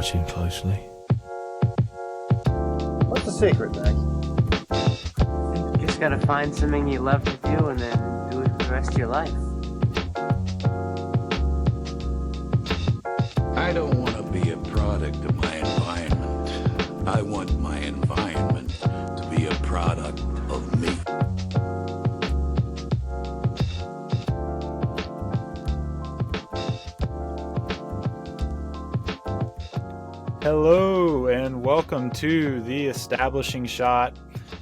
watching closely. What's the secret, Max? You just gotta find something you love to do and then do it for the rest of your life. I don't want to be a product of my environment. I want my environment to be a product of me. Hello and welcome to The Establishing Shot.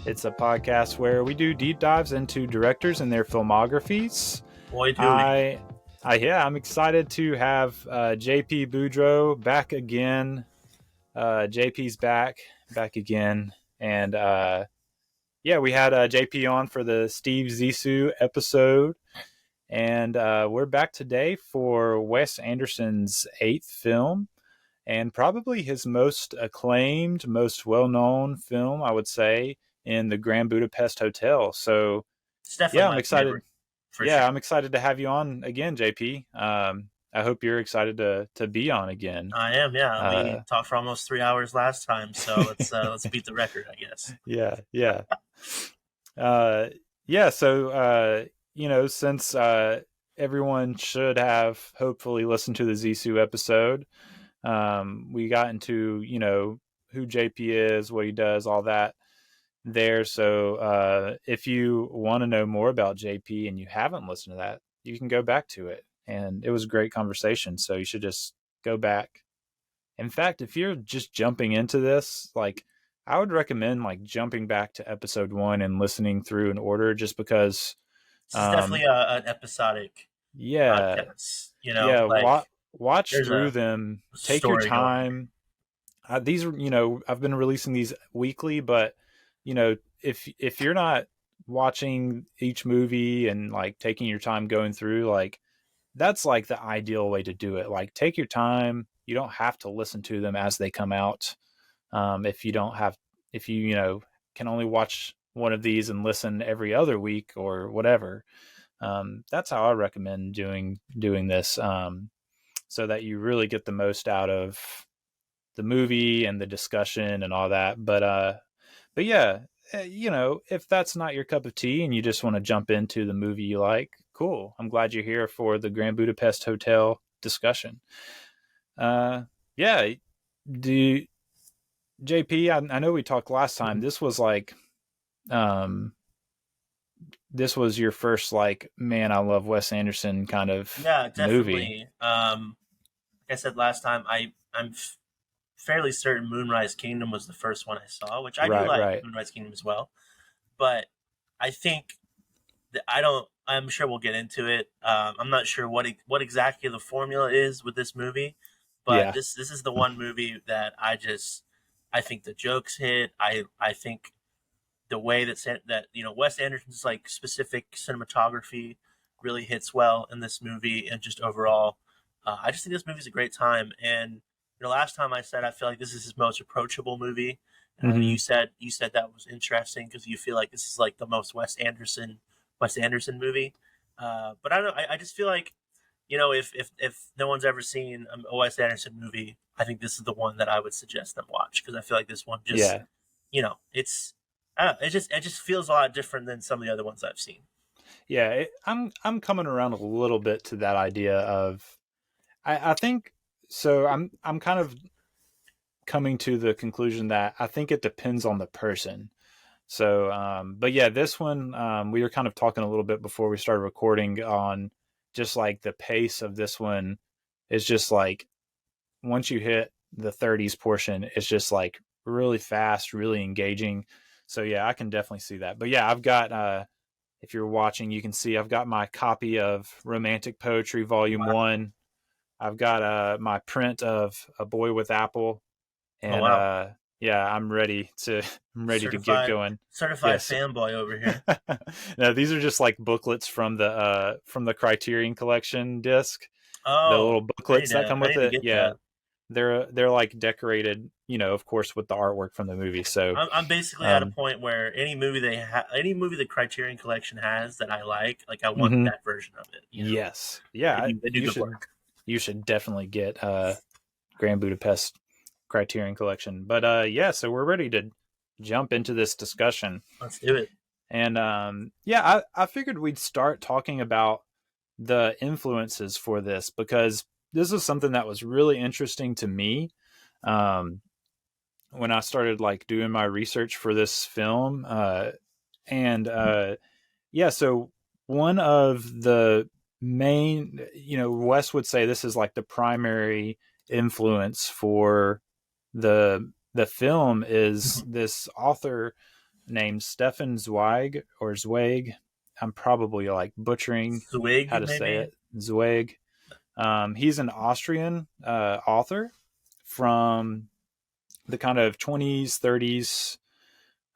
It's a podcast where we do deep dives into directors and their filmographies. Boy, do we. I'm excited to have JP Boudreaux back again. JP's back again. And we had JP on for the Steve Zissou episode. And we're back today for Wes Anderson's 8th film. And probably his most acclaimed, most well-known film, I would say, in the Grand Budapest Hotel. So, It's definitely I'm excited. favorite, for Yeah, sure. I'm excited to have you on again, JP. I hope you're excited to be on again. I am, yeah. We talked for almost 3 hours last time, so let's beat the record, I guess. Yeah. So, since everyone should have hopefully listened to the Zissou episode, we got into, who JP is, what he does, all that there. So if you want to know more about JP and you haven't listened to that, you can go back to it. And it was a great conversation. So you should just go back. In fact, if you're just jumping into this, I would recommend jumping back to episode 1 and listening through in order, just because This is definitely an episodic podcast. Watch there's through a them. Take your story time. These are, I've been releasing these weekly, but if you're not watching each movie and taking your time going through, that's the ideal way to do it. Take your time. You don't have to listen to them as they come out. If you can only watch one of these and listen every other week or whatever. That's how I recommend doing this. So that you really get the most out of the movie and the discussion and all that. But yeah, if that's not your cup of tea and you just want to jump into the movie you like, cool. I'm glad you're here for the Grand Budapest Hotel discussion. JP, I know we talked last time. This was this was your first man, I love Wes Anderson kind of definitely. movie. Like I said last time, I'm fairly certain Moonrise Kingdom was the first one I saw, which I do like Right. Moonrise Kingdom as well. But I think that I'm sure we'll get into it. I'm not sure what exactly the formula is with this movie, but this is the one movie that I think the jokes hit. I think the way that Wes Anderson's specific cinematography really hits well in this movie, and just overall, I just think this movie's a great time. And last time I said I feel like this is his most approachable movie, and you said that was interesting because you feel like this is the most Wes Anderson movie. But I don't know. I just feel like if no one's ever seen a Wes Anderson movie, I think this is the one that I would suggest them watch, because I feel like this one just it's. It just feels a lot different than some of the other ones I've seen. Yeah, I'm coming around a little bit to that idea of, I think so. I'm kind of coming to the conclusion that I think it depends on the person. So, but yeah, this one, we were kind of talking a little bit before we started recording on just the pace of this one is just once you hit the 30s portion, it's just really fast, really engaging. So yeah, I can definitely see that. But yeah, I've got, if you're watching, you can see I've got my copy of Romantic Poetry Volume 1. I've got my print of A Boy with Apple. And I'm ready to get going. Certified fanboy over here. No, these are just booklets from the Criterion Collection disc. Oh, the little booklets that come with it. Yeah. That. They're decorated, of course, with the artwork from the movie. So I'm basically at a point where any movie the Criterion Collection has that I like I want that version of it. Yes, yeah, they do good work. You should definitely get Grand Budapest Criterion Collection. But yeah, so we're ready to jump into this discussion. Let's do it. And I figured we'd start talking about the influences for this, because this is something that was really interesting to me when I started like doing my research for this film. So one of the main, Wes would say this is like the primary influence for the film is this author named Stefan Zweig or Zweig. I'm probably like butchering Zweig, how to say it. Zweig. He's an Austrian author from the kind of 20s, 30s.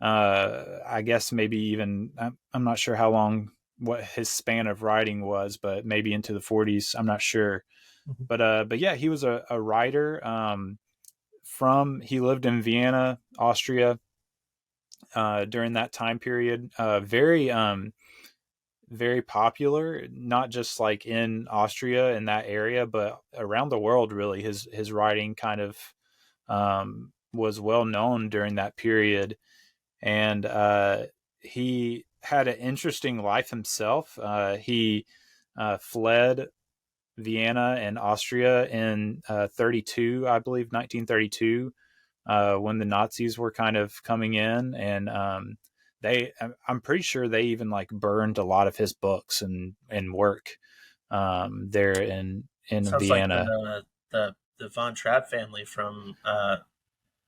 I guess maybe even, I'm not sure how long, what his span of writing was, but maybe into the 40s. I'm not sure. But yeah, he was a writer. He lived in Vienna, Austria, during that time period. Very popular, not just like in Austria in that area, but around the world. Really, his writing kind of was well known during that period, and he had an interesting life himself. He fled Vienna and Austria in 32, I believe, 1932, when the Nazis were kind of coming in, and I'm pretty sure they even like burned a lot of his books and work there in Sounds Vienna. Like the Von Trapp family from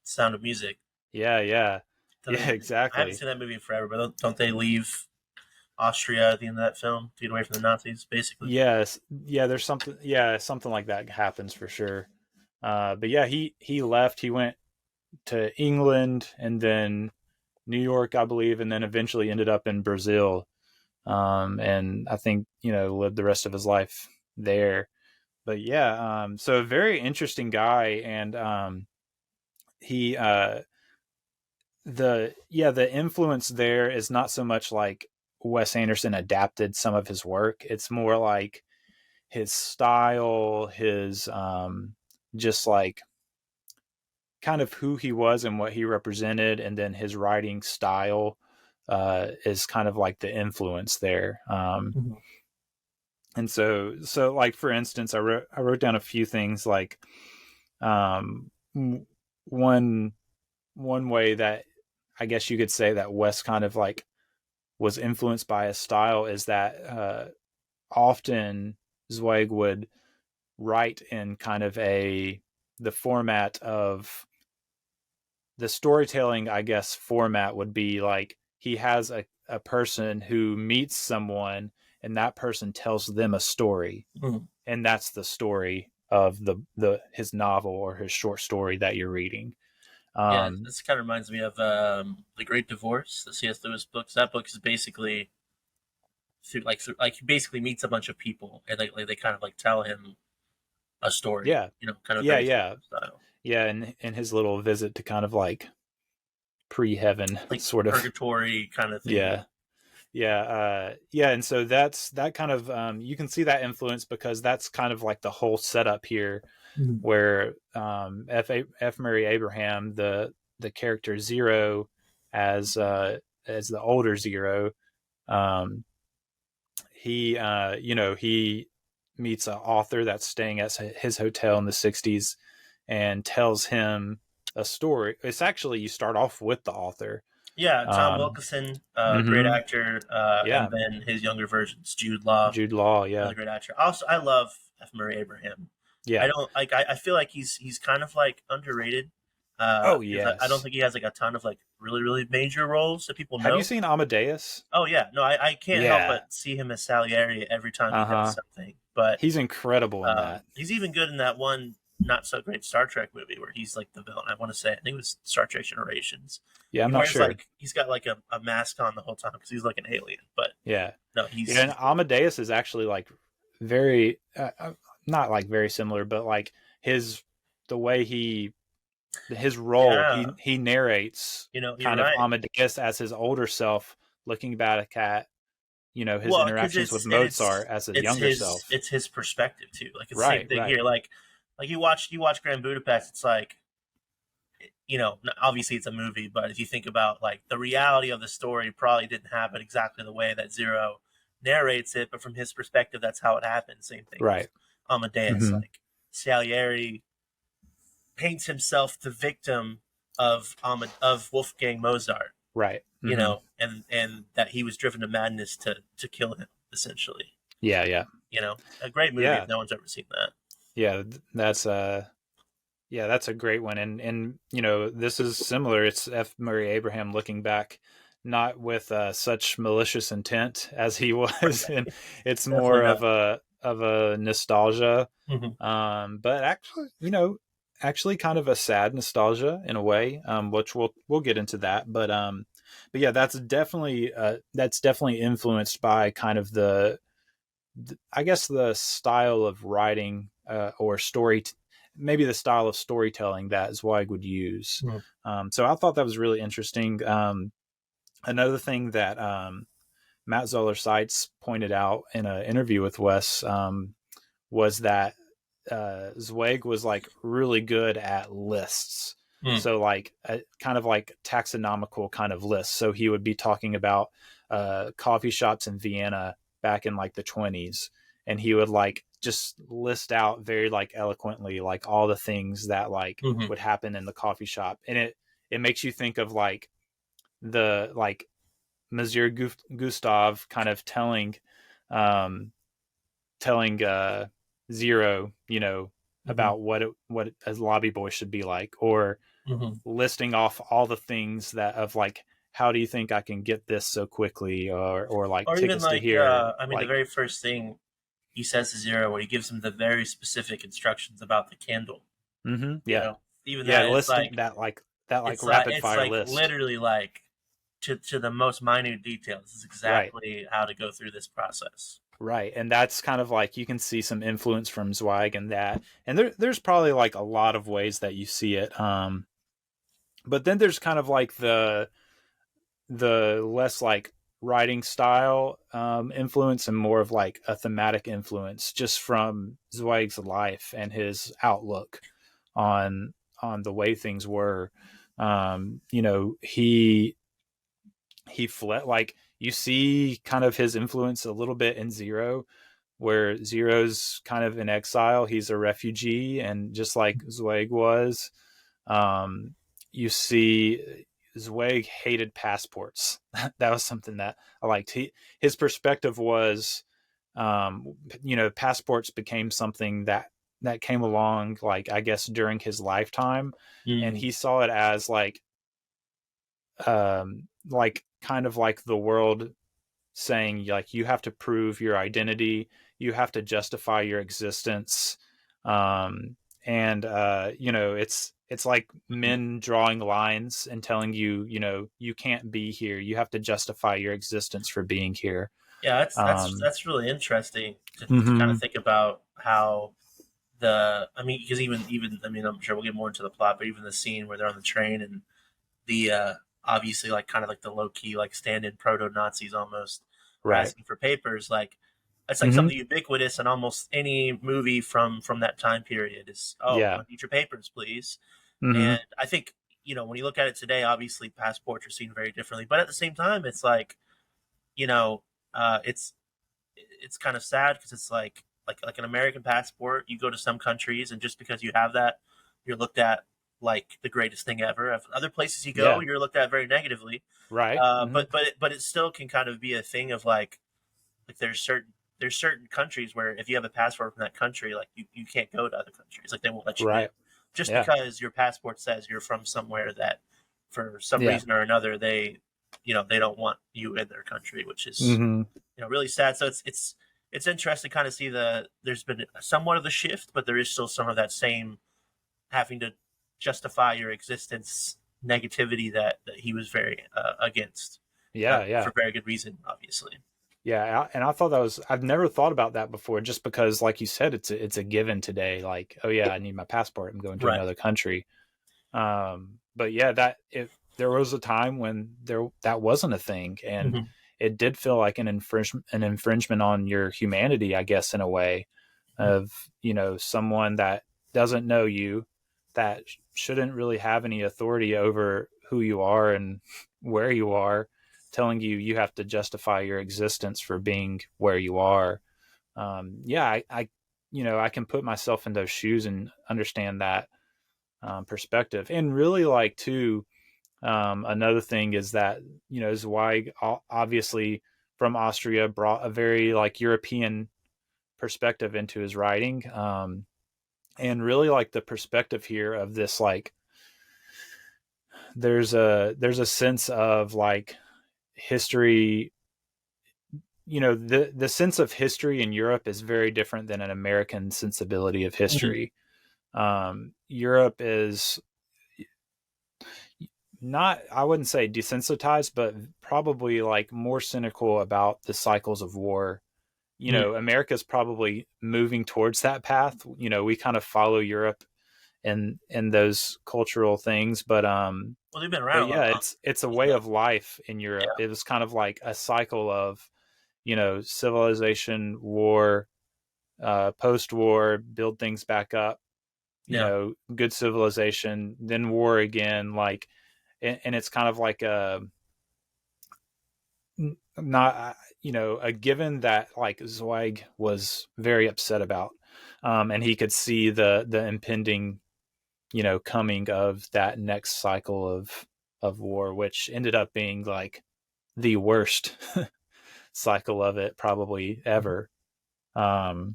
Sound of Music. Yeah, exactly. I haven't seen that movie in forever, but don't they leave Austria at the end of that film to get away from the Nazis, basically? Yes. Yeah, there's something like that happens for sure. But yeah, he left. He went to England and then New York, I believe, and then eventually ended up in Brazil. And I think, lived the rest of his life there. But yeah, so a very interesting guy. And he the influence there is not so much like Wes Anderson adapted some of his work. It's more like his style, his just like kind of who he was and what he represented, and then his writing style is kind of like the influence there. And so like, for instance, I wrote down a few things like one way that I guess you could say that Wes kind of like was influenced by his style is that often Zweig would write in kind of the format of the storytelling, I guess, format would be like he has a person who meets someone and that person tells them a story. And that's the story of his novel or his short story that you're reading. This kind of reminds me of The Great Divorce, the C.S. Lewis books. That book is basically he basically meets a bunch of people and they kind of like tell him a story. Yeah. Kind of style. Yeah, and his little visit to kind of like pre-heaven, like sort of purgatory kind of thing. Yeah, and so that's that kind of you can see that influence because that's kind of like the whole setup here, where F. Murray Abraham, the character Zero, as the older Zero, he meets an author that's staying at his hotel in the 60s and tells him a story. It's actually, you start off with the author. Yeah, Tom Wilkinson, great actor, and then his younger versions, Jude Law, another great actor. Also, I love F. Murray Abraham. Yeah, I don't like. I feel like he's kind of like underrated. Yes. I don't think he has like a ton of like really really major roles that people know. Have you seen Amadeus? Oh yeah, no, I can't help but see him as Salieri every time he does something. But he's incredible in that. He's even good in that one not so great Star Trek movie where he's like the villain. I want to say, I think it was Star Trek Generations. Yeah, I'm not sure. Like, he's got like a mask on the whole time because he's like an alien. But and Amadeus is actually like very not like very similar, but like his role, he narrates kind of Amadeus as his older self looking back at his interactions with Mozart as a younger self. It's his perspective too. Like it's the same thing here. Like you watch Grand Budapest, it's like obviously it's a movie, but if you think about like the reality of the story, probably didn't happen exactly the way that Zero narrates it, but from his perspective, that's how it happened. Same thing Right. with Amadeus. Mm-hmm. Like Salieri paints himself the victim of Wolfgang Mozart. Right. Mm-hmm. And that he was driven to madness to kill him, essentially. Yeah. A great movie if no one's ever seen that. Yeah, that's a great one. And this is similar. It's F. Murray Abraham looking back, not with such malicious intent as he was, and it's more of a nostalgia. Mm-hmm. But actually kind of a sad nostalgia in a way, which we'll get into that. But yeah, that's definitely influenced by kind of I guess the style of writing or maybe the style of storytelling that Zweig would use. Mm-hmm. So I thought that was really interesting. Another thing that Matt Zoller Seitz pointed out in an interview with Wes was that Zweig was like really good at lists. So like kind of like taxonomical kind of lists. So he would be talking about coffee shops in Vienna back in like the 1920s, and he would like just list out very like eloquently like all the things that like mm-hmm. would happen in the coffee shop, and it makes you think of like the like Monsieur Gustave kind of telling Zero, mm-hmm. about what a lobby boy should be like, or mm-hmm. listing off all the things that of like, how do you think I can get this so quickly, or like tickets even like, to here. the very first thing he says to Zero, where he gives him the very specific instructions about the candle. Mm-hmm. Yeah. Even that, listing that rapid fire like list. Literally like to the most minute details. This is exactly how to go through this process. Right. And that's kind of like, you can see some influence from Zweig in that. And there's probably like a lot of ways that you see it. But then there's kind of like the less like writing style influence, and more of like a thematic influence just from Zweig's life and his outlook on the way things were. He fled, like you see kind of his influence a little bit in Zero, where Zero's kind of in exile. He's a refugee, and just like Zweig was, you see Zweig hated passports. That was something that I liked. His perspective was, passports became something that came along, like, I guess, during his lifetime. And he saw it as like kind of like the world saying, like, you have to prove your identity, you have to justify your existence. It's like men drawing lines and telling you, you can't be here. You have to justify your existence for being here. Yeah, that's really interesting to kind of think about how because even I'm sure we'll get more into the plot, but even the scene where they're on the train and the obviously like kind of like the low key like stand-in proto-Nazis almost asking for papers, like it's like something ubiquitous in almost any movie from that time period is, I need your papers, please. And I think, when you look at it today, obviously passports are seen very differently, but at the same time, it's like, it's kind of sad because it's like an American passport. You go to some countries, and just because you have that, you're looked at like the greatest thing ever. If other places you go, you're looked at very negatively. Right. But it still can kind of be a thing of like there's certain countries where if you have a passport from that country, like you can't go to other countries. Like they won't let you in. Just because your passport says you're from somewhere that for some reason or another, they don't want you in their country, which is, really sad. So it's interesting to kind of see there's been somewhat of a shift, but there is still some of that same having to justify your existence negativity that he was very against. For very good reason, obviously. Yeah, and I thought I've never thought about that before, just because, like you said, it's a given today. Like, oh yeah, I need my passport, I'm going to another country. But yeah, there was a time when that wasn't a thing, and it did feel like an infringement on your humanity, I guess, in a way, of someone that doesn't know you, that shouldn't really have any authority over who you are and where you are, telling you have to justify your existence for being where you are. I I can put myself in those shoes and understand that perspective. And really, like, too, another thing is that, Zweig, obviously from Austria, brought a very like European perspective into his writing. And really, like, the perspective here of this, like, there's a sense of like history. The sense of history in Europe is very different than an American sensibility of history. Europe is not, I wouldn't say desensitized, but probably like more cynical about the cycles of war. America's probably moving towards that path. We kind of follow Europe in those cultural things, but they've been around. Yeah, it's a way of life in Europe. Yeah. It was kind of like a cycle of, civilization, war, post-war, build things back up, good civilization, then war again, like, and it's kind of like a given that like Zweig was very upset about, and he could see the impending, coming of that next cycle of war, which ended up being like the worst cycle of it probably ever. So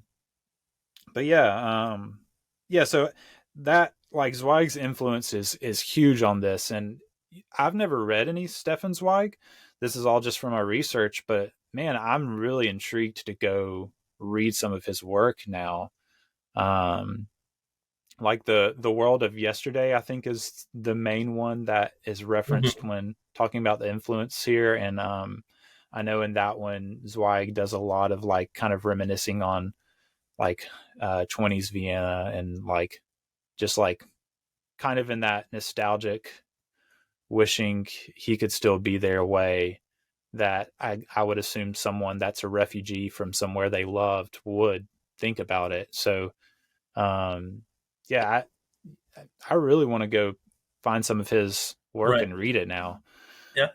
that, like, Zweig's influence is huge on this, and I've never read any Stefan Zweig. This is all just from my research, but man, I'm really intrigued to go read some of his work now. Like the World of Yesterday, I think, is the main one that is referenced when talking about the influence here. And I know in that one, Zweig does a lot of like kind of reminiscing on like 20s Vienna, and like just like kind of in that nostalgic, wishing he could still be there way that I would assume someone that's a refugee from somewhere they loved would think about it. So I really want to go find some of his work and read it now. Yeah.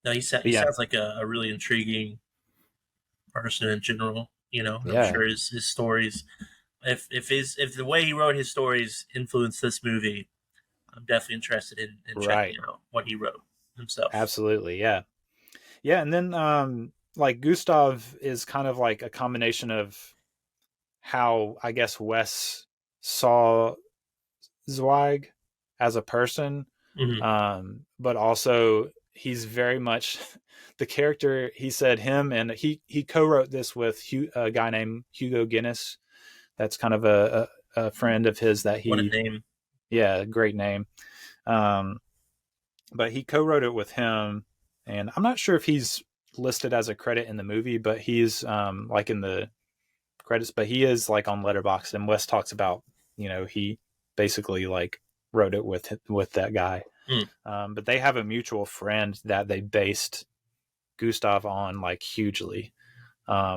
No, he sounds like a really intriguing person in general. I'm sure his stories, if the way he wrote his stories influenced this movie, I'm definitely interested in checking out what he wrote himself. Absolutely. Yeah. Yeah. And then, like, Gustav is kind of like a combination of how, I guess, Wes saw Zweig as a person. But also he's very much the character. He said him, and he co-wrote this with a guy named Hugo Guinness. That's kind of a friend of his that he, what a name. Yeah, great name. But he co-wrote it with him, and I'm not sure if he's listed as a credit in the movie, but he's like in the credits, but he is like on Letterboxd, and Wes talks about, he basically like wrote it with that guy. But they have a mutual friend that they based Gustav on like hugely,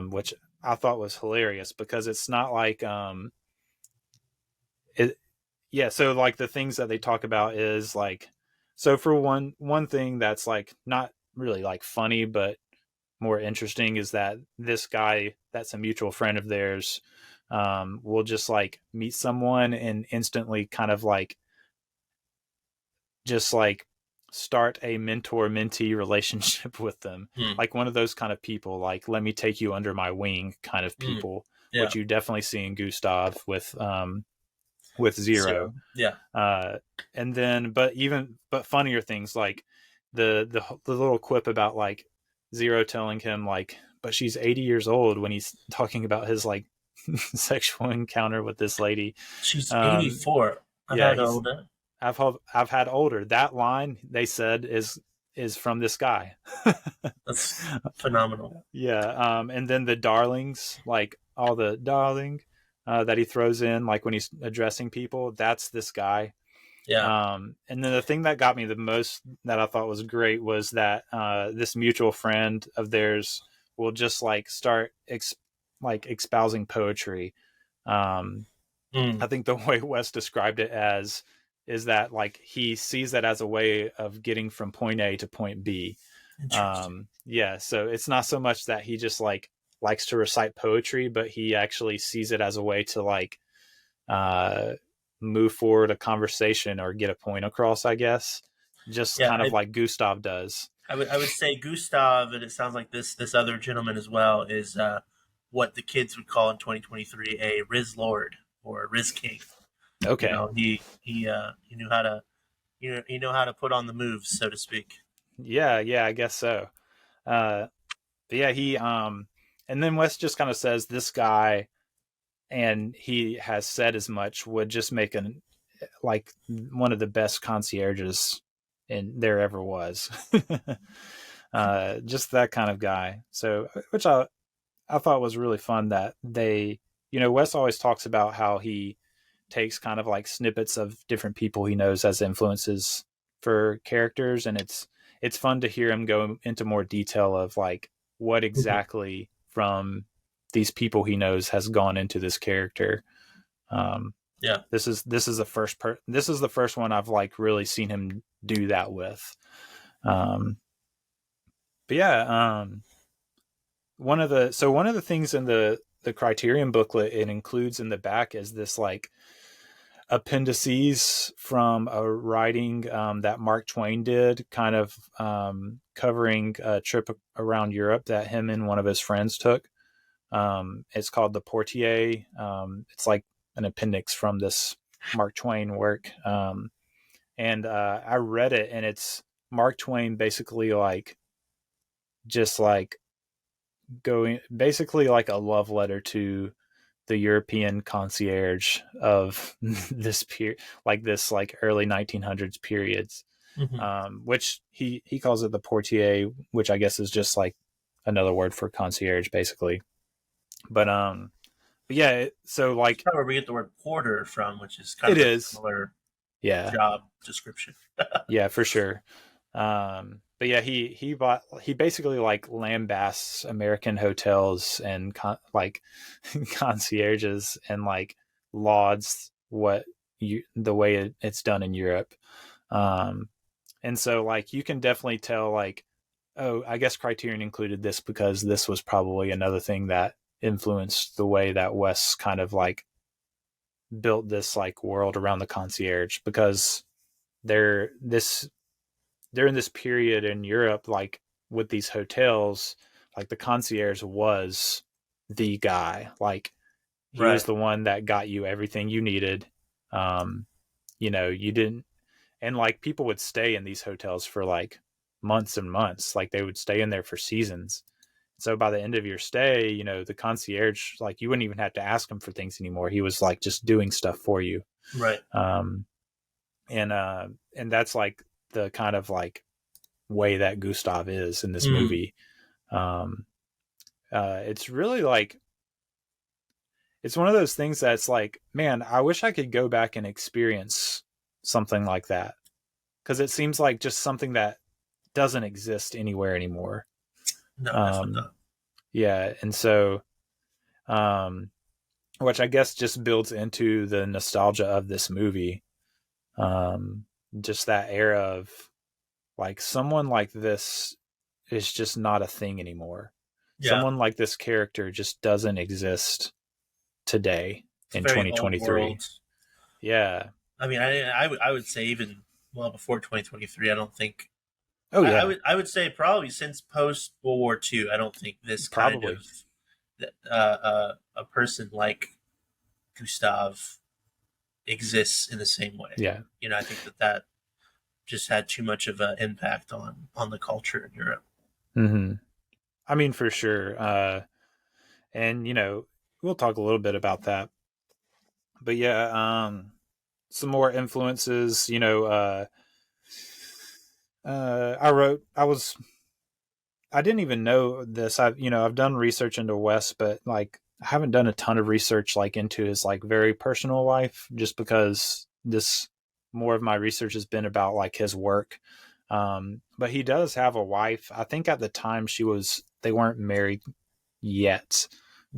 which I thought was hilarious, because it's not like so like the things that they talk about is like, so for one thing that's like not really like funny but more interesting is that this guy that's a mutual friend of theirs will just like meet someone and instantly kind of like just like start a mentor-mentee relationship with them. Like one of those kind of people, like, let me take you under my wing kind of people, which you definitely see in Gustav with Zero. And then, but funnier things like the little quip about like Zero telling him like, but she's 80 years old, when he's talking about his like sexual encounter with this lady. She's 84. I've had older. I've had older. That line, they said, is from this guy. That's phenomenal. Yeah. And then the darlings, like all the darling that he throws in, like when he's addressing people, that's this guy. Yeah. And then the thing that got me the most, that I thought was great, was that this mutual friend of theirs will just like start espousing poetry. I think the way Wes described it as is that like he sees that as a way of getting from point A to point B. Yeah, so it's not so much that he just like likes to recite poetry, but he actually sees it as a way to like move forward a conversation or get a point across, I guess. Just kind of like Gustav does. I would say Gustav, and it sounds like this other gentleman as well, is what the kids would call in 2023 a Riz Lord or a Riz King. Okay. You know, he knew how to how to put on the moves, so to speak. Yeah, I guess so. But yeah, he and then Wes just kind of says this guy, and he has said as much, would just make like one of the best concierges there ever was. Just that kind of guy. So, which I thought was really fun that they, Wes always talks about how he takes kind of like snippets of different people he knows as influences for characters. And it's fun to hear him go into more detail of like what exactly from these people he knows has gone into this character. This is the first one I've like really seen him do that with. But yeah, one of the things in the Criterion booklet it includes in the back is this like appendices from a writing that Mark Twain did, kind of covering a trip around Europe that him and one of his friends took. It's called the Portier. It's like an appendix from this Mark Twain work. And I read it, and it's Mark Twain basically like just like going basically like a love letter to the European concierge of this period, like this like early 1900s periods, which he calls it the Portier, which I guess is just like another word for concierge basically. But yeah, so like that's where we get the word porter from, which is kind of a similar job description. Yeah, for sure. But yeah, he basically like lambasts American hotels and like concierges and like lauds the way it's done in Europe. And so like you can definitely tell like, oh, I guess Criterion included this because this was probably another thing that influenced the way that Wes kind of like built this like world around the concierge, because they're in this period in Europe, like with these hotels, like the concierge was the guy. Like he was the one that got you everything you needed. You didn't, and like people would stay in these hotels for like months and months. Like they would stay in there for seasons. So by the end of your stay, the concierge, like you wouldn't even have to ask him for things anymore. He was like just doing stuff for you. Right. And that's like the kind of like way that Gustav is in this movie. It's really like, it's one of those things that's like, man, I wish I could go back and experience something like that. 'Cause it seems like just something that doesn't exist anywhere anymore. No, definitely not. Yeah. And so, which I guess just builds into the nostalgia of this movie. Just that era of like someone like this is just not a thing anymore. Yeah. Someone like this character just doesn't exist today in 2023. Yeah. I mean, I would say even before 2023, I don't think. Oh yeah. I would say probably since post World War II, I don't think this kind of a person like Gustav exists in the same way. Yeah. I think that just had too much of an impact on the culture in Europe. Mm-hmm. I mean, for sure. And we'll talk a little bit about that. But yeah, some more influences. I didn't even know this. I've done research into Wes, but like I haven't done a ton of research like into his like very personal life, just because more of my research has been about like his work. But he does have a wife. I think at the time they weren't married yet,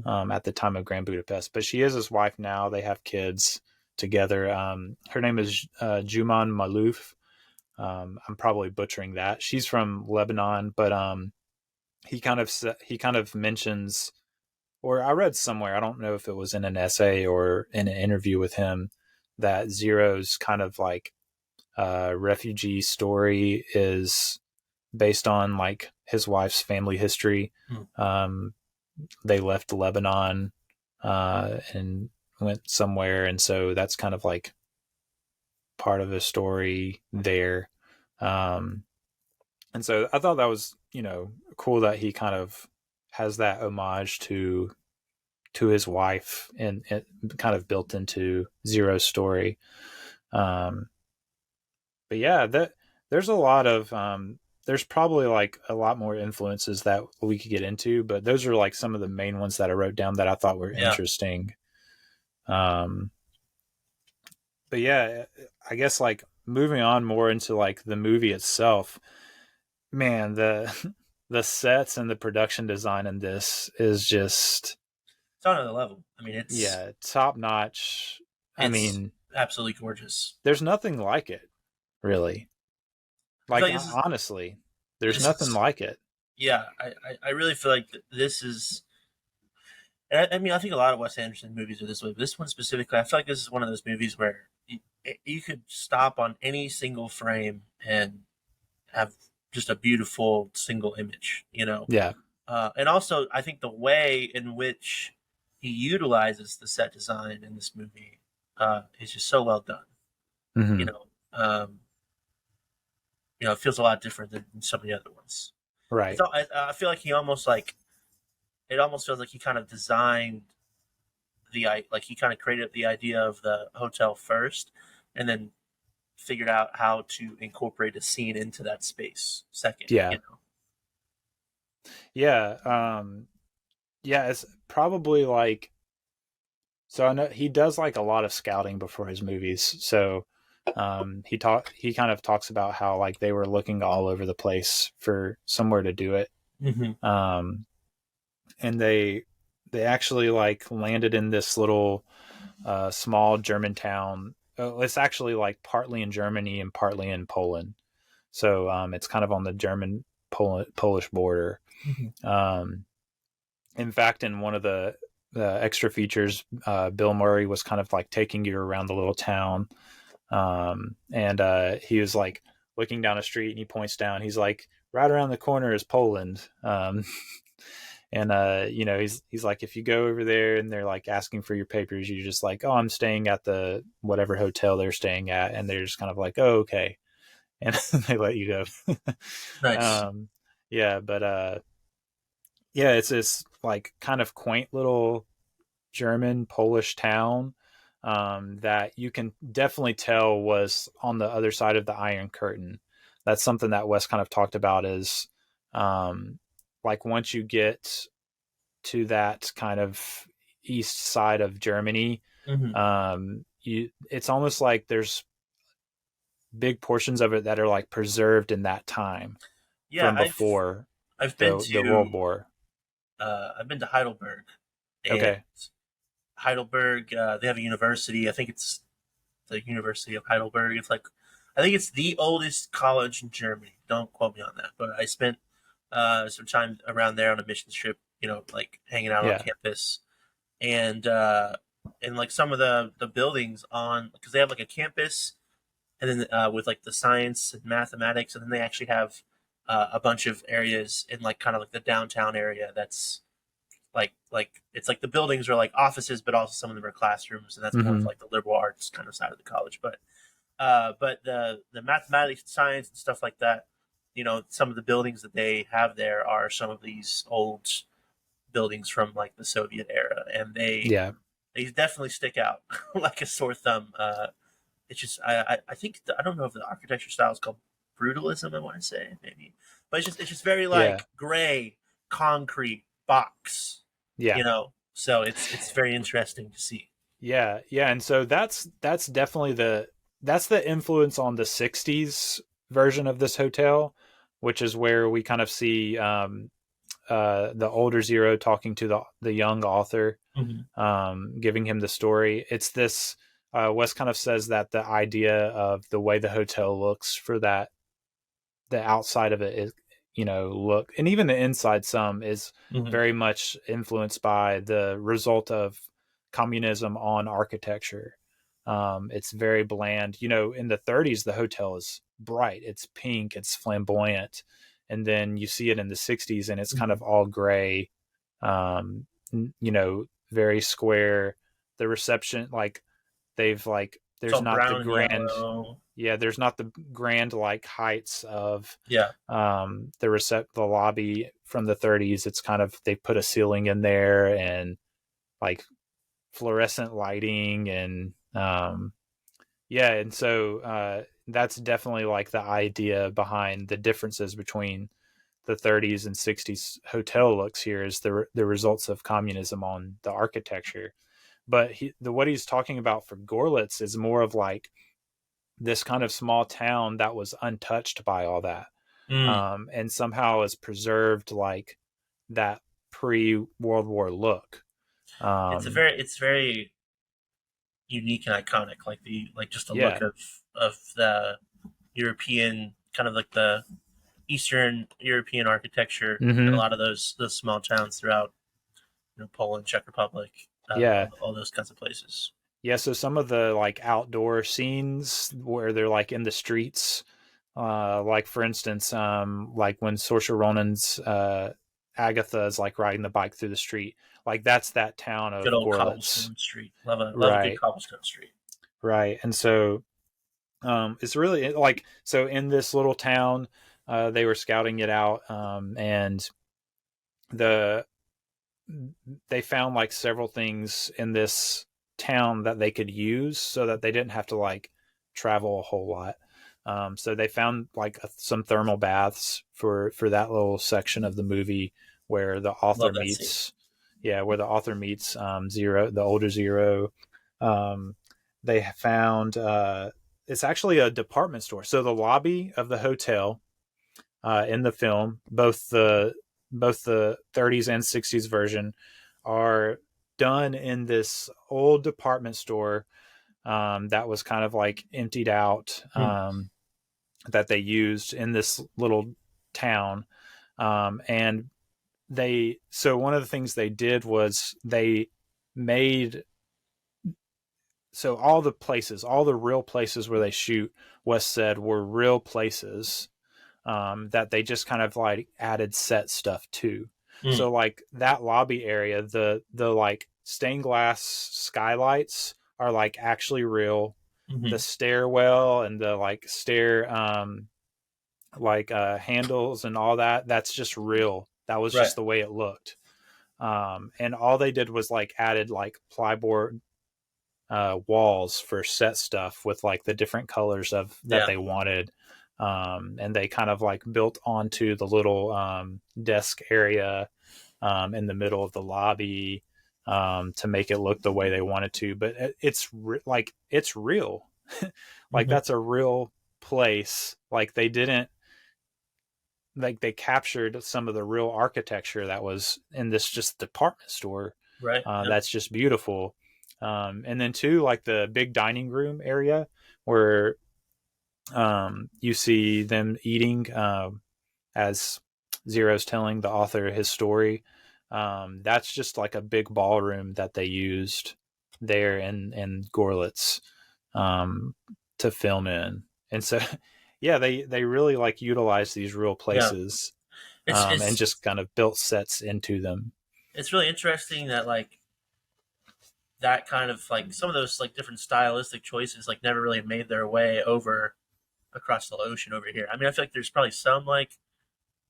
at the time of Grand Budapest. But she is his wife now. They have kids together. Her name is Juman Malouf. I'm probably butchering that. She's from Lebanon, but he kind of mentions, or I read somewhere, I don't know if it was in an essay or in an interview with him, that Zero's kind of like refugee story is based on like his wife's family history. They left Lebanon and went somewhere, and so that's kind of like part of the story there. And so I thought that was, cool that he kind of has that homage to his wife and kind of built into Zero's story. But yeah, there's a lot of there's probably like a lot more influences that we could get into, but those are like some of the main ones that I wrote down that I thought were interesting. But yeah, I guess like moving on more into like the movie itself, man, the sets and the production design in this is just, it's on another level. I mean, it's top notch. I mean, absolutely gorgeous. There's nothing like it, really. Like honestly, there's nothing like it. Yeah, I really feel like this is. And I mean, I think a lot of Wes Anderson movies are this way, but this one specifically, I feel like this is one of those movies where you could stop on any single frame and have just a beautiful single image, Yeah. And also, I think the way in which he utilizes the set design in this movie is just so well done. Mm-hmm. It feels a lot different than some of the other ones. Right. So I feel like he almost it almost feels like he kind of designed he kind of created the idea of the hotel first, and then figured out how to incorporate a scene into that space second. Yeah. Yeah. Yeah. It's probably like, so I know he does like a lot of scouting before his movies. So he kind of talks about how like they were looking all over the place for somewhere to do it. Mm-hmm. And they actually like landed in this little small German town. It's actually like partly in Germany and partly in Poland. So it's kind of on the German Polish border. Mm-hmm. In fact, in one of the extra features, Bill Murray was kind of like taking you around the little town. And he was like looking down a street and he points down. He's like, right around the corner is Poland. And he's like, if you go over there and they're like asking for your papers, you're just like, oh, I'm staying at the whatever hotel they're staying at, and they're just kind of like, oh, okay, and they let you go. Nice. It's this like kind of quaint little German Polish town that you can definitely tell was on the other side of the Iron Curtain. That's something that Wes kind of talked about is like once you get to that kind of east side of Germany, mm-hmm. It's almost like there's big portions of it that are like preserved in that time from before I've been to the World War. I've been to Heidelberg. Okay. Heidelberg, they have a university. I think it's the University of Heidelberg. I think it's the oldest college in Germany. Don't quote me on that, but I spent some time around there on a mission trip, like hanging out on campus, and like some of the buildings because they have like a campus, and then with like the science and mathematics, and then they actually have a bunch of areas in like kind of like the downtown area that's like it's like the buildings are like offices, but also some of them are classrooms, and that's mm-hmm. more of like the liberal arts kind of side of the college. But the mathematics, science, and stuff like that, some of the buildings that they have there are some of these old buildings from like the Soviet era, and they definitely stick out like a sore thumb. It's just I think I don't know if the architecture style is called brutalism, I want to say maybe, but it's just very like gray concrete box. So it's very interesting to see. Yeah, and so that's definitely the influence on the 60s version of this hotel, which is where we kind of see the older Zero talking to the young author, giving him the story. It's this, Wes kind of says that the idea of the way the hotel looks for that, the outside of it is, look, and even the inside some is very much influenced by the result of communism on architecture. It's very bland. In the 30s, the hotel is bright. It's pink. It's flamboyant. And then you see it in the 60s and it's kind of all gray, very square. The reception, there's not the grand, there's not the grand heights of the lobby from the 30s. It's kind of, they put a ceiling in there and fluorescent lighting and and so that's definitely the idea behind the differences between the 30s and 60s hotel looks here is the results of communism on the architecture. But what he's talking about for Gorlitz is more of this kind of small town that was untouched by all that, and somehow is preserved that pre-World War look. It's very unique and iconic, just the look of the European, kind of the Eastern European architecture in a lot of those small towns throughout Poland, Czech Republic, all those kinds of places. Yeah, so some of the outdoor scenes where they're in the streets, for instance, when Saoirse Ronan's Agatha is riding the bike through the street, that's that town of good old Gorlitz. Cobblestone Street. Love a good Cobblestone Street. Right, and so it's really so in this little town, they were scouting it out, and they found several things in this town that they could use so that they didn't have to travel a whole lot. So they found some thermal baths for that little section of the movie where the author meets Zero, the older Zero. They found it's actually a department store. So the lobby of the hotel in the film, both the 30s and 60s version, are done in this old department store that was kind of emptied out, that they used in this little town. And so one of the things they did was they made, so all the real places where they shoot, Wes said, were real places that they just kind of added set stuff to. So that lobby area, the stained glass skylights are actually real. The stairwell and the stair handles and all that's just real. That was just the way it looked. And all they did was added plyboard walls for set stuff with the different colors of that they wanted. And they kind of built onto the little desk area in the middle of the lobby to make it look the way they wanted to. But it's real. That's a real place. They didn't, they captured some of the real architecture that was in this just department store. Right. That's just beautiful. And then too, the big dining room area where you see them eating as Zero's telling the author his story. That's just a big ballroom that they used there in Gorlitz to film in. And so they really utilize these real places and just kind of built sets into them. It's really interesting that that kind of some of those different stylistic choices never really made their way over across the ocean over here. I mean, I feel there's probably some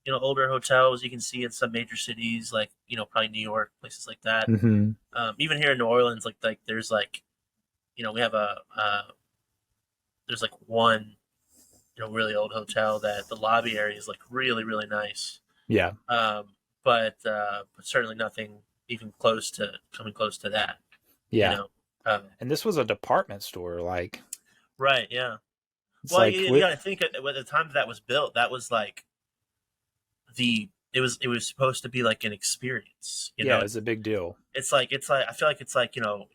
older hotels you can see in some major cities, probably New York, places like that. Even here in New Orleans, there's we have there's one really old hotel that the lobby area is really, really nice. Yeah. But certainly nothing even coming close to that. Yeah. And this was a department store, right. Yeah. Well, you got to think at the time that was built, that was it was supposed to be like an experience. You know, it's a big deal. It's like I feel like it's like, you know,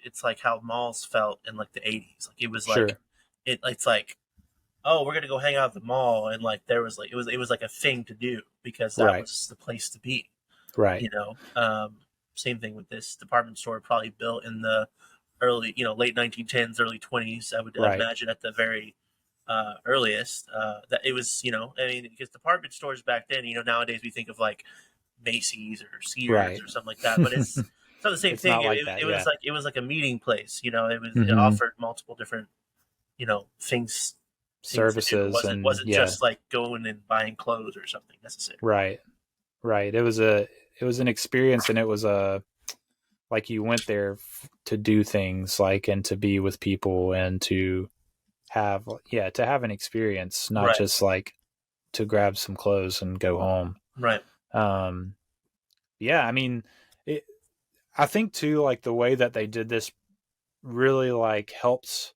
it's like how malls felt in like the 80s. Like it was Sure. like it's like, oh, we're gonna go hang out at the mall, and like there was like it was like a thing to do because that Right. was the place to be. Right. You know, same thing with this department store, probably built in the early, you know, late 1910s, early 20s. I would Right. imagine at the very earliest. That it was, you know, I mean, because department stores back then, you know, nowadays we think of like Macy's or Sears Right. or something like that, but it's not the same It's thing. not like It, that, it was yeah. like it was like a meeting place. You know, it Mhm. offered multiple different, you know, things to do. Services It and wasn't yeah. just like going and buying clothes or something necessarily. Right. Right. It was an experience, and it was like you went there to do things, like, and to be with people and to have an experience, not Right. just like to grab some clothes and go home. Right. Yeah, I mean, I think too, like the way that they did this really like helps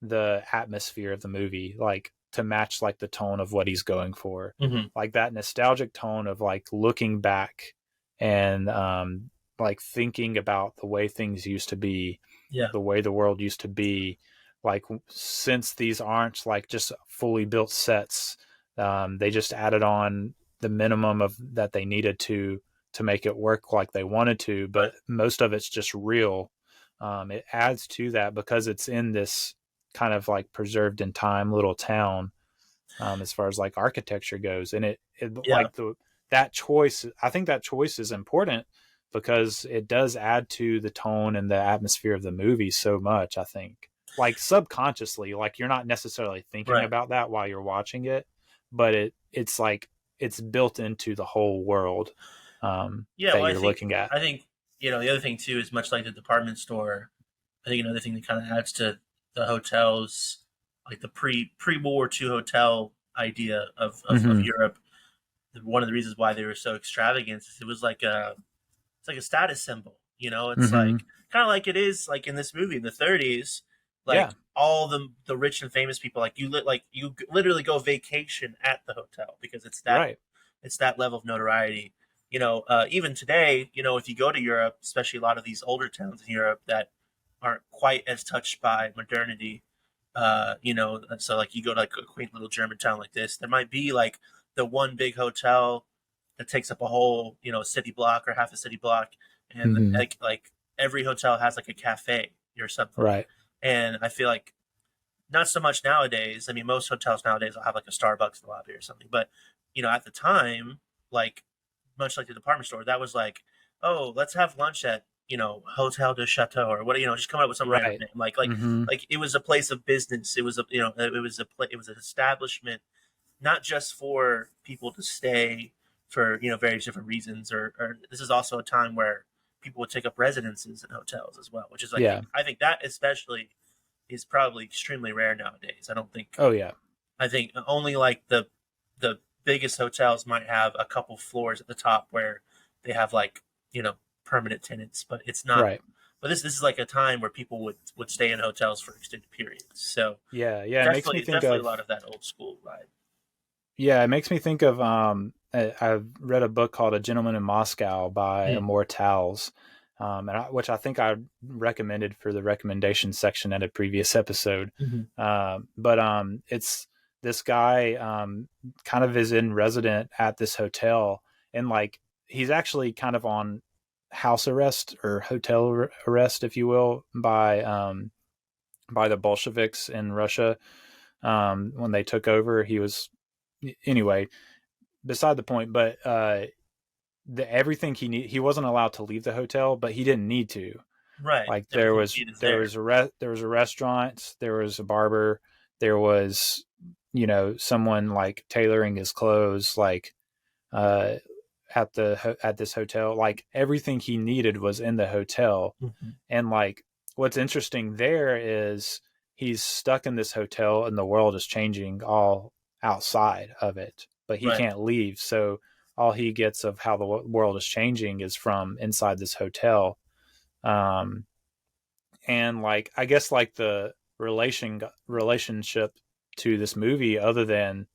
the atmosphere of the movie, like to match like the tone of what he's going for, Mhm. like that nostalgic tone of like looking back and like thinking about the way things used to be, Yeah. the way the world used to be. Like, since these aren't like just fully built sets, they just added on the minimum of that they needed to make it work like they wanted to, but most of it's just real. It adds to that because it's in this kind of like preserved in time little town, as far as like architecture goes. And it Yeah. like that choice, I think that choice is important because it does add to the tone and the atmosphere of the movie so much. I think, like, subconsciously, like you're not necessarily thinking Right. about that while you're watching it, but it's like it's built into the whole world Yeah, that well, you're looking at. I think, you know, the other thing too is much like the department store. I think another thing that kind of adds to the hotels, like the pre-World War II hotel idea of Mhm. Europe. One of the reasons why they were so extravagant is it was like it's like a status symbol. You know, it's Mhm. like kind of like it is like in this movie in the 30s, like Yeah. all the rich and famous people, like you literally go vacation at the hotel because it's that Right. it's that level of notoriety. You know, even today, you know, if you go to Europe, especially a lot of these older towns in Europe that aren't quite as touched by modernity, you know, so like you go to like a quaint little German town like this, there might be like the one big hotel that takes up a whole, you know, city block or half a city block, and Mhm. like every hotel has like a cafe or something. Right. And I feel like not so much nowadays. I mean, most hotels nowadays will have like a Starbucks in the lobby or something. But, you know, at the time, like much like the department store, that was like, oh, let's have lunch at, you know, Hotel de Chateau or what, you know, just come up with some random Right. name. Like Mhm. like it was a place of business. It was a, you know, it was it was an establishment, not just for people to stay for, you know, various different reasons. Or this is also a time where people would take up residences in hotels as well, which is like, Yeah. I think that especially is probably extremely rare nowadays. I don't think. Oh yeah. I think only like the biggest hotels might have a couple floors at the top where they have like, you know, permanent tenants, but it's not. Right. But this is like a time where people would stay in hotels for extended periods. So Yeah. Yeah. It makes me think definitely of a lot of that old school vibe. Yeah, it makes me think of I've read a book called A Gentleman in Moscow by Immortals, which I think I recommended for the recommendation section at a previous episode. But it's this guy kind of is in resident at this hotel, and like he's actually kind of on house arrest or hotel arrest, if you will, by the Bolsheviks in Russia. When they took over, he was, anyway, beside the point, but everything he wasn't allowed to leave the hotel, but he didn't need to. Right. Like Everything was you need is there there. was a restaurant, there was a barber, there was, you know, someone like tailoring his clothes, like at this hotel. Like everything he needed was in the hotel. And like what's interesting there is he's stuck in this hotel and the world is changing all outside of it, but he can't leave. So all he gets of how the world is changing is from inside this hotel. And like, I guess like the relationship to this movie, other than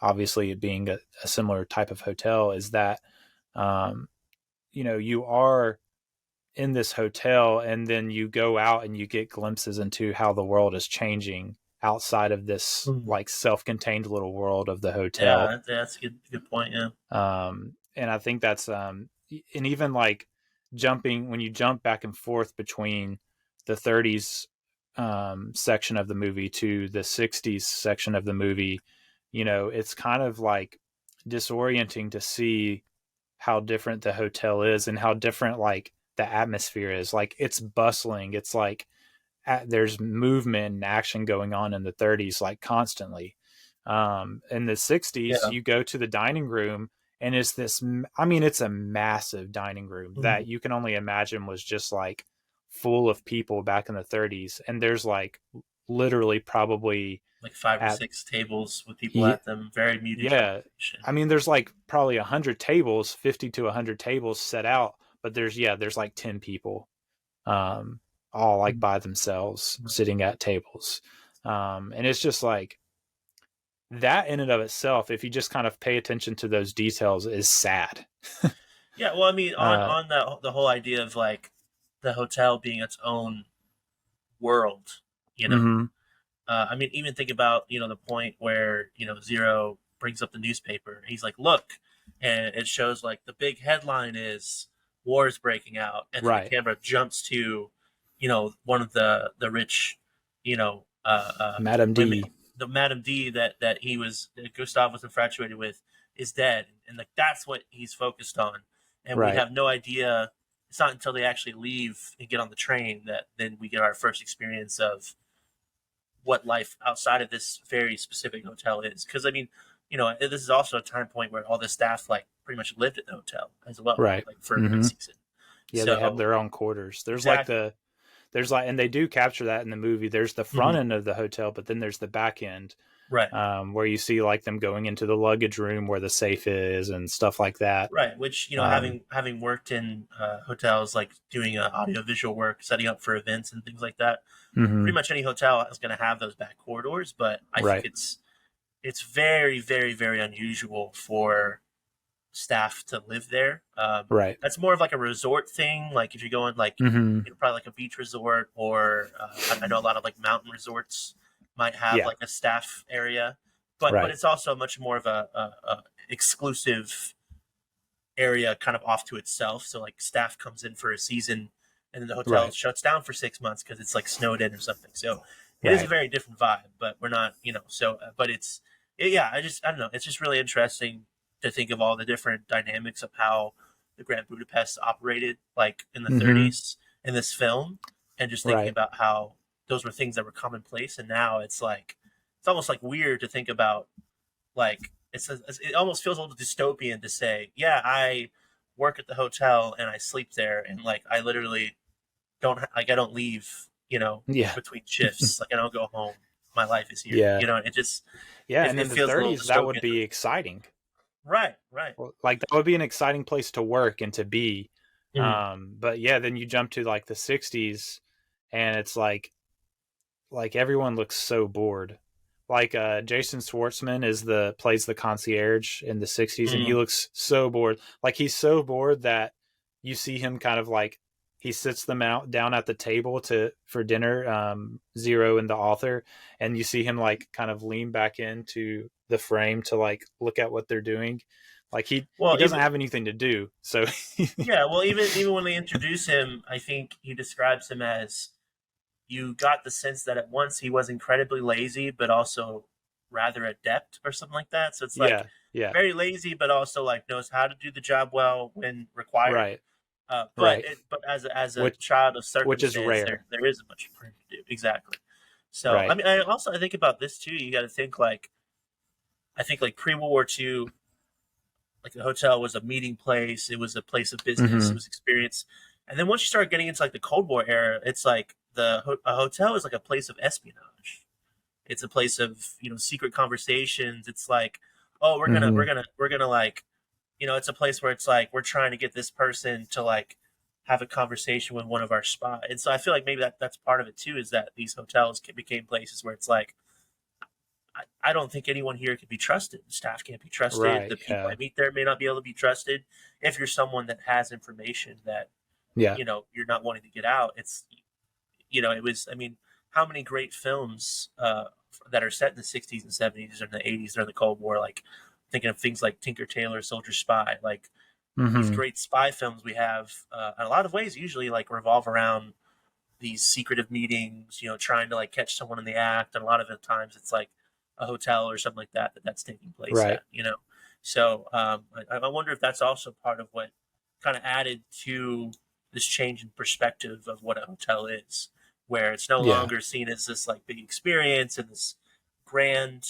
obviously it being a similar type of hotel, is that, you are in this hotel and then you go out and you get glimpses into how the world is changing outside of this like self-contained little world of the hotel. Yeah, that's a good point. Yeah. And I think that's, and even like when you jump back and forth between the 30s section of the movie to the 60s section of the movie, it's kind of like disorienting to see how different the hotel is and how different like the atmosphere is. Like it's bustling. It's like there's movement and action going on in the 30s, like constantly. In the 60s, you go to the dining room and it's this, it's a massive dining room that you can only imagine was just like full of people back in the 30s. And there's like literally probably like 5 or 6 tables with people at them, very muted. Yeah. There's like probably 100 tables, 50 to 100 tables set out, but there's like 10 people, all like by themselves sitting at tables. And it's just like that in and of itself, if you just kind of pay attention to those details, is sad. Yeah. Well, on the whole idea of like the hotel being its own world, even think about, the point where, Zero brings up the newspaper. He's like, look, and it shows like the big headline is war is breaking out. And then the camera jumps to, one of the rich, Madame D. The Madame D that Gustav was infatuated with is dead. And like, that's what he's focused on. And we have no idea. It's not until they actually leave and get on the train that then we get our first experience of what life outside of this very specific hotel is. Because this is also a time point where all the staff like pretty much lived at the hotel as well, right? Like for a season. Yeah, they have their own quarters. There's and they do capture that in the movie. There's the front end of the hotel, but then there's the back end, right? Where you see like them going into the luggage room where the safe is and stuff like that, right? Which having worked in hotels, like doing audiovisual work, setting up for events and things like that. Pretty much any hotel is going to have those back corridors, but I think it's very, very, very unusual for staff to live there. That's more of like a resort thing. Like if you're going like probably like a beach resort, or I know a lot of like mountain resorts might have like a staff area, but it's also much more of a exclusive area kind of off to itself. So like staff comes in for a season and then the hotel shuts down for 6 months because it's like snowed in or something. So it is a very different vibe, but we're not, but I don't know. It's just really interesting to think of all the different dynamics of how the Grand Budapest operated like in the 30s in this film, and just thinking about how those were things that were commonplace. And now it's like, it's almost like weird to think about, like, it almost feels a little dystopian to say, yeah, I work at the hotel and I sleep there. And like, I literally I don't leave, between shifts. Like I don't go home. My life is here. Yeah. It just, and in the 30s, that would be exciting. Right. Like that would be an exciting place to work and to be. But yeah, then you jump to like the 60s and it's like everyone looks so bored. Like Jason Schwartzman plays the concierge in the 60s and he looks so bored. Like he's so bored that you see him kind of like, he sits them down at the table for dinner, Zero and the author, and you see him like kind of lean back into the frame to like look at what they're doing. Like he doesn't have anything to do. So yeah, well, even when they introduce him, I think he describes him as, you got the sense that at once he was incredibly lazy, but also rather adept or something like that. So it's like very lazy, but also like knows how to do the job well when required. Right. But as a child of circumstance, which is rare. There isn't much for him to do. Exactly. So I think about this too. You got to think like, I think like pre-World War II, like the hotel was a meeting place. It was a place of business. It was experience. And then once you start getting into like the Cold War era, it's like a hotel is like a place of espionage. It's a place of secret conversations. It's like, oh, we're gonna like. It's a place where it's like, we're trying to get this person to like have a conversation with one of our spies. And so I feel like maybe that's part of it too, is that these hotels became places where it's like, I don't think anyone here can be trusted. The staff can't be trusted. Right, The people I meet there may not be able to be trusted. If you're someone that has information that, you know, you're not wanting to get out, it's, you know, it was, I mean, how many great films that are set in the 60s and 70s or in the 80s during the Cold War, like thinking of things like Tinker Tailor, Soldier Spy, like these great spy films we have, in a lot of ways usually like revolve around these secretive meetings, you know, trying to like catch someone in the act. And a lot of the times it's like a hotel or something like that that's taking place at, you know? So I wonder if that's also part of what kind of added to this change in perspective of what a hotel is, where it's no longer seen as this like big experience and this grand,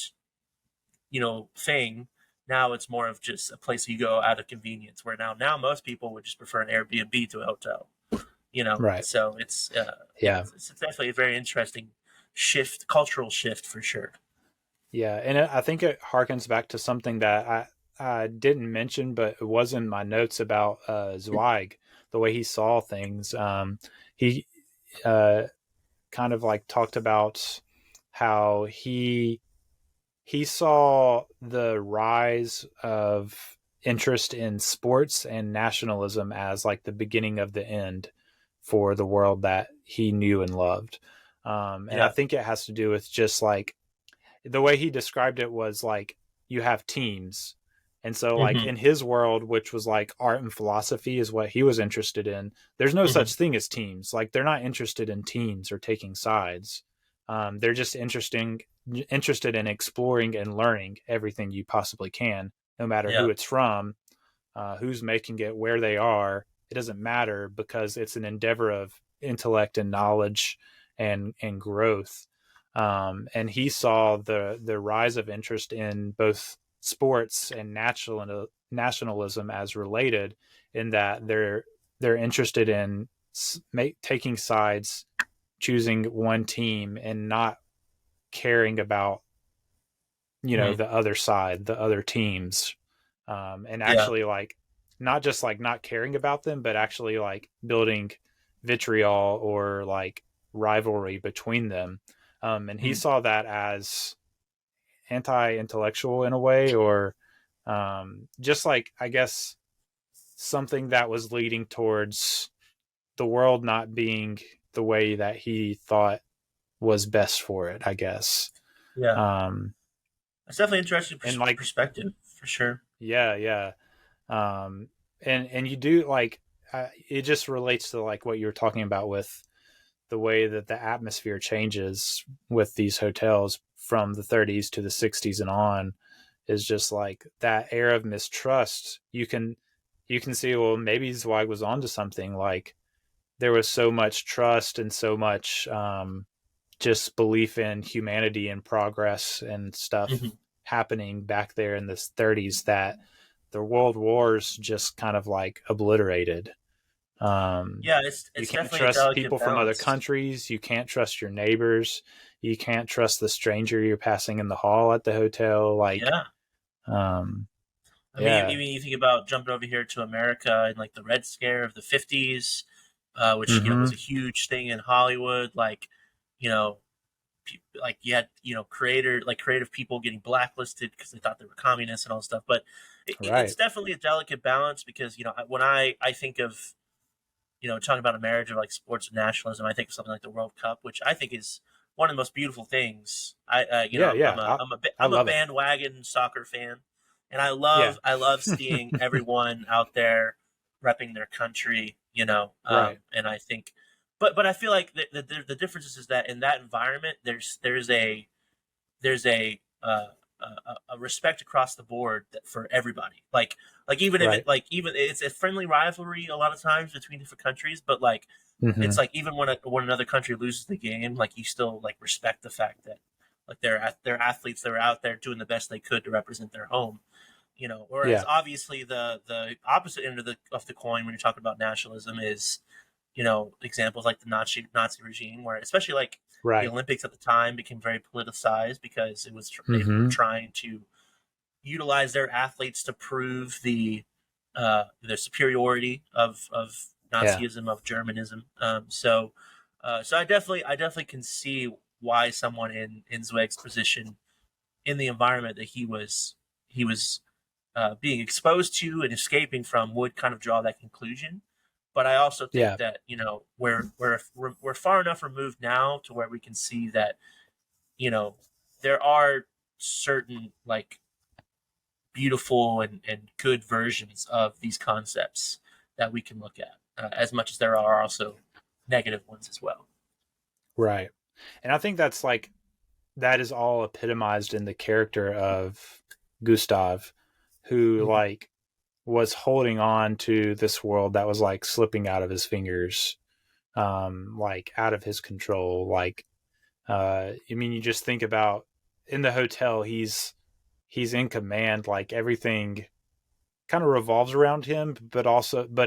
you know, thing. Now it's more of just a place you go out of convenience, where now most people would just prefer an Airbnb to a hotel. You know, so it's it's definitely a very interesting shift, cultural shift for sure. Yeah, and I think it harkens back to something that I didn't mention, but it was in my notes about Zweig, the way he saw things. He kind of like talked about how he saw the rise of interest in sports and nationalism as like the beginning of the end for the world that he knew and loved. And I think it has to do with just like the way he described it was like you have teams. And so like in his world, which was like art and philosophy is what he was interested in, there's no such thing as teams. Like they're not interested in teams or taking sides. They're just interested in exploring and learning everything you possibly can, no matter who it's from, who's making it, where they are. It doesn't matter, because it's an endeavor of intellect and knowledge and growth. And he saw the rise of interest in both sports and nationalism as related, in that they're interested in taking sides, choosing one team, and not caring about, you know, the other side, the other teams, and actually like not just like not caring about them, but actually like building vitriol or like rivalry between them. And he saw that as anti-intellectual in a way, or just like, I guess, something that was leading towards the world not being the way that he thought was best for it, I guess. It's definitely interesting perspective for sure. And you do like, it just relates to like what you were talking about with the way that the atmosphere changes with these hotels from the 30s to the 60s and on, is just like that air of mistrust. You can see, well, maybe Zweig was onto something. Like there was so much trust and so much just belief in humanity and progress and stuff happening back there in the 30s that the world wars just kind of like obliterated. It's you can't trust people from other countries. You can't trust your neighbors. You can't trust the stranger you're passing in the hall at the hotel. Like, I mean, even you think about jumping over here to America and like the Red Scare of the 50s, which you know was a huge thing in Hollywood. Like, you know, like you had, you know, creative people getting blacklisted because they thought they were communists and all this stuff. But it's definitely a delicate balance, because, you know, when I think of, you know, talking about a marriage of like sports and nationalism, I think of something like the World Cup, which I think is one of the most beautiful things. I'm a bandwagon soccer fan, and I love seeing everyone out there repping their country, you know. And I think, but I feel like the difference is that in that environment, there's a respect across the board for everybody. Like even if even it's a friendly rivalry a lot of times between different countries, but like it's like even when another country loses the game, like you still like respect the fact that like they're athletes that are out there doing the best they could to represent their home, you know. Whereas obviously the opposite end of the coin when you're talking about nationalism is, you know, examples like the Nazi regime, where especially like the Olympics at the time became very politicized because it was they were trying to utilize their athletes to prove the superiority of Nazism, of Germanism. So I definitely can see why someone in Zweig's position in the environment that he was being exposed to and escaping from would kind of draw that conclusion. But I also think that, you know, we're far enough removed now to where we can see that, you know, there are certain like beautiful and good versions of these concepts that we can look at, as much as there are also negative ones as well. Right. And I think that's like, that is all epitomized in the character of Gustav, who like was holding on to this world that was like slipping out of his fingers, like out of his control. Like, I mean, you just think about in the hotel, he's in command, like everything kind of revolves around him, but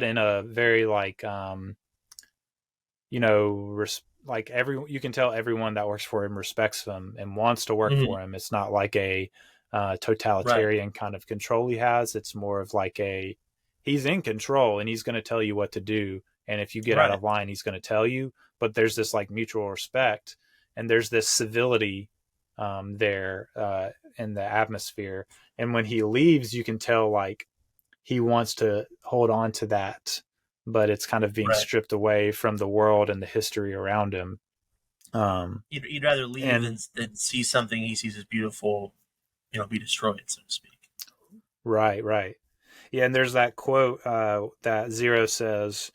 in a very like, you know, like you can tell everyone that works for him respects him and wants to work for him. It's not like a totalitarian kind of control he has. It's more of like he's in control and he's going to tell you what to do. And if you get out of line, he's going to tell you, but there's this like mutual respect and there's this civility there in the atmosphere. And when he leaves, you can tell like he wants to hold on to that, but it's kind of being stripped away from the world and the history around him. You'd rather leave than see something he sees as beautiful, you know, be destroyed, so to speak. Right. Yeah, and there's that quote that Zero says.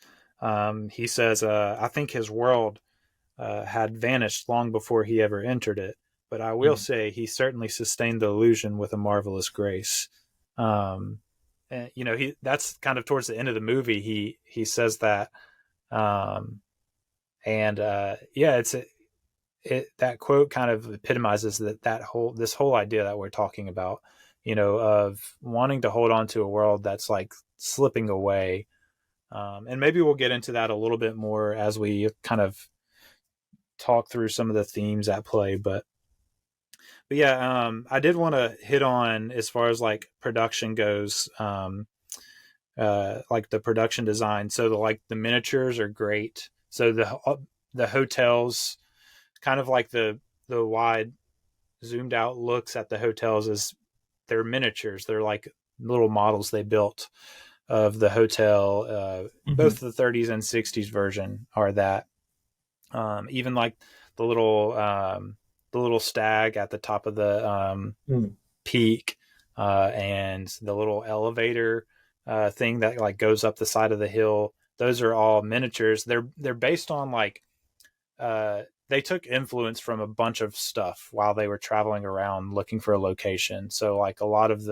He says, I think his world had vanished long before he ever entered it, but I will say he certainly sustained the illusion with a marvelous grace. And, you know, that's kind of towards the end of the movie. He says that, that quote kind of epitomizes this whole idea that we're talking about, you know, of wanting to hold on to a world that's like slipping away. And maybe we'll get into that a little bit more as we kind of talk through some of the themes at play, but yeah, I did want to hit on, as far as like production goes, like the production design. So the miniatures are great. So the hotels, kind of like the wide zoomed out looks at the hotels, is they're miniatures. They're like little models they built of the hotel. Both the 30s and 60s version are that. Even like the little stag at the top of the peak, and the little elevator thing that like goes up the side of the hill. Those are all miniatures. They're based on like they took influence from a bunch of stuff while they were traveling around looking for a location. So like a lot of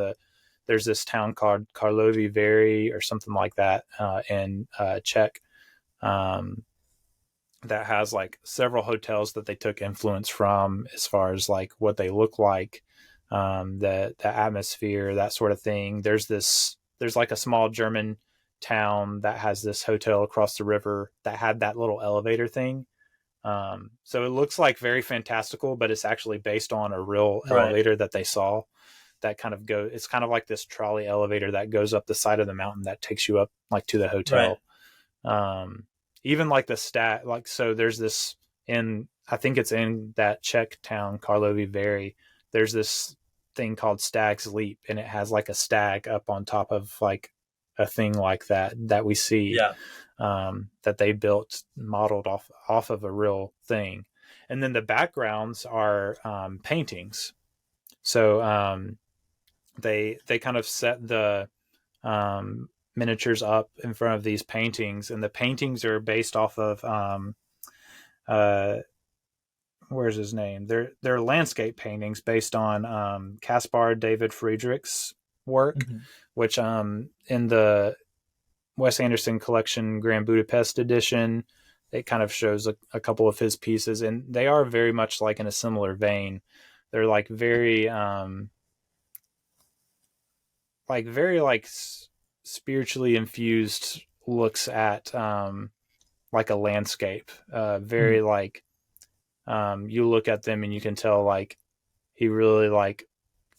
there's this town called Karlovy Vary or something like that in Czech. That has like several hotels that they took influence from, as far as like what they look like, the atmosphere, that sort of thing. There's like a small German town that has this hotel across the river that had that little elevator thing. So it looks like very fantastical, but it's actually based on a real elevator that they saw that kind of it's kind of like this trolley elevator that goes up the side of the mountain that takes you up like to the hotel. Even like so there's this I think it's in that Czech town, Karlovy Vary, there's this thing called Stag's Leap, and it has like a stag up on top of like a thing like that we see, that they built, modeled off of a real thing. And then the backgrounds are paintings. So they kind of set the miniatures up in front of these paintings, and the paintings are based off of where's his name? They're landscape paintings based on Caspar David Friedrich's work, which in the Wes Anderson collection Grand Budapest edition, it kind of shows a couple of his pieces, and they are very much like in a similar vein. They're like very spiritually infused looks at like a landscape, very like you look at them and you can tell like he really like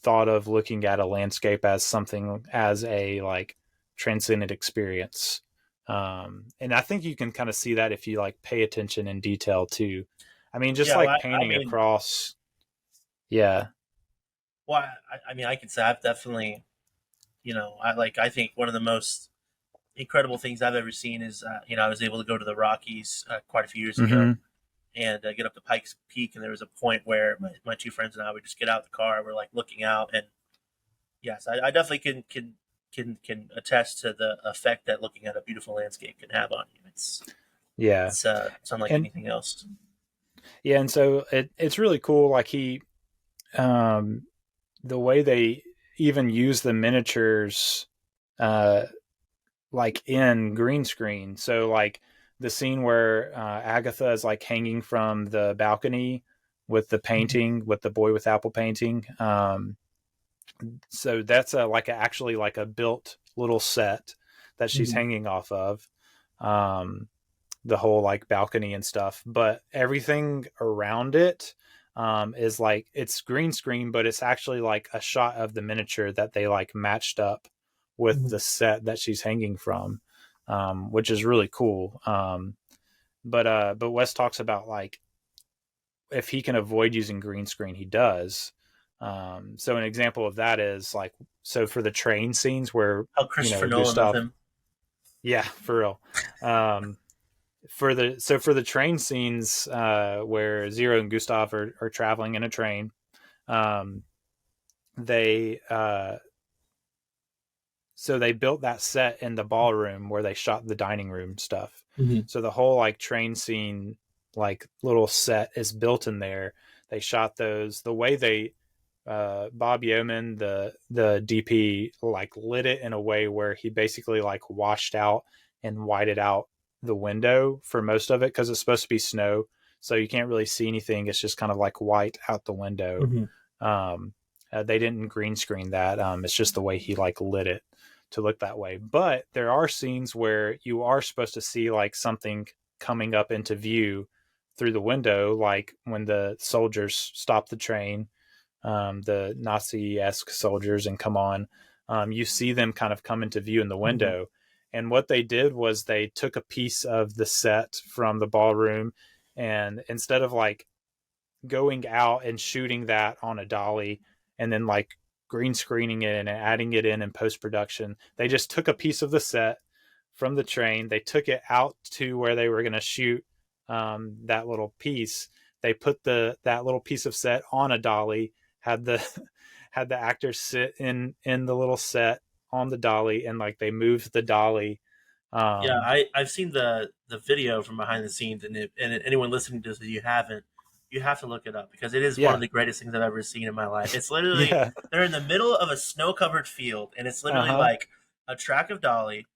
thought of looking at a landscape as something, as a like transcendent experience. And I think you can kind of see that if you like pay attention in detail too. I mean, just painting across. Yeah. Well, I mean, I could say I've definitely, I think one of the most incredible things I've ever seen is, I was able to go to the Rockies quite a few years ago and get up to Pikes Peak. And there was a point where my two friends and I would just get out of the car. We're like looking out, and yes, I definitely can attest to the effect that looking at a beautiful landscape can have on you. It's unlike anything else. Yeah, and so it's really cool. Like the way they even use the miniatures, like in green screen. So like the scene where Agatha is like hanging from the balcony with the painting, with the boy with apple painting. So that's actually a built little set that she's hanging off of. The whole like balcony and stuff, but everything around it is like, it's green screen, but it's actually like a shot of the miniature that they like matched up with the set that she's hanging from, which is really cool. But Wes talks about like, if he can avoid using green screen, he does. So an example of that is like, so for the train scenes where Christopher Nolan with him. Yeah, for real. For the train scenes where Zero and Gustav are traveling in a train, they built that set in the ballroom where they shot the dining room stuff. So the whole like train scene, like little set is built in there. They shot those the way they Bob Yeoman, the DP, like lit it in a way where he basically like washed out and whited out the window for most of it, because it's supposed to be snow, so you can't really see anything. It's just kind of like white out the window. They didn't green screen that. It's just the way he like lit it to look that way. But there are scenes where you are supposed to see like something coming up into view through the window, like when the soldiers stop the train, the Nazi-esque soldiers, and come on, you see them kind of come into view in the window. And what they did was they took a piece of the set from the ballroom, and instead of like going out and shooting that on a dolly and then like green screening it and adding it in post-production, they just took a piece of the set from the train. They took it out to where they were going to shoot that little piece. They put that little piece of set on a dolly, had the actors sit in the little set on the dolly, and like they moved the dolly. I've seen the video from behind the scenes, and anyone listening to this, you have to look it up, because it is one of the greatest things I've ever seen in my life. It's literally they're in the middle of a snow-covered field, and it's literally like a track of dolly,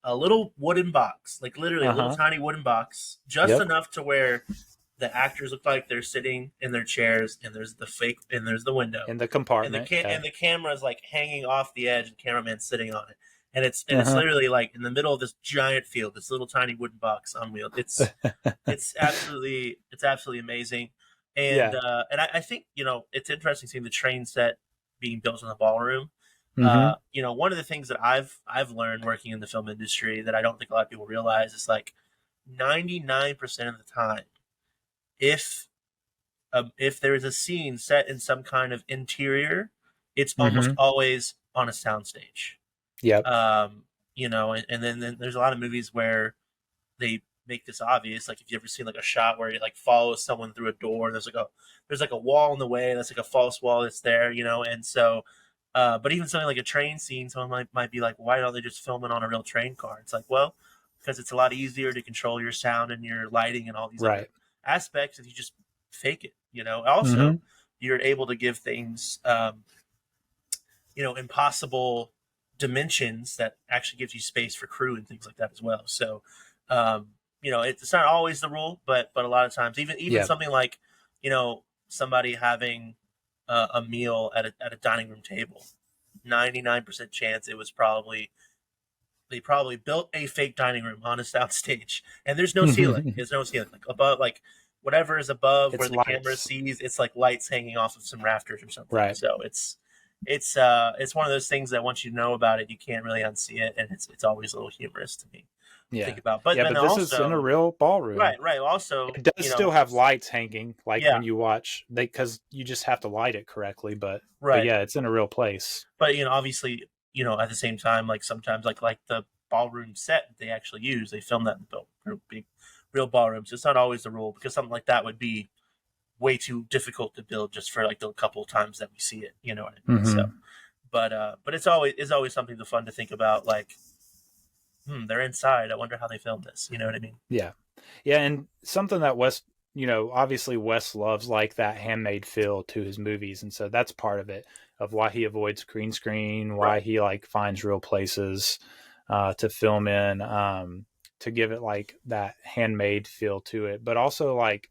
a little wooden box, like literally a little tiny wooden box, just enough to where the actors look like they're sitting in their chairs, and there's the window in the compartment, and the camera is like hanging off the edge, and cameraman's sitting on it, and it's literally like in the middle of this giant field, this little tiny wooden box on wheels. It's absolutely amazing, and I think it's interesting seeing the train set being built in the ballroom. One of the things that I've learned working in the film industry that I don't think a lot of people realize is like 99% of the time, if there is a scene set in some kind of interior, it's almost always on a soundstage. And then there's a lot of movies where they make this obvious. Like if you ever seen like a shot where it like follows someone through a door, and there's like a wall in the way, that's like a false wall that's there, and so but even something like a train scene, someone might be like, why don't they just film it on a real train car? It's like, well, because it's a lot easier to control your sound and your lighting and all these other aspects if you just fake it. Also you're able to give things impossible dimensions that actually gives you space for crew and things like that as well. So it's not always the rule, but a lot of times, even something like somebody having a meal at a dining room table, 99% chance it was they probably built a fake dining room on a sound stage, and there's no ceiling. There's no ceiling. Like above, like whatever is above where the camera sees, it's like lights hanging off of some rafters or something. Right. So it's one of those things that once you know about it, you can't really unsee it, and it's always a little humorous to me. think about. But yeah, then but this also, is in a real ballroom. right. Also, It does still have lights hanging, like when you watch, because you just have to light it correctly. But yeah, it's in a real place. But obviously, at the same time, like sometimes, like the ballroom set they actually use, they film that in real ballrooms. It's not always the rule, because something like that would be way too difficult to build just for like the couple times that we see it. You know what I mean? So, but it's always something fun to think about. Like, they're inside. I wonder how they filmed this. You know what I mean? Yeah, and something that Wes, obviously Wes loves like that handmade feel to his movies, and so that's part of it, of why he avoids green screen, why he like finds real places to film in, to give it like that handmade feel to it, but also like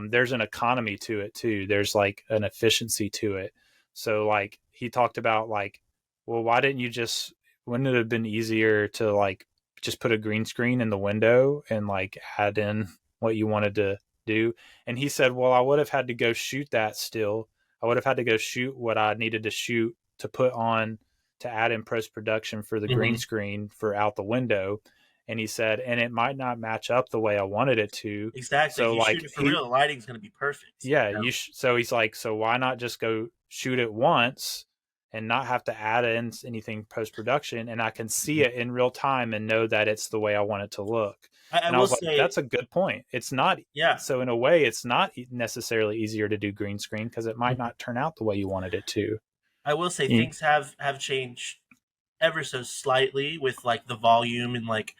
there's an economy to it too. There's like an efficiency to it. So like he talked about like, well, wouldn't it have been easier to like just put a green screen in the window and like add in what you wanted to do? And he said, well, I would have had to go shoot that still. I would have had to go shoot what I needed to shoot to put on to add in post-production for the green screen for out the window. And he said, and it might not match up the way I wanted it to. Exactly. So you like, shoot it for real, the lighting's going to be perfect. Yeah. So he's like, so why not just go shoot it once and not have to add in anything post-production, and I can see it in real time and know that it's the way I want it to look. I was like, that's a good point. It's not. Yeah. So in a way, it's not necessarily easier to do green screen because it might not turn out the way you wanted it to. I will say things have changed ever so slightly with like the volume, and like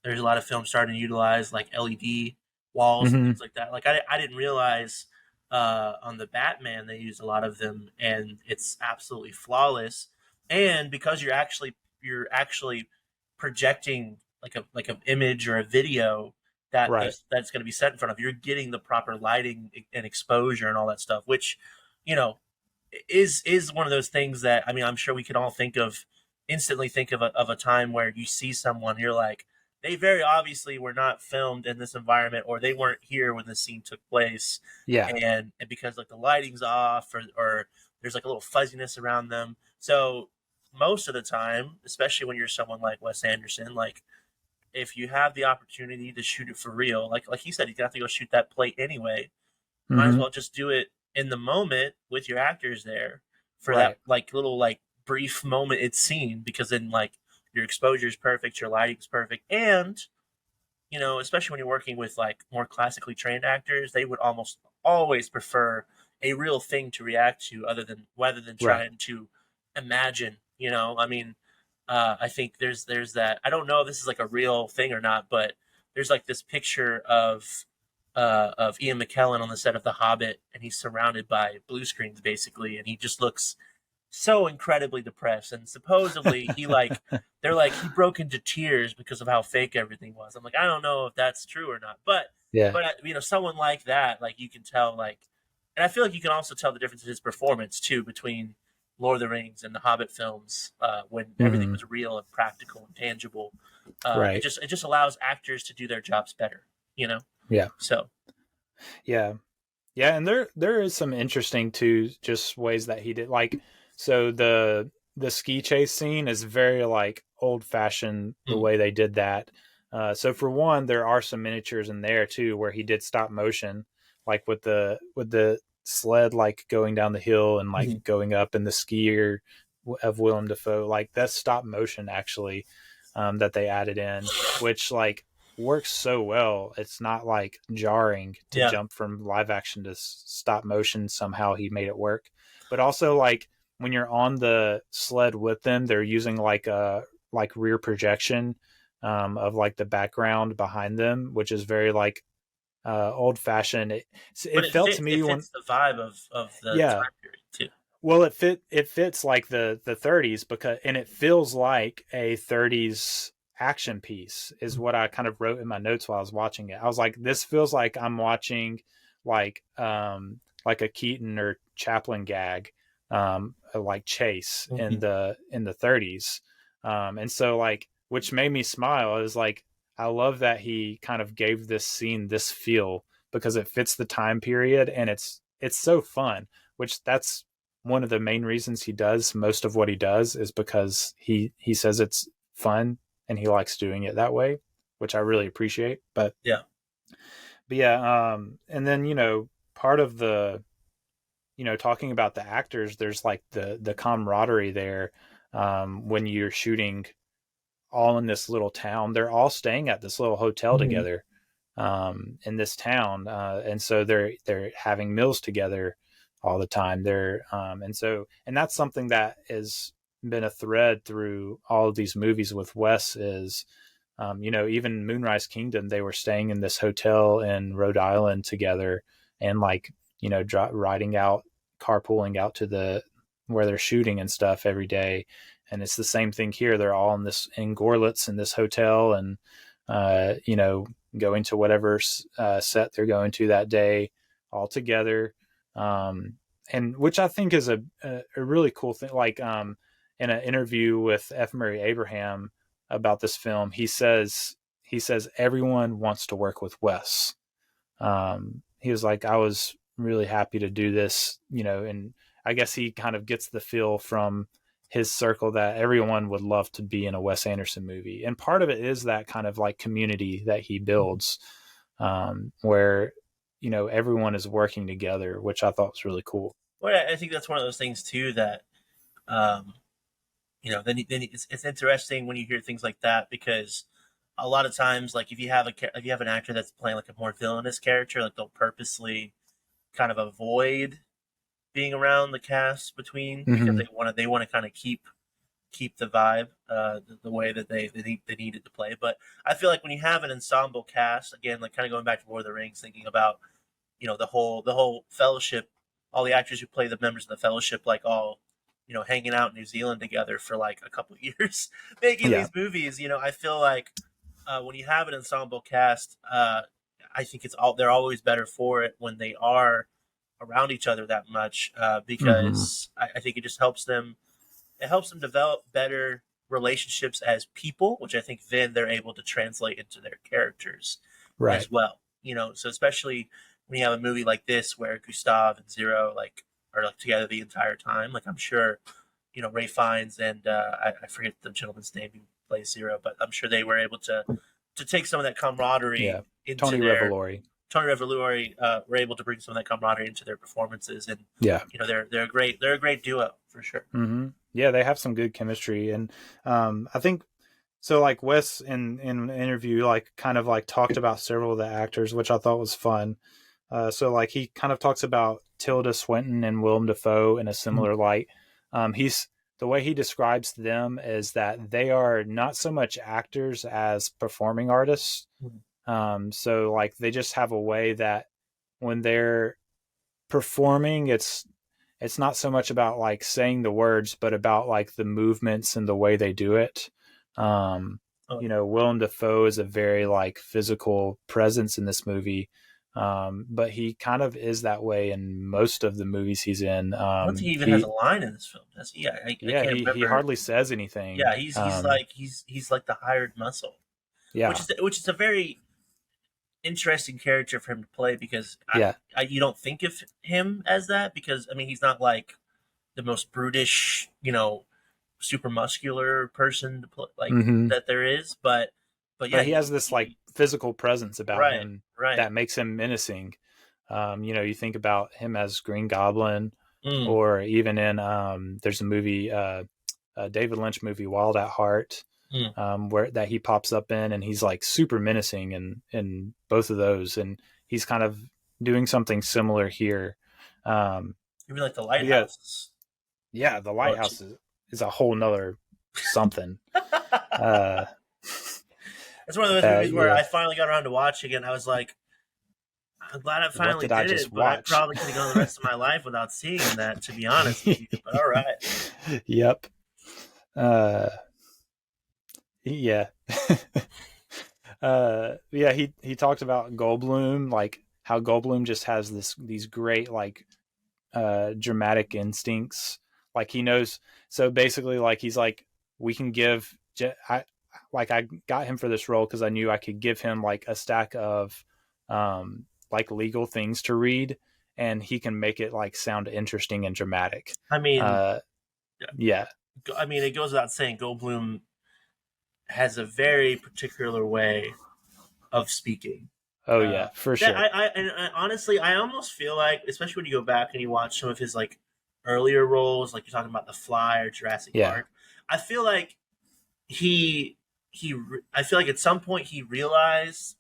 there's a lot of films starting to utilize like LED walls and things like that. Like I didn't realize on the Batman they use a lot of them, and it's absolutely flawless. And because you're actually projecting like an image or a video that's going to be set in front of you, you're getting the proper lighting and exposure and all that stuff, which is one of those things that, I mean, I'm sure we can all instantly think of a time where you see someone, you're like, they very obviously were not filmed in this environment, or they weren't here when the scene took place. Yeah. And because like the lighting's off, or there's like a little fuzziness around them. So most of the time, especially when you're someone like Wes Anderson, like if you have the opportunity to shoot it for real, like he said, you have to go shoot that plate anyway. Might as well just do it in the moment with your actors there for that like little like brief moment it's seen, because then like your exposure is perfect, your lighting's perfect, and especially when you're working with like more classically trained actors, they would almost always prefer a real thing to react to rather than trying to imagine. I mean, I think there's that. I don't know if this is like a real thing or not, but there's like this picture of Ian McKellen on the set of The Hobbit, and he's surrounded by blue screens basically, and he just looks so incredibly depressed. And supposedly he they're like he broke into tears because of how fake everything was. I'm like, I don't know if that's true or not, but someone like that, like you can tell, like, and I feel like you can also tell the difference in his performance too between Lord of the Rings and the Hobbit films, when everything was real and practical and tangible. It just allows actors to do their jobs better, Yeah. So. Yeah. And there is some interesting too, just ways that he did, like, so the ski chase scene is very like old fashioned the way they did that. So for one, there are some miniatures in there too, where he did stop motion, like with the sled, like going down the hill and like going up, and the skier of Willem Dafoe, like that's stop motion actually, that they added in, which like works so well. It's not like jarring to jump from live action to stop motion. Somehow he made it work. But also like when you're on the sled with them, they're using like a rear projection of like the background behind them, which is very like old fashioned. It felt to me, it fits the vibe of the time period too. Well, it fits like the 30s, and it feels like a 30s action piece is what I kind of wrote in my notes while I was watching it. I was like, this feels like I'm watching like a Keaton or Chaplin gag, like chase in the 30s. And so like, which made me smile, is like, I love that he kind of gave this scene this feel because it fits the time period, and it's so fun, which that's one of the main reasons he does most of what he does, is because he says it's fun and he likes doing it that way, which I really appreciate. But yeah, and then, you know, part of the, you know, talking about the actors, there's like the camaraderie there. When you're shooting all in this little town, they're all staying at this little hotel together, in this town. And so they're having meals together all the time. And that's something that has been a thread through all of these movies with Wes is, you know, even Moonrise Kingdom, they were staying in this hotel in Rhode Island together, and like, you know, carpooling out to where they're shooting and stuff every day. And it's the same thing here. They're all in Gorlitz in this hotel, and, you know, going to whatever set they're going to that day all together. And which I think is a really cool thing. Like, in an interview with F. Murray Abraham about this film, he says everyone wants to work with Wes. He was like, I was really happy to do this, you know, and I guess he kind of gets the feel from his circle that everyone would love to be in a Wes Anderson movie. And part of it is that kind of like community that he builds, where, you know, everyone is working together, which I thought was really cool. Well, I think that's one of those things too that, you know, then it's interesting when you hear things like that, because a lot of times, like if you have an actor that's playing like a more villainous character, like they'll purposely kind of avoid being around the cast between, because they want to kind of keep the vibe, the way that they need it to play. But I feel like when you have an ensemble cast, again, like kind of going back to Lord of the Rings, thinking about, you know, the whole Fellowship, all the actors who play the members of the Fellowship, like all, you know, hanging out in New Zealand together for like a couple of years, making these movies. You know, I feel like when you have an ensemble cast, I think they're always better for it when they are around each other that much, because I think it just helps them. It helps them develop better relationships as people, which I think then they're able to translate into their characters as well. You know, so especially when you have a movie like this where Gustav and Zero are together the entire time. Like I'm sure, you know, Ralph Fiennes and I forget the gentleman's name who plays Zero, but I'm sure they were able to take some of that camaraderie into Tony Revolori. Were able to bring some of that camaraderie into their performances, and you know, they're a great duo for sure. Yeah, they have some good chemistry, and I think so. Like Wes in an interview, like kind of like talked about several of the actors, which I thought was fun. So like he kind of talks about Tilda Swinton and Willem Dafoe in a similar light. The way he describes them is that they are not so much actors as performing artists. So like they just have a way that when they're performing, it's not so much about like saying the words, but about like the movements and the way they do it. You know, Willem Dafoe is a very like physical presence in this movie. But he kind of is that way in most of the movies he's in. I don't think he even has a line in this film, does he? I can't remember. He hardly says anything. Yeah, he's like the hired muscle. Yeah, which is a very interesting character for him to play, because you don't think of him as that, because I mean he's not like the most brutish, you know, super muscular person to play like that there is, but yeah, he has this like physical presence about him that makes him menacing. You know, you think about him as Green Goblin, or even in there's a movie, David Lynch movie, Wild at Heart, where that he pops up in, and he's like super menacing in both of those, and he's kind of doing something similar here. Even like the Lighthouse. Yeah, the Lighthouse is a whole nother something. It's one of those movies where I finally got around to watching it, and I was like, I'm glad I finally did it, but I probably could have gone the rest of my life without seeing that, to be honest with you. But all right. Yep. Yeah. He talked about Goldblum, like how Goldblum just has these great like dramatic instincts. Like he knows, so basically like he's like, we can give I got him for this role because I knew I could give him like a stack of like legal things to read, and he can make it like sound interesting and dramatic. I mean, yeah. I mean, it goes without saying, Goldblum has a very particular way of speaking. Oh yeah, for sure. I honestly, I almost feel like, especially when you go back and you watch some of his like earlier roles, like you're talking about The Fly or Jurassic Park, I feel like I feel like at some point he realized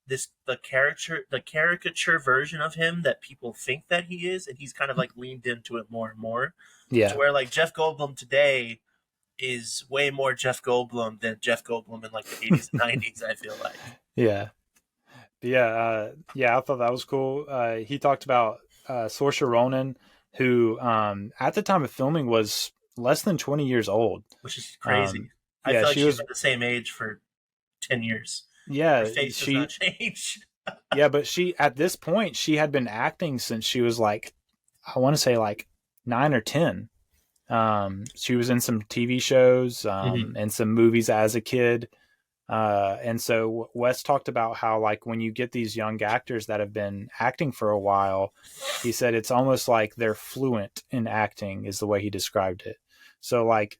the caricature version of him that people think that he is, and he's kind of like leaned into it more and more. Yeah. To where like Jeff Goldblum today is way more Jeff Goldblum than Jeff Goldblum in like the 80s and 90s, I feel like. Yeah. I thought that was cool. He talked about Saoirse Ronan, who at the time of filming was less than 20 years old. Which is crazy. I feel like she's been the same age for 10 years. Yeah. Her face does not change. Yeah, but at this point, she had been acting since she was like, I want to say like 9 or 10. She was in some TV shows and some movies as a kid. And so Wes talked about how like when you get these young actors that have been acting for a while, he said it's almost like they're fluent in acting is the way he described it. So like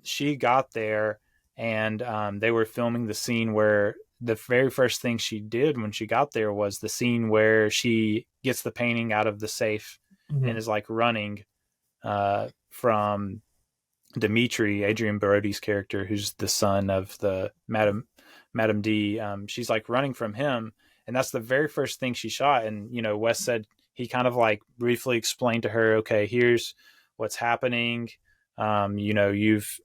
she got there and they were filming the scene where the very first thing she did when she got there was the scene where she gets the painting out of the safe and is like running from Dimitri, Adrian Brody's character, who's the son of the Madame D. She's like running from him, and that's the very first thing she shot. And Wes said he kind of like briefly explained to her, okay, here's what's happening. You've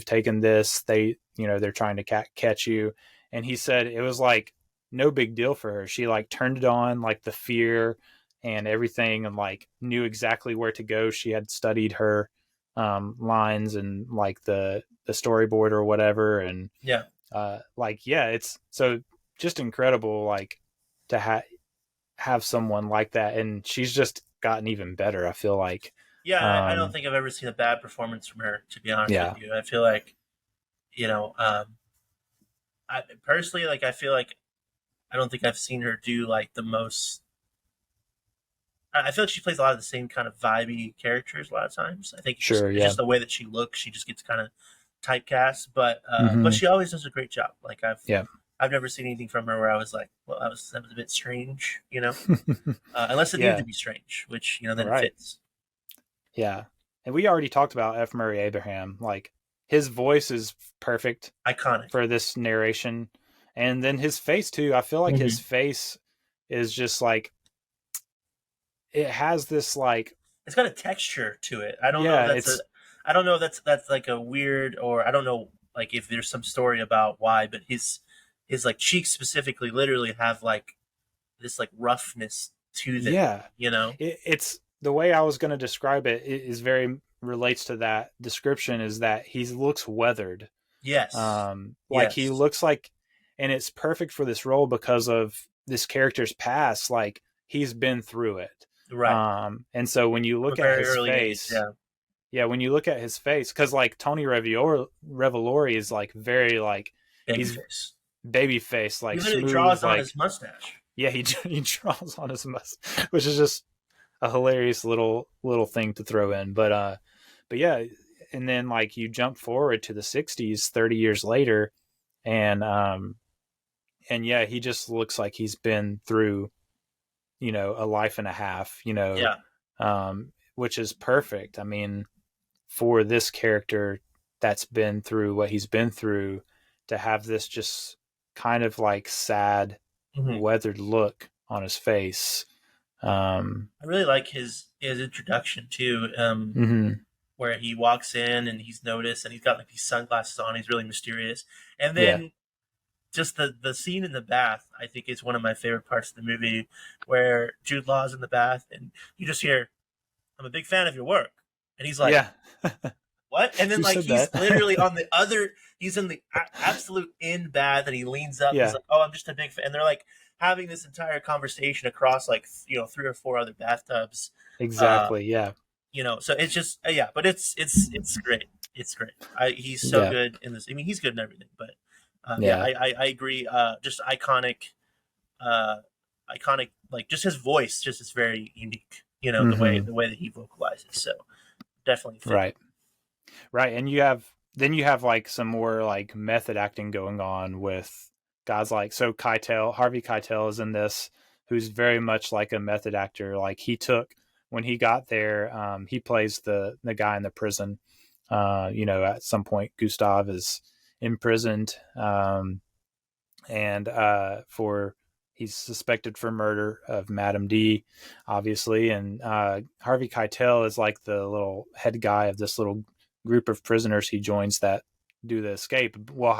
taken this. They're trying to catch you. And he said it was like no big deal for her. She like turned it on, like the fear and everything, and like knew exactly where to go. She had studied her lines and like the storyboard or whatever. And it's so just incredible, like to have someone like that. And she's just gotten even better, I feel like. Yeah, I don't think I've ever seen a bad performance from her, to be honest with you. I feel like, I personally, like, I feel like I don't think I've seen her do like the most. I feel like she plays a lot of the same kind of vibey characters a lot of times. I think it's just the way that she looks. She just gets kind of typecast, but she always does a great job. Like I've never seen anything from her where I was like, well, that was a bit strange, unless it needed to be strange, which then it fits. Yeah, and we already talked about F. Murray Abraham. Like his voice is perfect, iconic for this narration, and then his face too. I feel like his face is just like. It has this like it's got a texture to it. I don't know if that's like a weird, or I don't know like if there's some story about why, but his like cheeks specifically literally have like this like roughness to them. Yeah. It's the way I was going to describe it is very relates to that description, is that he looks weathered. Yes. He looks like, and it's perfect for this role because of this character's past. Like he's been through it. Right. And so when you look at his face, when you look at his face, because like Tony Revolori is like very like baby face, like he draws on his mustache. Yeah, he draws on his mustache, which is just a hilarious little thing to throw in. But yeah, and then like you jump forward to the 60s, 30 years later, and yeah, he just looks like he's been through a life and a half, which is perfect. I mean, for this character that's been through what he's been through, to have this just kind of like sad, weathered look on his face. I really like his introduction too, where he walks in and he's noticed and he's got like these sunglasses on. He's really mysterious. And then just the scene in the bath, I think, is one of my favorite parts of the movie, where Jude Law's in the bath and you just hear, "I'm a big fan of your work," and he's like, "What?" And then like he's literally on the other, he's in the absolute in bath, and he leans up. He's like, "Oh, I'm just a big fan." And they're like having this entire conversation across like 3 or 4 other bathtubs. Exactly. So it's just but it's great. It's great. He's so good in this. I mean, he's good in everything, but. I agree. Just iconic, like just his voice just is very unique, the way that he vocalizes. So definitely. Right. And you have then you have like some more like method acting going on with guys like, so Harvey Keitel is in this, who's very much like a method actor. Like when he got there, he plays the guy in the prison. At some point Gustav is imprisoned, and he's suspected for murder of Madame D, obviously. And Harvey Keitel is like the little head guy of this little group of prisoners he joins that do the escape. Well,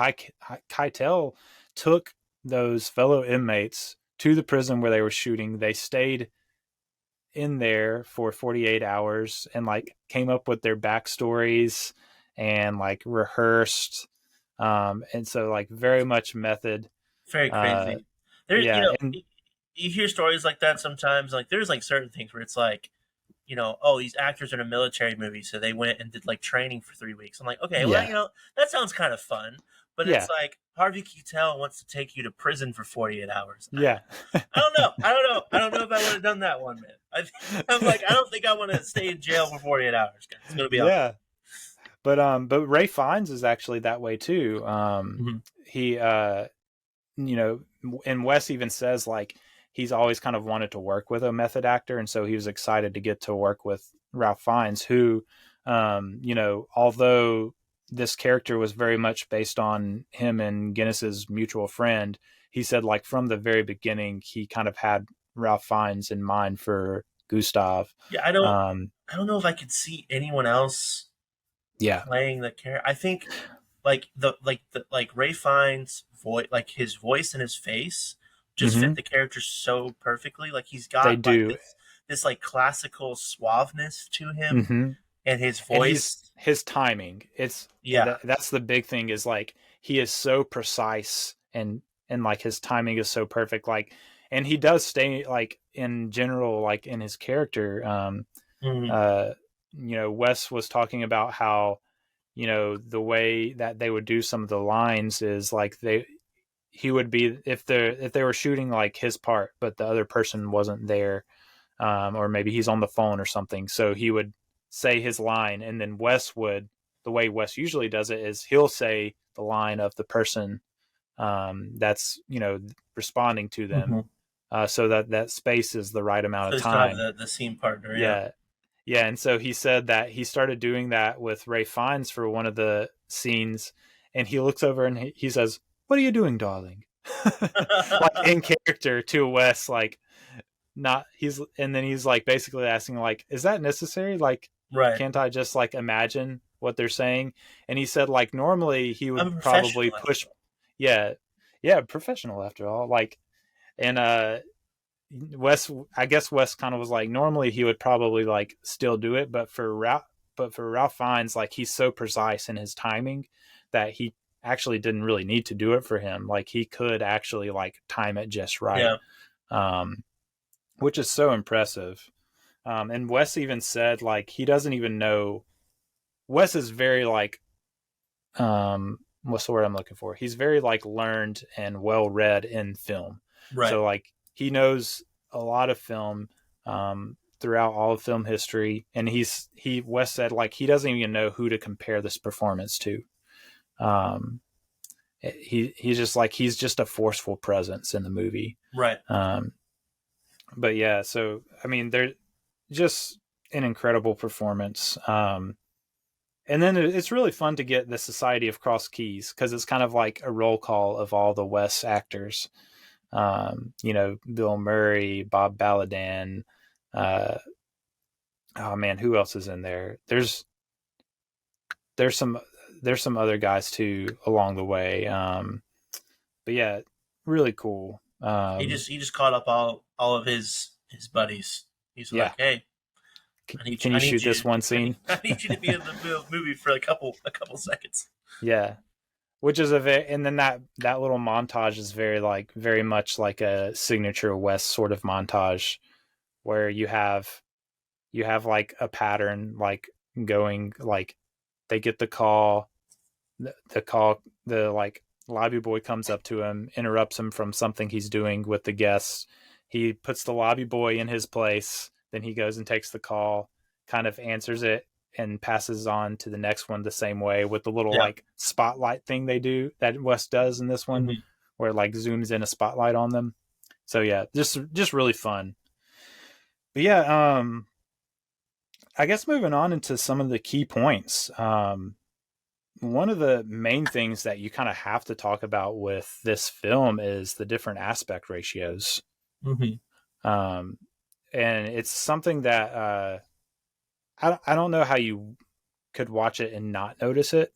Keitel took those fellow inmates to the prison where they were shooting. They stayed in there for 48 hours and like came up with their backstories and like rehearsed. And so like very much method. Very crazy. You hear stories like that sometimes. Like there's like certain things where it's like, these actors are in a military movie, so they went and did like training for 3 weeks. I'm like, okay, well, that sounds kind of fun. But it's like Harvey Keitel wants to take you to prison for 48 hours. Yeah. I don't know. I don't know if I would have done that one, man. I don't think I want to stay in jail for 48 hours, guys. It's going to be awesome. But Ralph Fiennes is actually that way too. He, and Wes even says like he's always kind of wanted to work with a method actor, and so he was excited to get to work with Ralph Fiennes, who, although this character was very much based on him and Guinness's mutual friend, he said like from the very beginning he kind of had Ralph Fiennes in mind for Gustav. Yeah, I don't know if I could see anyone else playing the character. I think like Ralph Fiennes' voice, like his voice and his face just fit the character so perfectly. Like he's got this like classical suaveness to him. And his voice, and his timing, that's the big thing, is like he is so precise and like his timing is so perfect. Like, and he does stay like in general, like in his character. Wes was talking about how, the way that they would do some of the lines is like he would be, if they were shooting like his part, but the other person wasn't there, or maybe he's on the phone or something. So he would say his line, and then the way Wes usually does it is he'll say the line of the person that's responding to them, so that space is the right amount of time. The scene partner, yeah. And so he said that he started doing that with Ralph Fiennes for one of the scenes, and he looks over and he says, "What are you doing, darling?" Like in character to Wes, like and then he's like basically asking like, "Is that necessary? Like, can't I just like imagine what they're saying?" And he said like normally he would probably push, professional after all. Like, and Wes kind of was like normally he would probably like still do it, but for Ralph Fiennes, like he's so precise in his timing that he actually didn't really need to do it for him. Like he could actually like time it just right, which is so impressive. And Wes even said like he doesn't even know. Wes is very like, what's the word I'm looking for? He's very like learned and well read in film. Right. So like he knows a lot of film throughout all of film history, and Wes said like he doesn't even know who to compare this performance to. He's just a forceful presence in the movie. Right. But yeah, so I mean, they're just an incredible performance. And then it's really fun to get the Society of Cross Keys, because it's kind of like a roll call of all the Wes actors. Bill Murray, Bob Baladan. Oh man, who else is in there? There's some other guys too along the way. But yeah, really cool. He just caught up all of his buddies. He's like, "Hey, can you shoot this one scene? I need you to be in the movie for a couple seconds." Yeah, which is and then that little montage is very much like a signature Wes sort of montage, where you have like a pattern like going, like they get the call, the like lobby boy comes up to him, interrupts him from something he's doing with the guests. He puts the lobby boy in his place. Then he goes and takes the call, kind of answers it, and passes on to the next one the same way with the little like spotlight thing they do that Wes does in this one, where it like zooms in a spotlight on them. So yeah, just really fun. But yeah, I guess moving on into some of the key points. One of the main things that you kind of have to talk about with this film is the different aspect ratios. And it's something that I don't know how you could watch it and not notice it.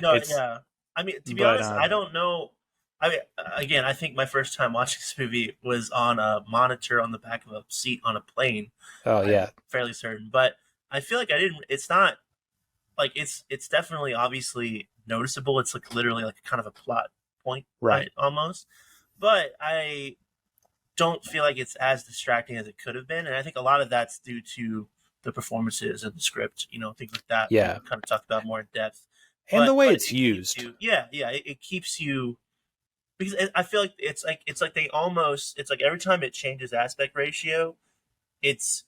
Yeah. I mean, to be honest, I don't know. I mean, again, I think my first time watching this movie was on a monitor on the back of a seat on a plane. Oh yeah, I'm fairly certain. But I feel like I didn't. It's not like it's definitely obviously noticeable. It's like literally like kind of a plot point, right? Almost. But I don't feel like it's as distracting as it could have been, and I think a lot of that's due to the performances and the script, things like that. Yeah, we kind of talked about more in depth, and the way it's used. It keeps you, because I feel like it's like they almost, it's like every time it changes aspect ratio, it's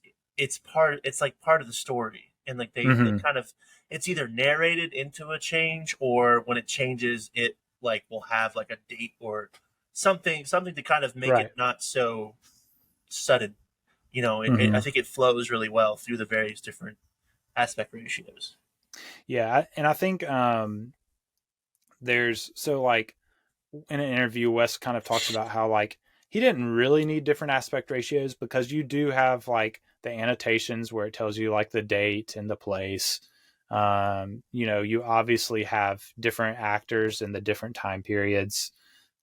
part of the story, and like they kind of, it's either narrated into a change, or when it changes, it like will have like a date or something to kind of make it not so sudden. I think it flows really well through the various different aspect ratios. Yeah, and I think there's, so like in an interview, Wes kind of talks about how like he didn't really need different aspect ratios, because you do have like the annotations where it tells you like the date and the place. You obviously have different actors in the different time periods,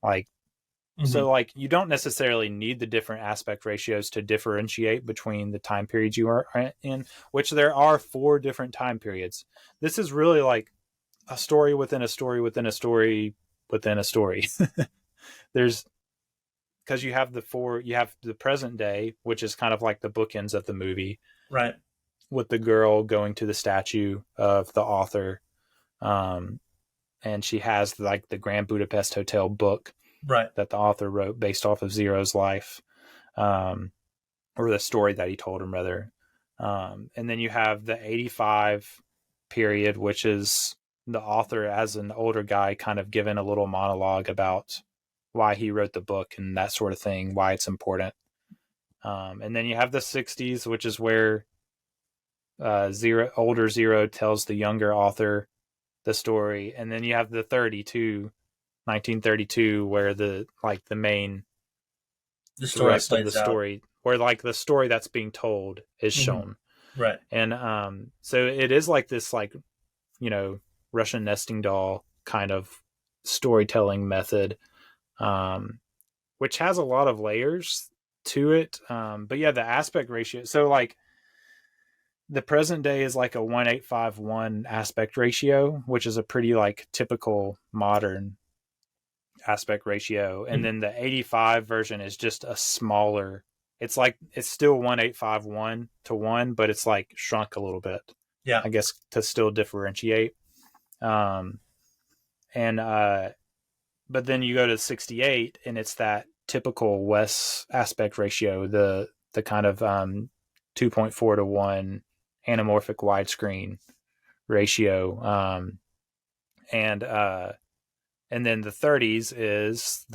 like. So like you don't necessarily need the different aspect ratios to differentiate between the time periods you are in, which there are 4 different time periods. This is really like a story within a story within a story within a story. There's, because you have the present day, which is kind of like the bookends of the movie, right? With the girl going to the statue of the author, and she has like the Grand Budapest Hotel book, right, that the author wrote based off of Zero's life, or the story that he told him, rather. And then you have the 85 period, which is the author as an older guy kind of giving a little monologue about why he wrote the book and that sort of thing, why it's important. And then you have the 60s, which is where older Zero tells the younger author the story. And then you have the 1932, where the rest of the story, where like the story that's being told is shown, right? And so it is like this, like, Russian nesting doll kind of storytelling method, which has a lot of layers to it. But yeah, the aspect ratio. So like the present day is like a 1.851 aspect ratio, which is a pretty like typical modern aspect ratio. And then the 85 version is just a smaller, it's still 1.851 to 1, but it's like shrunk a little bit, I guess, to still differentiate. But then you go to 68 and it's that typical Wes aspect ratio, the kind of 2.4 to 1 anamorphic widescreen ratio. And then the 30s is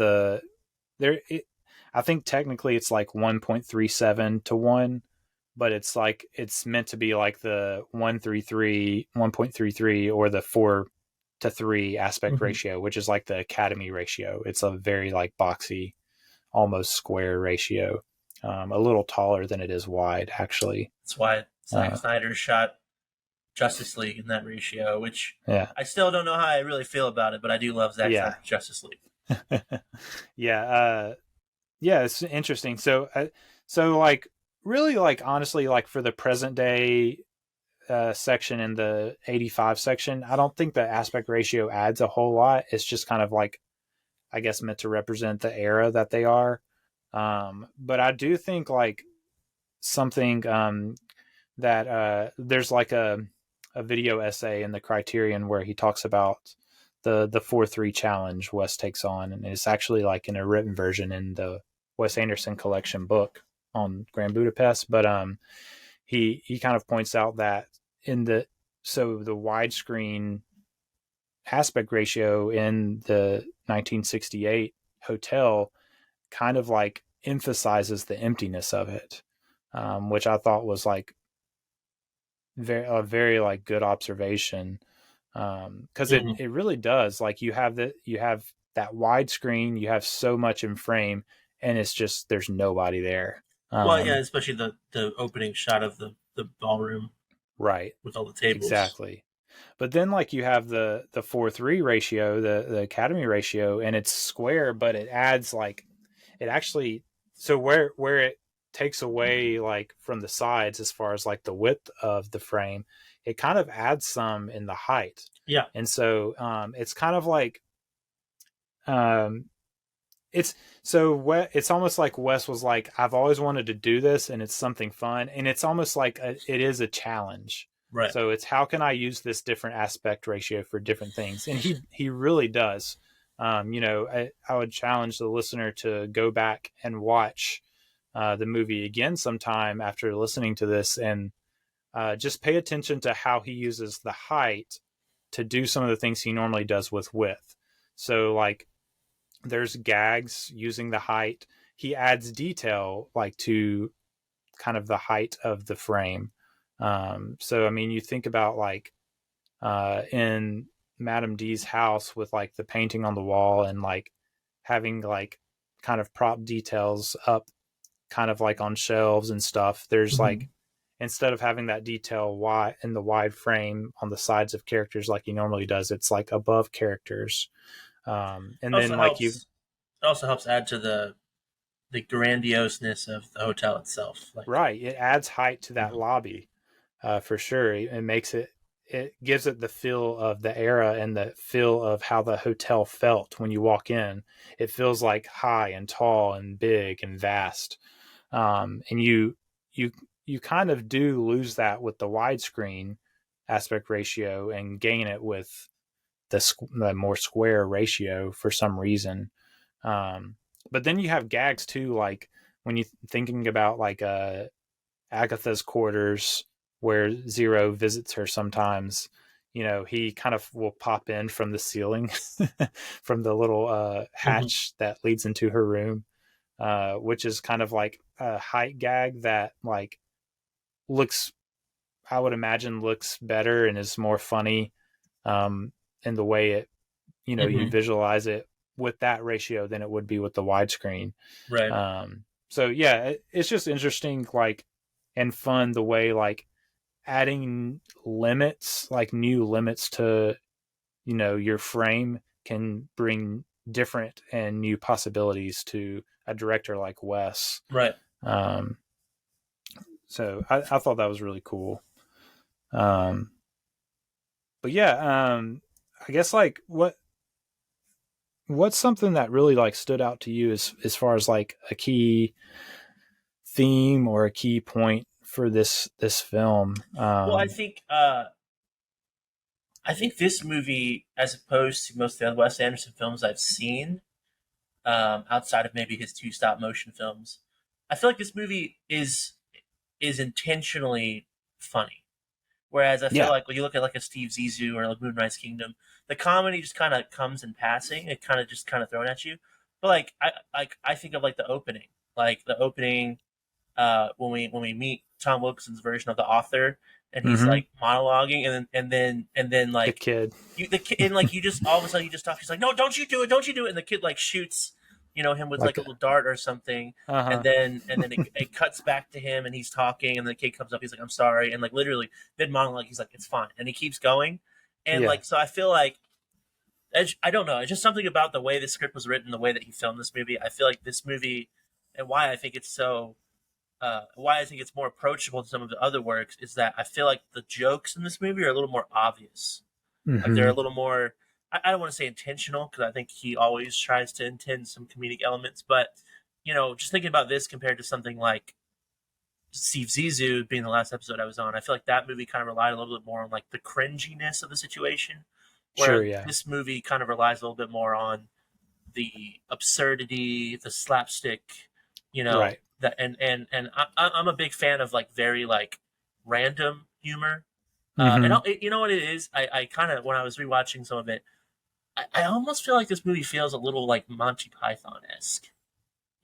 I think technically it's like 1.37 to 1, but it's like, it's meant to be like the 1.33 or the 4 to 3 aspect ratio, which is like the Academy ratio. It's a very like boxy, almost square ratio, a little taller than it is wide, actually. That's why Zack Snyder shot Justice League in that ratio, which I still don't know how I really feel about it, but I do love Zack Snyder's Justice League. It's interesting. So like really, like honestly, like for the present day section and the 85 section, I don't think the aspect ratio adds a whole lot. It's just kind of like, I guess, meant to represent the era that they are. But I do think like something that there's like a video essay in the Criterion where he talks about the 4-3 challenge Wes takes on, and it's actually like in a written version in the Wes Anderson collection book on Grand Budapest. But he kind of points out that the widescreen aspect ratio in the 1968 hotel kind of like emphasizes the emptiness of it, which I thought was like a very like good observation, because it really does, like you have that widescreen, you have so much in frame, and it's just there's nobody there. Well, yeah, especially the opening shot of the ballroom, right, with all the tables. Exactly. But then like you have the 4:3 ratio, the Academy ratio, and it's square, but it adds like it actually, so where it takes away like from the sides as far as like the width of the frame, it kind of adds some in the height. Yeah. And so it's kind of like it's almost like Wes was like, I've always wanted to do this, and it's something fun, and it's almost like it is a challenge. Right. So it's, how can I use this different aspect ratio for different things? And he really does. I would challenge the listener to go back and watch the movie again sometime after listening to this, and just pay attention to how he uses the height to do some of the things he normally does with width. So like there's gags using the height. He adds detail like to kind of the height of the frame. So, I mean, you think about like in Madame D's house with like the painting on the wall and like having like kind of prop details up kind of like on shelves and stuff. There's like, instead of having that detail wide in the wide frame on the sides of characters like he normally does, it's like above characters. And then like it also helps add to the grandioseness of the hotel itself. Like, right. It adds height to that lobby, for sure. It makes it gives it the feel of the era and the feel of how the hotel felt when you walk in. It feels like high and tall and big and vast. And you kind of do lose that with the widescreen aspect ratio and gain it with the more square ratio for some reason. But then you have gags too, like when you thinking about like Agatha's quarters where Zero visits her sometimes, he kind of will pop in from the ceiling from the little hatch that leads into her room, which is kind of like a height gag that like I would imagine looks better and is more funny in the way it, you visualize it with that ratio than it would be with the widescreen. Right. So yeah, it's just interesting, like, and fun the way like adding limits, like new limits to, your frame can bring different and new possibilities to a director like Wes. Right. So I thought that was really cool. But yeah, I guess like what's something that really like stood out to you as far as like a key theme or a key point for this film? Well, I think this movie, as opposed to most of the other Wes Anderson films I've seen, outside of maybe his 2 stop motion films, I feel like this movie is intentionally funny. Whereas I feel like when you look at like a Steve Zissou or like Moonrise Kingdom, the comedy just kind of comes in passing. It kind of thrown at you. But like I think of like the opening, when we meet Tom Wilkinson's version of the author, and he's like monologuing, and then like the kid, and like you just all of a sudden you just stop. He's like, no, don't you do it, and the kid like shoots him with like a little dart or something, and then it cuts back to him and he's talking, and the kid comes up, he's like, I'm sorry, and like literally mid monologue he's like, it's fine, and he keeps going, and like, so I feel like, I don't know, it's just something about the way the script was written, the way that he filmed this movie. I feel like this movie, and why I think it's so why I think it's more approachable to some of the other works, is that I feel like the jokes in this movie are a little more obvious. Like they're a little more, I don't want to say intentional, because I think he always tries to intend some comedic elements, but just thinking about this compared to something like Steve Zissou being the last episode I was on, I feel like that movie kind of relied a little bit more on like the cringiness of the situation, where this movie kind of relies a little bit more on the absurdity, the slapstick, right. That, and I'm a big fan of like very like random humor. And you know what it is? I kind of, when I was rewatching some of it, I almost feel like this movie feels a little like Monty Python-esque,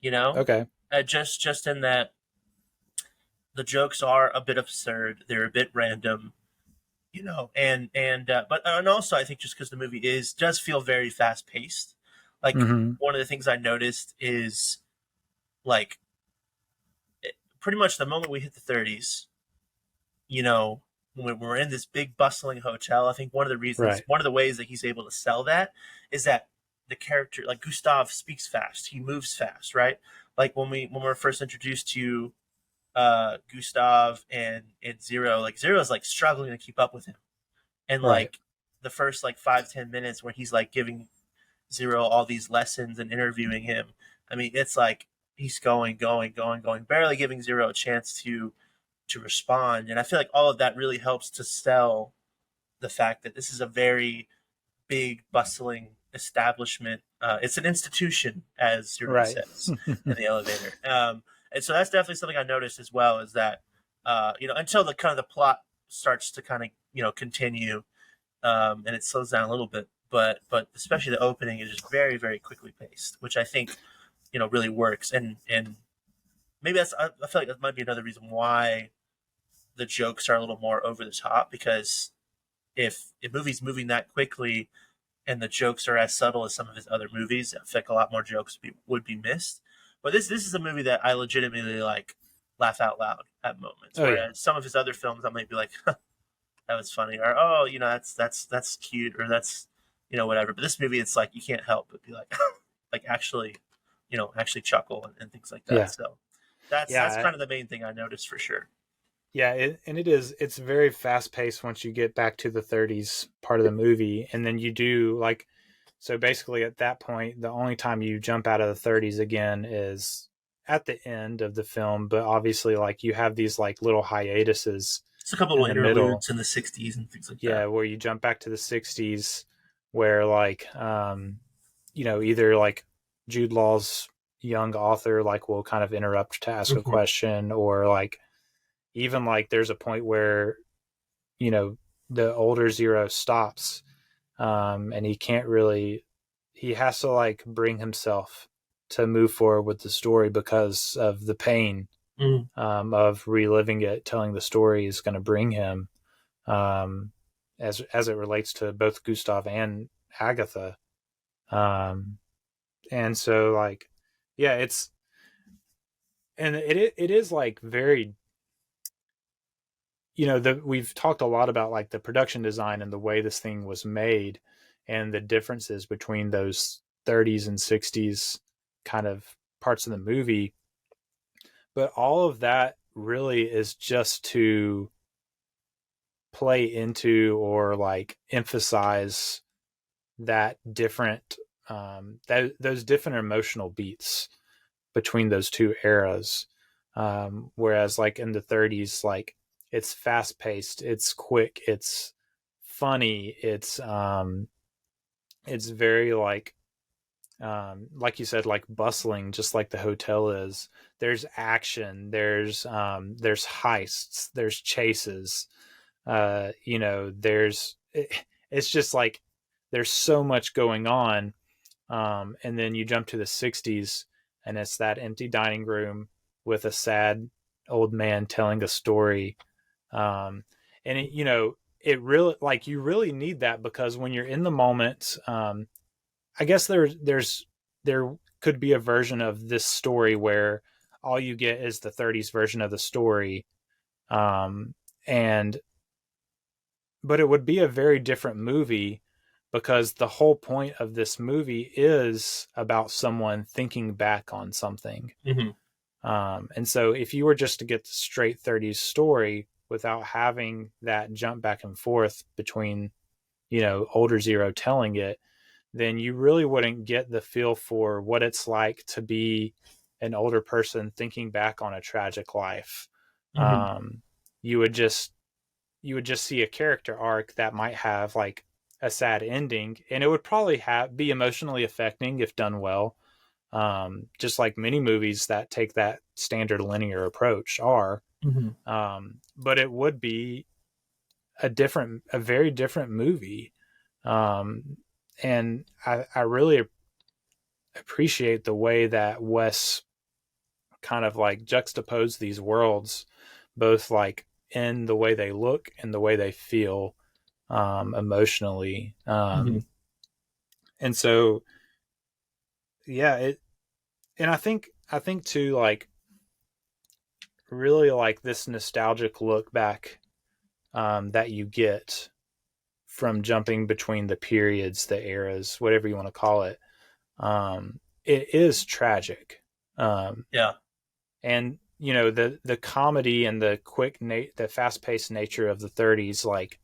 you know? Okay. Just in that the jokes are a bit absurd, they're a bit random, you know, and also I think just because the movie does feel very fast paced. Like one of the things I noticed is like pretty much the moment we hit the 30s, you know, when we're in this big bustling hotel, I think one of the reasons, one of the ways that he's able to sell that is that the character, like Gustav, speaks fast, he moves fast, right? Like when we're first introduced to Gustav and Zero, like Zero's like struggling to keep up with him, and like the first like 5-10 minutes where he's like giving Zero all these lessons and interviewing him, I mean, it's like he's going, barely giving Zero a chance to respond. And I feel like all of that really helps to sell the fact that this is a very big, bustling establishment. It's an institution, as Zero says in the elevator. And so that's definitely something I noticed as well, is that, you know, until the kind of the plot starts to kind of, you know, continue, and it slows down a little bit, but especially the opening is just very, very quickly paced, which I think, you know, really works. And maybe I feel like that might be another reason why the jokes are a little more over the top, because if a movie's moving that quickly and the jokes are as subtle as some of his other movies, I feel like a lot more jokes would be missed. But this is a movie that I legitimately like laugh out loud at moments. Whereas some of his other films, I might be like, huh, that was funny, or oh, you know, that's cute, or that's, you know, whatever. But this movie, it's like you can't help but be like, like actually, you know, actually chuckle and things like that. Yeah. So that's kind of the main thing I noticed for sure. Yeah, it's very fast paced once you get back to the 30s part of the movie, and then you do like, so basically at that point, the only time you jump out of the 30s again is at the end of the film, but obviously like you have these like little hiatuses. It's a couple of interludes in the 60s and things like that. Yeah, where you jump back to the 60s where like, you know, either like Jude Law's young author like will kind of interrupt to ask a question, or like even like there's a point where, you know, the older Zero stops, and he has to like bring himself to move forward with the story because of the pain of reliving it. Telling the story is going to bring him, as it relates to both Gustav and Agatha. And so like, yeah, it is like very, you know, we've talked a lot about like the production design and the way this thing was made and the differences between those 30s and 60s kind of parts of the movie. But all of that really is just to play into or like emphasize that different, those different emotional beats between those two eras. Whereas like in the 30s, like, it's fast paced, it's quick, it's funny, it's very like you said, like bustling, just like the hotel is. There's action, there's heists, there's chases, you know, it's just like there's so much going on. And then you jump to the 60s and it's that empty dining room with a sad old man telling a story. And it, you know, it really, like, you really need that, because when you're in the moment, I guess there could be a version of this story where all you get is the 30s version of the story. But it would be a very different movie, because the whole point of this movie is about someone thinking back on something. And so if you were just to get the straight 30s story without having that jump back and forth between, you know, older Zero telling it, then you really wouldn't get the feel for what it's like to be an older person thinking back on a tragic life. You would just see a character arc that might have like a sad ending, and it would probably be emotionally affecting if done well. Just like many movies that take that standard linear approach are. But it would be a very different movie. And I really appreciate the way that Wes kind of like juxtaposed these worlds, both like in the way they look and the way they feel emotionally. And so, yeah, and I think too, like, really like this nostalgic look back that you get from jumping between the periods, the eras, whatever you want to call it. It is tragic. Yeah. And, you know, the comedy and the the fast-paced nature of the 30s, like,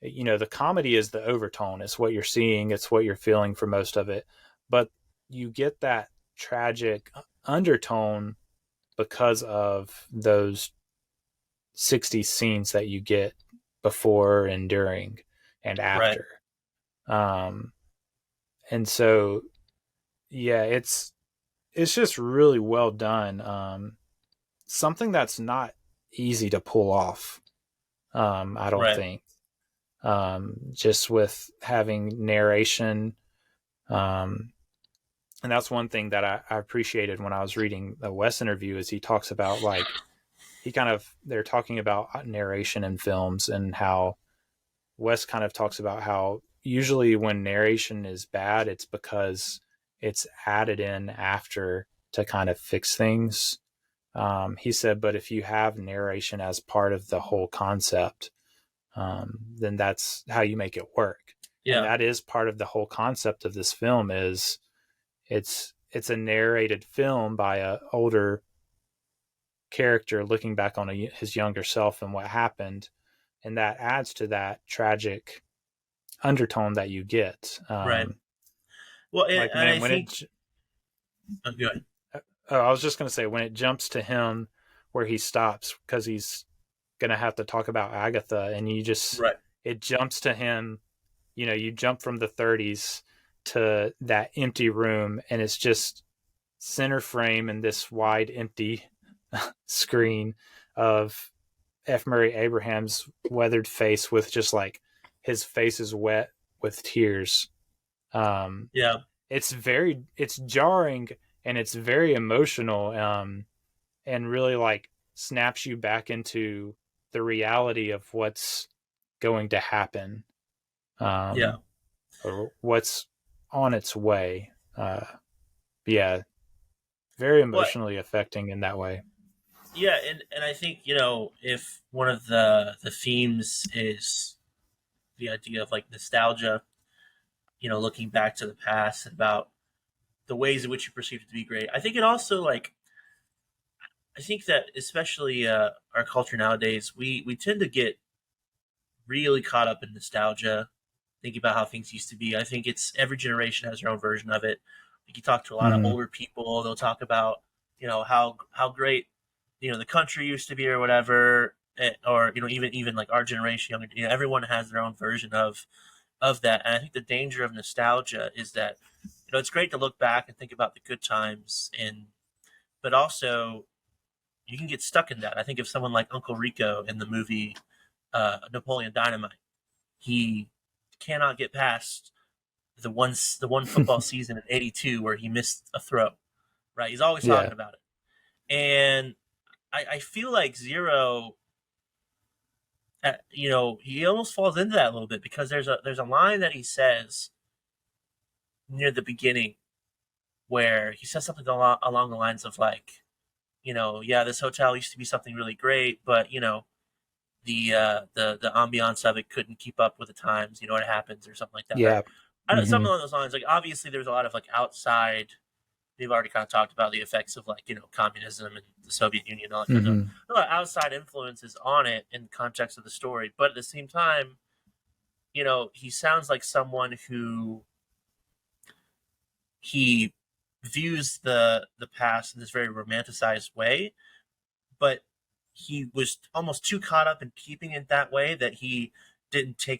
you know, the comedy is the overtone. It's what you're seeing. It's what you're feeling for most of it. But you get that tragic undertone because of those 60s scenes that you get before and during and after. Right. And so, yeah, it's just really well done. Something that's not easy to pull off. I don't think. Just with having narration. And that's one thing that I appreciated when I was reading the Wes interview, is he talks about, like, they're talking about narration in films, and how Wes kind of talks about how usually when narration is bad, it's because it's added in after to kind of fix things. He said, but if you have narration as part of the whole concept, then that's how you make it work. Yeah. And that is part of the whole concept of this film. Is it's a narrated film by a older character looking back on his younger self and what happened. And that adds to that tragic undertone that you get. Right. Well, go ahead. I was just going to say, when it jumps to him where he stops because he's going to have to talk about Agatha, and you just, it jumps to him, you know, you jump from the 30s to that empty room, and it's just center frame in this wide empty screen of F. Murray Abraham's weathered face, with just like his face is wet with tears. It's jarring, and it's very emotional, and really like snaps you back into the reality of what's going to happen. Or what's on its way. Very emotionally affecting in that way. Yeah, and I think, you know, if one of the themes is the idea of like nostalgia, you know, looking back to the past and about the ways in which you perceive it to be great, I think it also, like, I think that especially our culture nowadays, we tend to get really caught up in nostalgia, thinking about how things used to be. I think it's every generation has their own version of it. Like, you talk to a lot of older people, they'll talk about, you know, how great, you know, the country used to be or whatever, or, you know, even like our generation, younger, you know, everyone has their own version of that. And I think the danger of nostalgia is that, you know, it's great to look back and think about the good times, but also you can get stuck in that. I think of someone like Uncle Rico in the movie Napoleon Dynamite. He cannot get past the one football season in '82 where he missed a throw. Right? He's always talking about it. And I feel like Zero, you know, he almost falls into that a little bit, because there's a line that he says near the beginning where he says something along the lines of, like, you know, yeah, this hotel used to be something really great, but, you know, the ambiance of it couldn't keep up with the times. You know what happens, or something like that. Yeah, right? I don't know, something along those lines. Like, obviously, there's a lot of like outside. We've already kind of talked about the effects of, like, you know, communism and the Soviet Union and all that kind of stuff. A lot of outside influences on it in the context of the story, but at the same time, you know, he sounds like someone who he views the past in this very romanticized way, but he was almost too caught up in keeping it that way that he didn't try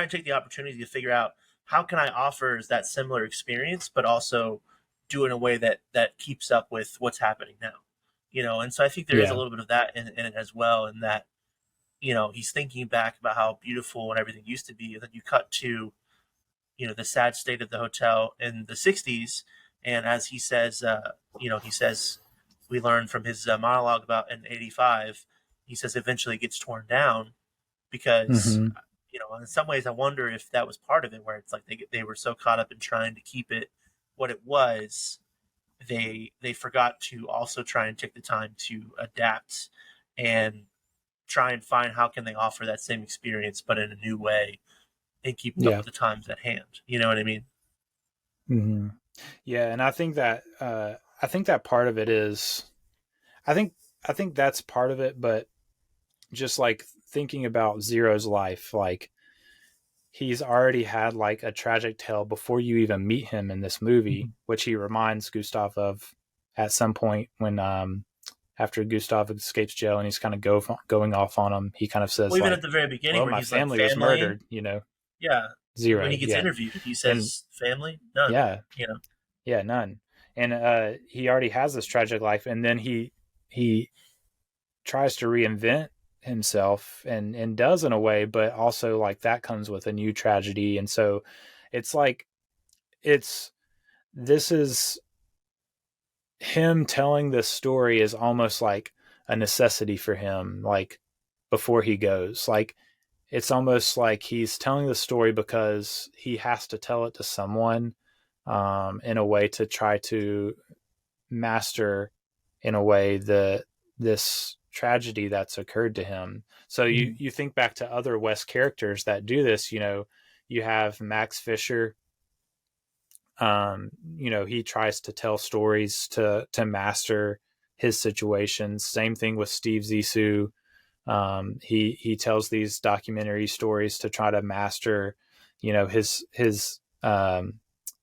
and take the opportunity to figure out, how can I offer that similar experience, but also do it in a way that keeps up with what's happening now, you know? And so I think there is a little bit of that in it as well, in that, he's thinking back about how beautiful and everything used to be, and then you cut to, the sad state of the hotel in the 60s. And as he says, he says, we learned from his monologue about in 85, he says eventually it gets torn down because, Mm-hmm. In some ways I wonder if that was part of it, where it's like they were so caught up in trying to keep it what it was, they forgot to also try and take the time to adapt and try and find how can they offer that same experience but in a new way and keep up with the times at hand. You know what I mean? Mm-hmm. Yeah, and I think that part of it is, I think that's part of it, but just like thinking about Zero's life, like he's already had like a tragic tale before you even meet him in this movie, mm-hmm. which he reminds Gustav of at some point when after Gustav escapes jail and he's kind of going off on him, he kind of says, even at the very beginning, where my he's family like, was murdered, Yeah. Zero. When he gets interviewed, he says, family? None. Yeah. Yeah, none. And he already has this tragic life, and then he tries to reinvent himself and does in a way, but also like that comes with a new tragedy. And so it's like this is him telling this story is almost like a necessity for him, like before he goes. Like it's almost like he's telling the story because he has to tell it to someone, in a way to try to master in a way this tragedy that's occurred to him. So you think back to other Wes characters that do this, you have Max Fisher. He tries to tell stories to master his situations. Same thing with Steve Zissou. He tells these documentary stories to try to master, his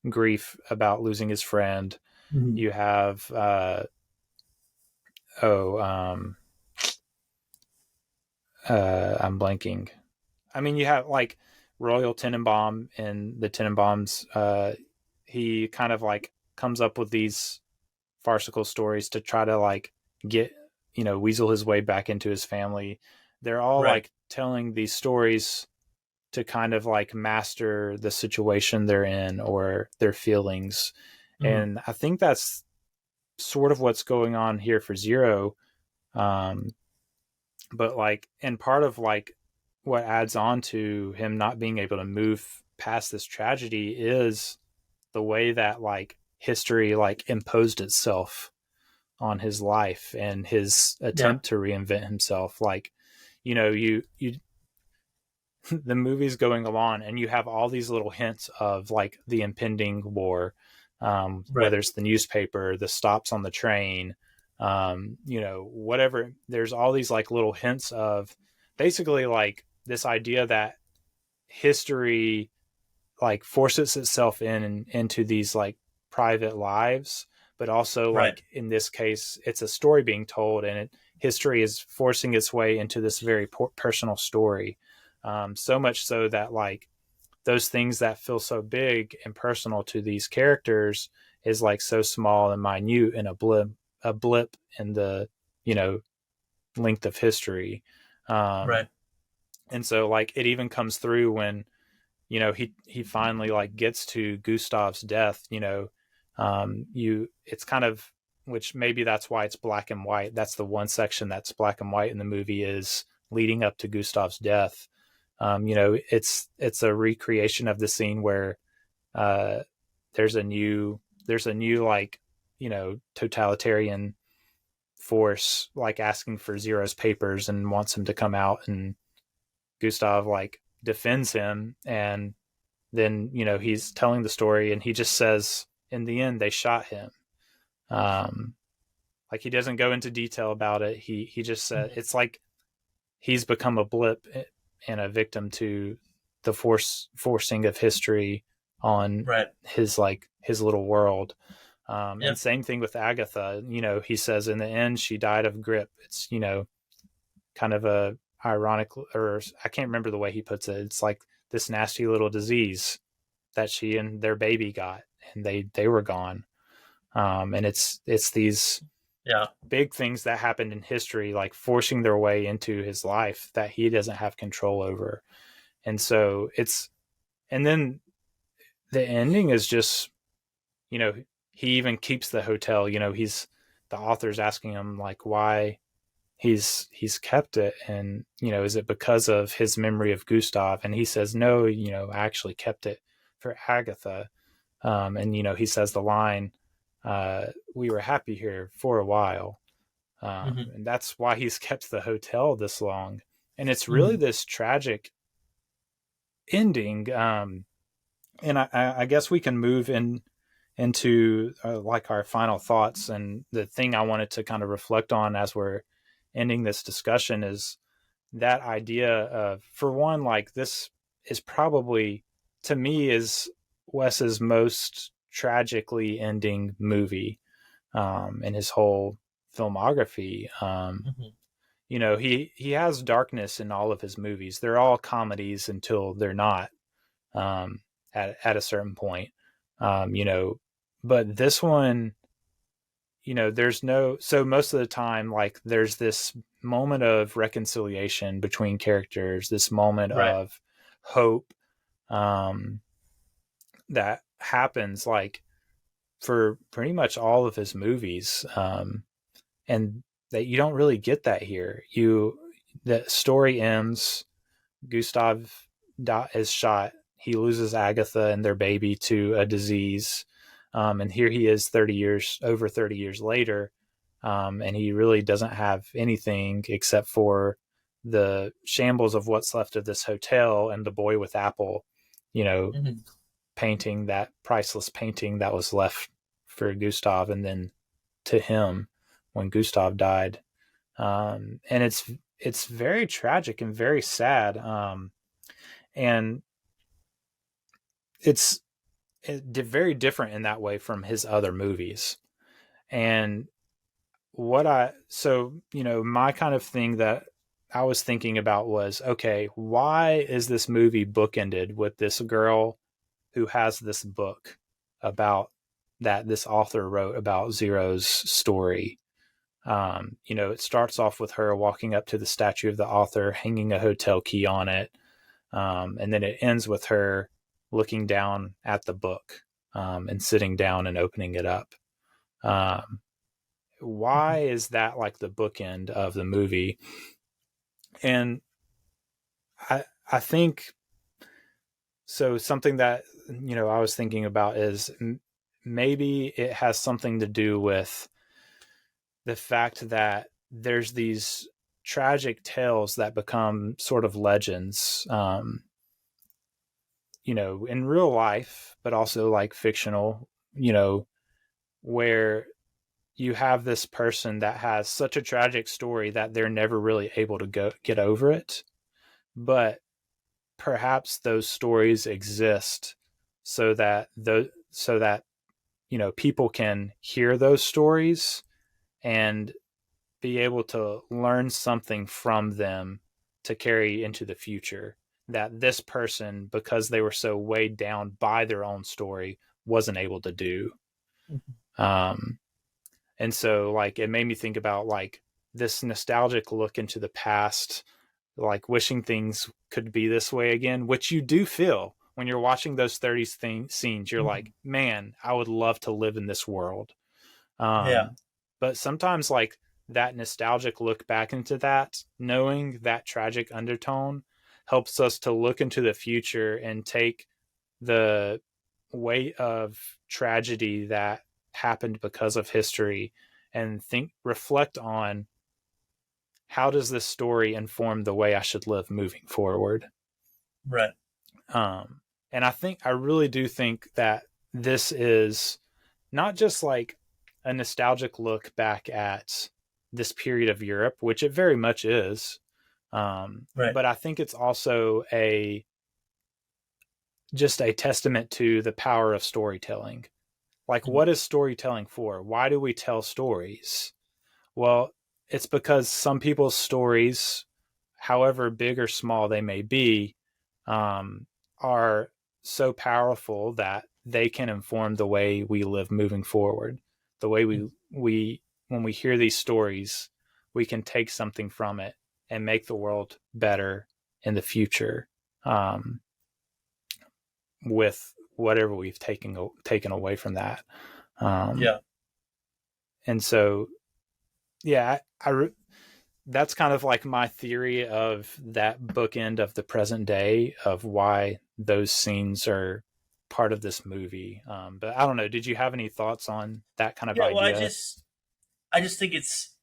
grief about losing his friend. Mm-hmm. You have I'm blanking. I mean, you have like Royal Tenenbaum and the Tenenbaums. He kind of like comes up with these farcical stories to try to like get, weasel his way back into his family. They're all like telling these stories to kind of like master the situation they're in or their feelings. Mm-hmm. And I think that's sort of what's going on here for Zero. But like, and part of like what adds on to him not being able to move past this tragedy is the way that like history like imposed itself on his life and his attempt to reinvent himself. Like, you the movie's going along and you have all these little hints of like the impending war, whether it's the newspaper, the stops on the train, whatever. There's all these like little hints of basically like this idea that history like forces itself into these like private lives, but also like in this case, it's a story being told, and history is forcing its way into this very personal story. So much so that like those things that feel so big and personal to these characters is like so small and minute and a blip in the, length of history. And so like it even comes through when, he finally like gets to Gustav's death, it's kind of, which maybe that's why it's black and white. That's the one section that's black and white in the movie is leading up to Gustav's death. It's a recreation of the scene where there's a new like, totalitarian force like asking for Zero's papers and wants him to come out, and Gustav like defends him, and then he's telling the story and he just says in the end they shot him. Like he doesn't go into detail about it. He just said it's like he's become a blip and a victim to the forcing of history on his little world. And same thing with Agatha. He says in the end she died of grip. It's kind of a ironic, or I can't remember the way he puts it. It's like this nasty little disease that she and their baby got, and they were gone. And it's these Yeah. big things that happened in history, like forcing their way into his life that he doesn't have control over. And so and then the ending is just, he even keeps the hotel, the author's asking him like why he's kept it. And, is it because of his memory of Gustav? And he says, no, I actually kept it for Agatha. And, he says the line, we were happy here for a while. And that's why he's kept the hotel this long. And it's really this tragic ending. And I guess we can move into like our final thoughts. And the thing I wanted to kind of reflect on as we're ending this discussion is that idea of, for one, like this is probably, to me, is Wes's most tragically ending movie in his whole filmography. He has darkness in all of his movies. They're all comedies until they're not, at a certain point. But this one, so most of the time, like there's this moment of reconciliation between characters, this moment of hope, that happens like for pretty much all of his movies. And that you don't really get that here. The story ends, Gustav is shot. He loses Agatha and their baby to a disease. And here he is over 30 years later. And he really doesn't have anything except for the shambles of what's left of this hotel and the boy with apple, painting, that priceless painting that was left for Gustav and then to him when Gustav died. And it's very tragic and very sad. And it's very different in that way from his other movies. And my kind of thing that I was thinking about was, okay, why is this movie bookended with this girl who has this book about that this author wrote about Zero's story? It starts off with her walking up to the statue of the author, hanging a hotel key on it. And then it ends with her looking down at the book, and sitting down and opening it up. Why is that like the bookend of the movie? And I think, so something that, I was thinking about is maybe it has something to do with the fact that there's these tragic tales that become sort of legends, in real life, but also like fictional, where you have this person that has such a tragic story that they're never really able to get over it. But perhaps those stories exist so that people can hear those stories and be able to learn something from them to carry into the future, that this person, because they were so weighed down by their own story, wasn't able to do. And so like, it made me think about like this nostalgic look into the past, like wishing things could be this way again, which you do feel when you're watching those 30s scenes. You're like, man, I would love to live in this world. But sometimes like that nostalgic look back into that, knowing that tragic undertone, helps us to look into the future and take the weight of tragedy that happened because of history and reflect on, how does this story inform the way I should live moving forward? Right. And I really do think that this is not just like a nostalgic look back at this period of Europe, which it very much is. But I think it's also just a testament to the power of storytelling. Like, what is storytelling for? Why do we tell stories? Well, it's because some people's stories, however big or small they may be, are so powerful that they can inform the way we live moving forward, the way we when we hear these stories, we can take something from it and make the world better in the future, with whatever we've taken away from that. And so, yeah, that's kind of like my theory of that bookend of the present day, of why those scenes are part of this movie. But I don't know. Did you have any thoughts on that kind of idea? Well, I just think it's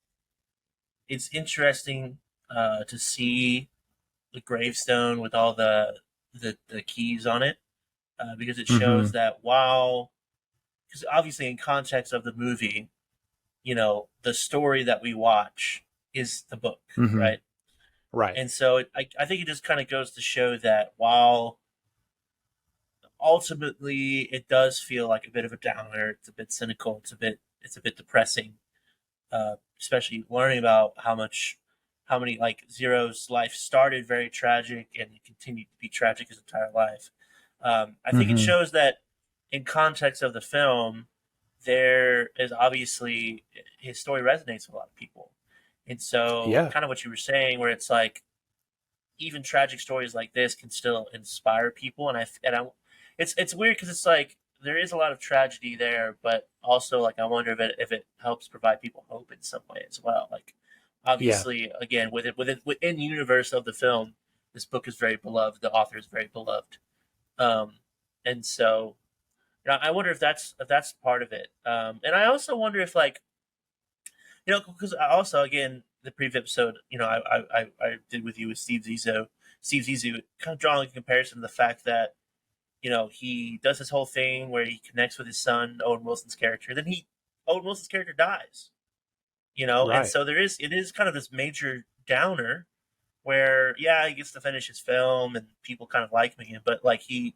interesting to see the gravestone with all the keys on it, because it shows that because obviously in context of the movie, the story that we watch is the book, right? Right. And so I think it just kind of goes to show that while ultimately it does feel like a bit of a downer, it's a bit cynical, it's a bit depressing, especially learning about how many, like, Zero's life started very tragic and it continued to be tragic his entire life. I think it shows that in context of the film, there is obviously, his story resonates with a lot of people. And so kind of what you were saying, where it's like, even tragic stories like this can still inspire people. And it's weird because it's like, there is a lot of tragedy there, but also, like, I wonder if it helps provide people hope in some way as well. Like, obviously, again, within the universe of the film, this book is very beloved. The author is very beloved, and so, I wonder if that's part of it. And I also wonder if, like, because I also, again, the previous episode, I did with you with Steve Zissou, kind of drawing a comparison to the fact that, he does this whole thing where he connects with his son, Owen Wilson's character. Then Owen Wilson's character dies, Right. And so it is kind of this major downer where, he gets to finish his film and people kind of like him, but, like, he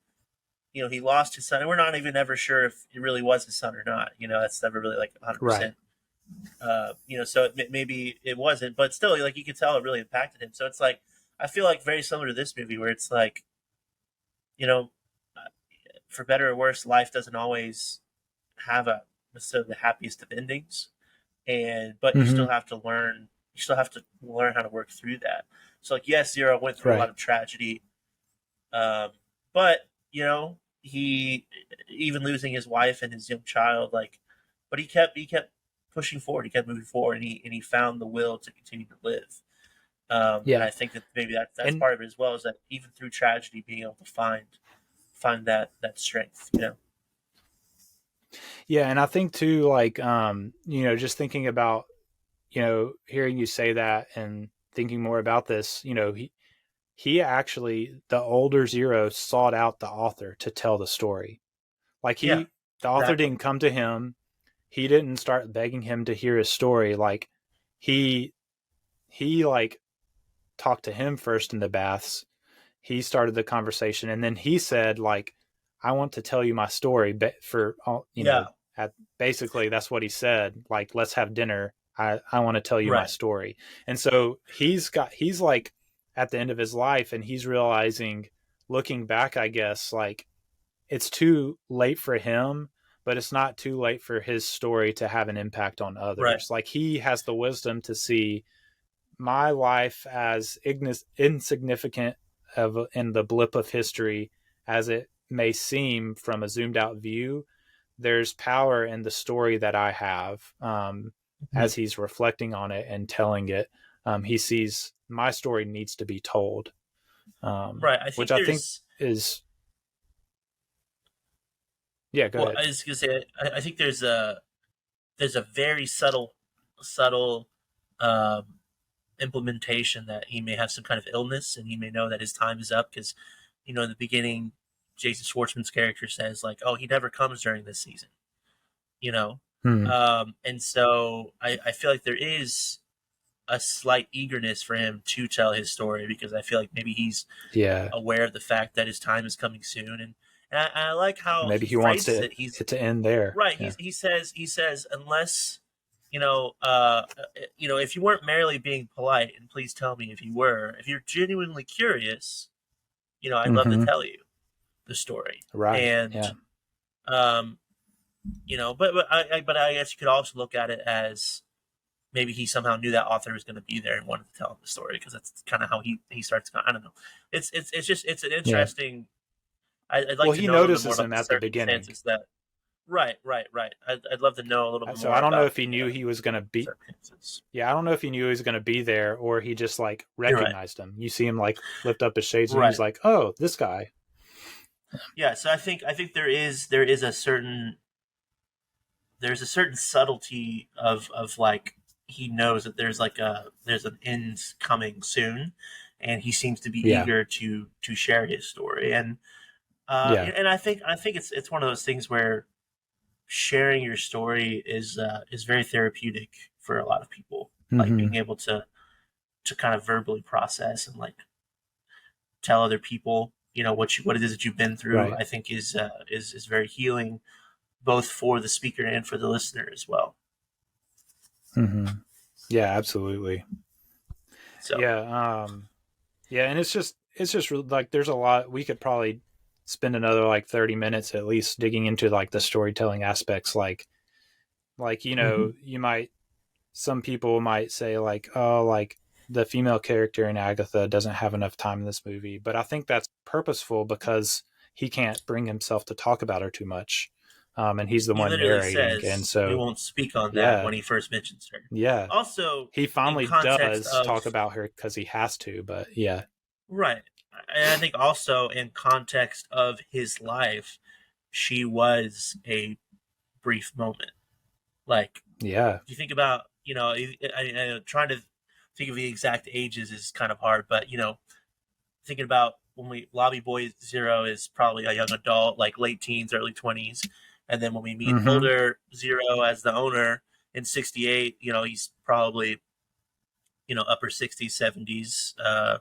lost his son, and we're not even ever sure if it really was his son or not. That's never really, like, 100%. Right. So maybe it wasn't, but still, like, you could tell it really impacted him. So it's like, I feel like very similar to this movie, where it's like, for better or worse, life doesn't always have necessarily the happiest of endings, but you still have to learn. You still have to learn how to work through that. So, like, yes, Zero went through a lot of tragedy, but he, even losing his wife and his young child, like, but he kept pushing forward. He kept moving forward, and he found the will to continue to live. And I think that maybe that's part of it as well, is that even through tragedy, being able to find that strength, Yeah, and I think too, like, just thinking about, hearing you say that and thinking more about this, he actually, the older Zero, sought out the author to tell the story. Like, the author didn't come to him. He didn't start begging him to hear his story. Like, he like talked to him first in the baths. He started the conversation, and then he said, like, I want to tell you my story, but basically that's what he said. Like, let's have dinner. I want to tell you my story. And so he's like at the end of his life, and he's realizing, looking back, I guess, like, it's too late for him, but it's not too late for his story to have an impact on others. Right. Like, he has the wisdom to see my life as insignificant in the blip of history as it may seem from a zoomed out view. There's power in the story that I have. As he's reflecting on it and telling it, he sees my story needs to be told. Which I think is, go ahead. I was gonna say, I think there's a very subtle implementation that he may have some kind of illness, and he may know that his time is up, because, in the beginning, Jason Schwartzman's character says, like, oh, he never comes during this season, and so I feel like there is a slight eagerness for him to tell his story, because I feel like maybe he's aware of the fact that his time is coming soon, and I like how maybe he wants it to end there. Right. Yeah. He says, unless, if you weren't merely being polite, and please tell me if you're genuinely curious, I'd love to tell you the story. Right. And, but I guess you could also look at it as, maybe he somehow knew that author was going to be there and wanted to tell him the story, because that's kind of how he starts. I don't know. It's an interesting. I'd like to he know a little bit notices more about him at the beginning. that. Right. I'd love to know a little bit more. So I don't know about, if he knew he was going to be. Yeah, I don't know if he knew he was going to be there, or he just like recognized him. You see him like lift up his shades, and he's like, "Oh, this guy." Yeah, so I think there is a certain subtlety of like, he knows that there's an end coming soon, and he seems to be eager to share his story, and I think it's one of those things where sharing your story is very therapeutic for a lot of people. Like being able to kind of verbally process and like tell other people, what it is that you've been through. Right. I think is very healing, both for the speaker and for the listener as well. Mm-hmm. Yeah, absolutely. So and it's just like there's a lot. We could probably spend another like 30 minutes at least digging into like the storytelling aspects, like some people might say like, oh, like the female character in Agatha doesn't have enough time in this movie, but I think that's purposeful because he can't bring himself to talk about her too much, and he's the one narrating, and so we won't speak on that when he first mentions her. Yeah. Also, he finally does talk about her because he has to, but right. And I think also in context of his life, she was a brief moment. Like, if you think about, trying to think of the exact ages is kind of hard, but, thinking about when Lobby Boy Zero is probably a young adult, like late teens, early 20s. And then when we meet Mulder Zero as the owner in 68, he's probably, upper 60s, 70s. I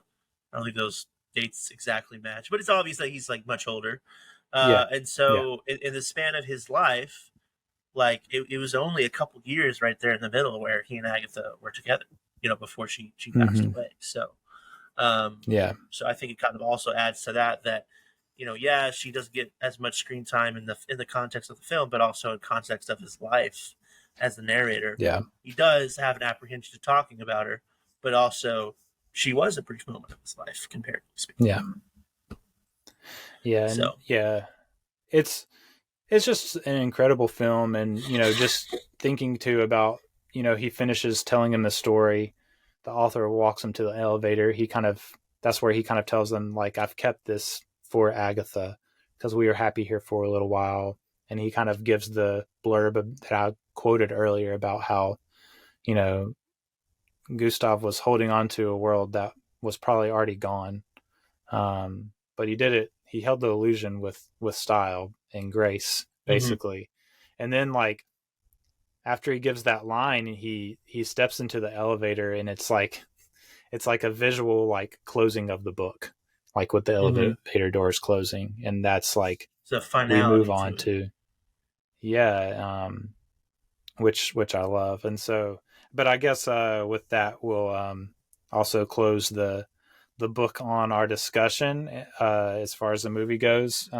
don't think those dates exactly match, but it's obvious that he's like much older. And so in the span of his life, like it was only a couple years right there in the middle where he and Agatha were together, before she passed away. So, so I think it kind of also adds to that, she doesn't get as much screen time in the context of the film, but also in context of his life as the narrator. Yeah. He does have an apprehension to talking about her, but also she was a brief moment of his life, comparatively speaking. It's just an incredible film, and just thinking too about he finishes telling him the story. The author walks him to the elevator. That's where he kind of tells them like, I've kept this for Agatha because we were happy here for a little while, and he kind of gives the blurb that I quoted earlier about how Gustav was holding on to a world that was probably already gone. But he did it. He held the illusion with style and grace, basically. And then like, after he gives that line, he steps into the elevator, and it's like a visual, like closing of the book, like with the elevator doors closing. And that's like, we move on to which I love. And so, but I guess with that, we'll also close the book on our discussion as far as the movie goes.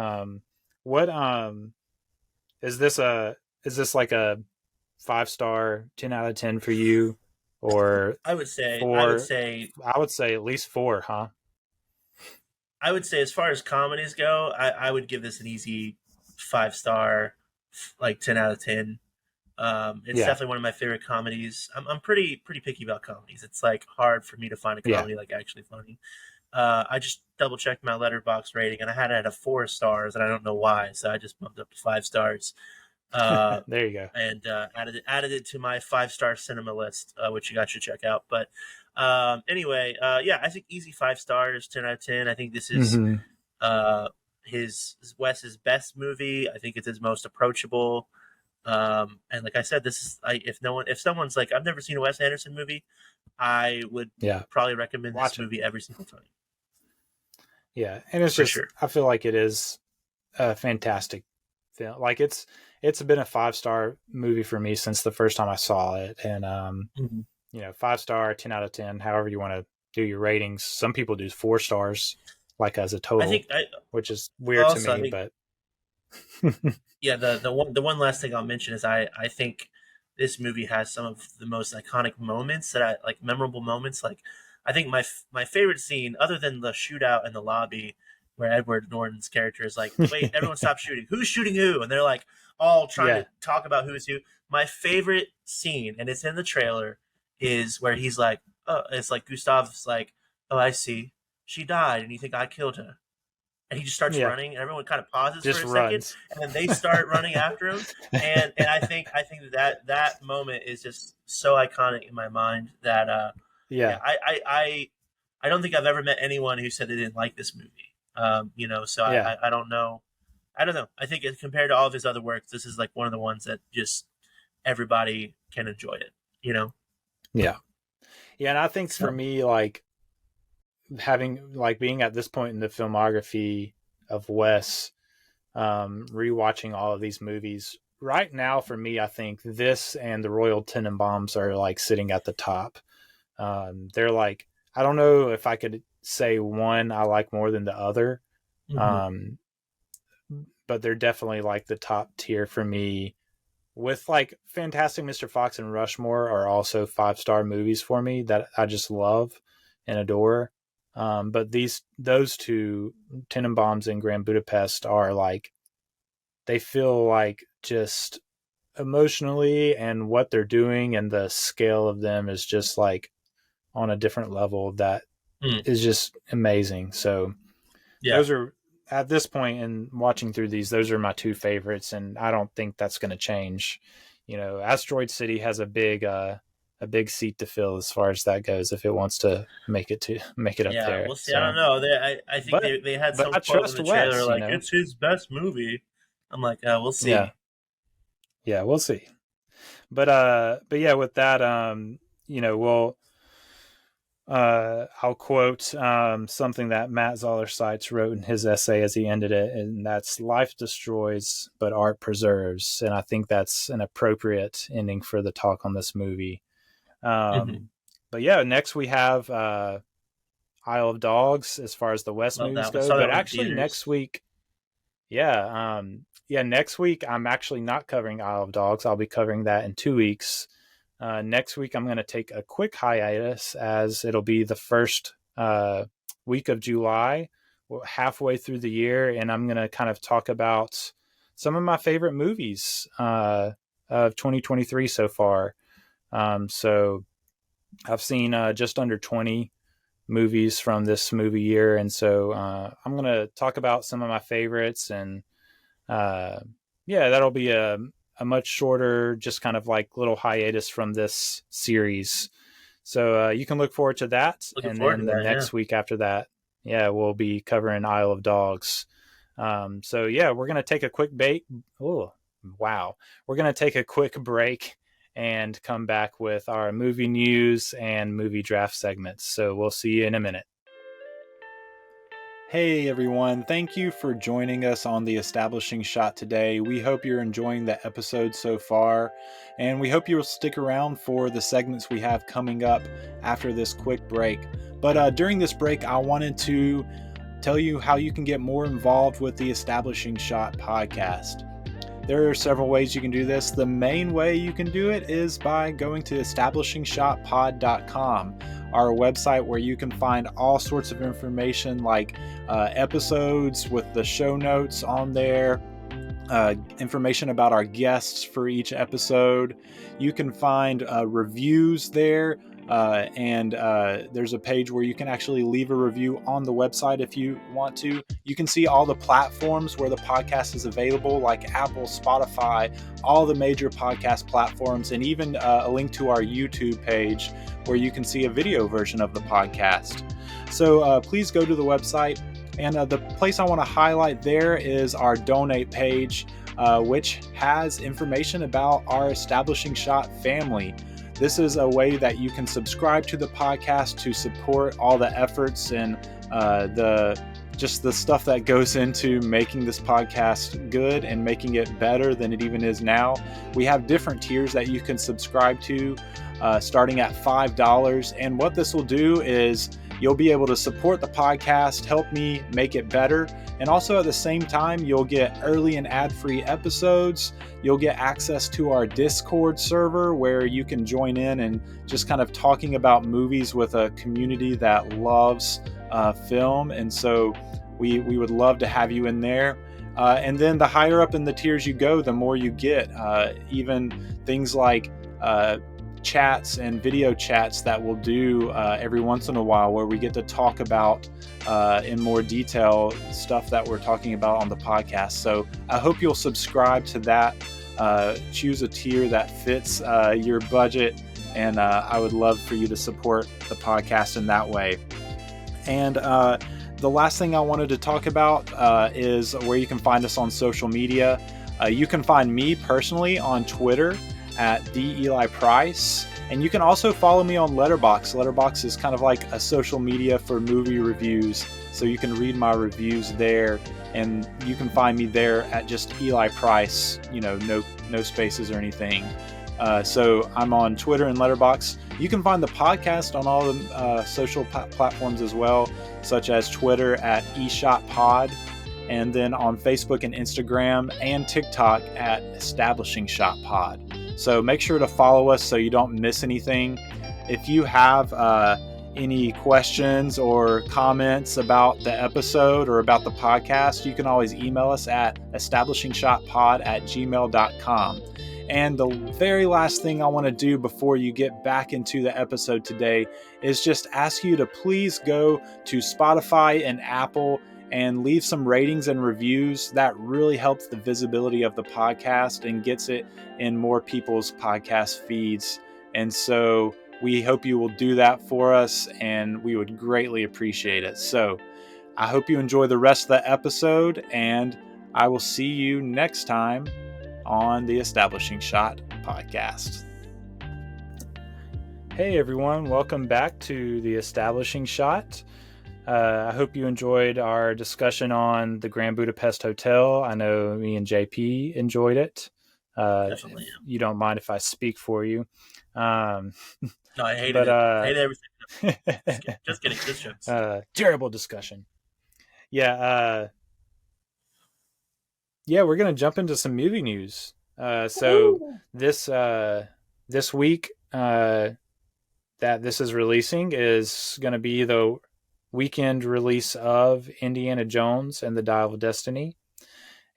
What is this like a 5-star, 10 out of 10 for you, or I would say at least 4, huh? I would say as far as comedies go, I would give this an easy 5-star, like 10 out of 10. It's definitely one of my favorite comedies. I'm pretty picky about comedies. It's like hard for me to find a comedy like actually funny. I just double checked my Letterboxd rating, and I had it at 4 stars, and I don't know why, so I just bumped up to 5 stars. There you go. And added it to my 5-star cinema list, which you guys should check out. But anyway, I think easy 5 stars, 10 out of 10. I think this is his Wes's best movie. I think it's his most approachable. And like I said, this is if someone's like, I've never seen a Wes Anderson movie, I would probably recommend this movie every single time. Yeah, and it's just I feel like it is a fantastic film. Like it's been a 5-star movie for me since the first time I saw it, and 5-star, 10 out of 10, however you want to do your ratings. Some people do 4 stars, like as a total, which is weird to me. But the one last thing I'll mention is I think this movie has some of the most iconic moments that I like, memorable moments. Like, I think my favorite scene, other than the shootout in the lobby, where Edward Norton's character is like, "Wait, everyone stop shooting! Who's shooting who?" And they're like all trying to talk about who's who. My favorite scene, and it's in the trailer, is where he's like, "Oh," it's like Gustav's like, "Oh, I see, she died, and you think I killed her." And he just starts running, and everyone kind of pauses Just for a runs. second, and then they start running after him. And I think that moment is just so iconic in my mind that I don't think I've ever met anyone who said they didn't like this movie. So I don't know. I don't know. I think compared to all of his other work, this is like one of the ones that just everybody can enjoy it. Yeah, and I think for me, like, being at this point in the filmography of Wes, rewatching all of these movies right now, for me, I think this and the Royal Tenenbaums are like sitting at the top. They're like, I don't know if I could say one I like more than the other. But they're definitely like the top tier for me. With like Fantastic Mr. Fox and Rushmore are also 5-star movies for me that I just love and adore. But those two, Tenenbaums and Grand Budapest, are like, they feel like just emotionally and what they're doing and the scale of them is just like on a different level that is just amazing. So those are, at this point in watching through these, those are my two favorites, and I don't think that's going to change. Asteroid City has a big seat to fill as far as that goes, if it wants to make it up there. We'll see. So, I don't know. I think they had some quote in the trailer like, it's his best movie. I'm like, we'll see. Yeah, we'll see. But yeah, with that, I'll quote something that Matt Zoller-Seitz wrote in his essay as he ended it, and that's, "Life destroys, but art preserves." And I think that's an appropriate ending for the talk on this movie. But yeah, next we have Isle of Dogs as far as the West movies go. But actually next week, next week I'm actually not covering Isle of Dogs. I'll be covering that in 2 weeks. Next week, I'm going to take a quick hiatus, as it'll be the first week of July, halfway through the year, and I'm going to kind of talk about some of my favorite movies of 2023 so far. So I've seen just under 20 movies from this movie year, and so I'm going to talk about some of my favorites, and that'll be a much shorter, just kind of like little hiatus from this series. So you can look forward to that. And then the next week after that, we'll be covering Isle of Dogs. So we're going to take a quick break. Oh, wow. We're going to take a quick break and come back with our movie news and movie draft segments. So we'll see you in a minute. Hey everyone, thank you for joining us on the Establishing Shot today. We hope you're enjoying the episode so far, and we hope you'll stick around for the segments we have coming up after this quick break. But during this break, I wanted to tell you how you can get more involved with the Establishing Shot podcast. There are several ways you can do this. The main way you can do it is by going to establishingshotpod.com, our website where you can find all sorts of information like episodes with the show notes on there, information about our guests for each episode. You can find reviews there, and there's a page where you can actually leave a review on the website if you want to. You can see all the platforms where the podcast is available, like Apple, Spotify, all the major podcast platforms, and even a link to our YouTube page where you can see a video version of the podcast. So please go to the website. And the place I want to highlight there is our donate page, which has information about our Establishing Shot family. This is a way that you can subscribe to the podcast to support all the efforts and the stuff that goes into making this podcast good and making it better than it even is now. We have different tiers that you can subscribe to, starting at $5. And what this will do is you'll be able to support the podcast, help me make it better. And also at the same time, you'll get early and ad-free episodes. You'll get access to our Discord server where you can join in and just kind of talking about movies with a community that loves film. And so we would love to have you in there. And then the higher up in the tiers you go, the more you get. Even things like chats and video chats that we'll do every once in a while, where we get to talk about in more detail stuff that we're talking about on the podcast. So I hope you'll subscribe to that. Choose a tier that fits your budget, and I would love for you to support the podcast in that way. And the last thing I wanted to talk about is where you can find us on social media. You can find me personally on Twitter at @DEliPrice, and you can also follow me on Letterboxd. Letterboxd is kind of like a social media for movie reviews, so you can read my reviews there, and you can find me there at just Eli Price, no spaces or anything. So I'm on Twitter and Letterboxd. You can find the podcast on all the social platforms as well, such as Twitter at eShotPod, and then on Facebook and Instagram and TikTok at Establishing Shot Pod. So make sure to follow us so you don't miss anything. If you have any questions or comments about the episode or about the podcast, you can always email us at establishingshotpod@gmail.com. And the very last thing I want to do before you get back into the episode today is just ask you to please go to Spotify and Apple and leave some ratings and reviews. That really helps the visibility of the podcast and gets it in more people's podcast feeds. And so we hope you will do that for us, and we would greatly appreciate it. So I hope you enjoy the rest of the episode, and I will see you next time on the Establishing Shot podcast. Hey everyone, welcome back to the Establishing Shot. I hope you enjoyed our discussion on the Grand Budapest Hotel. I know me and JP enjoyed it. Definitely. You don't mind if I speak for you. No, I hated it. I hate everything. Just kidding. Just jokes. Terrible discussion. Yeah. We're going to jump into some movie news. So this week that this is releasing is going to be the weekend release of Indiana Jones and the Dial of Destiny.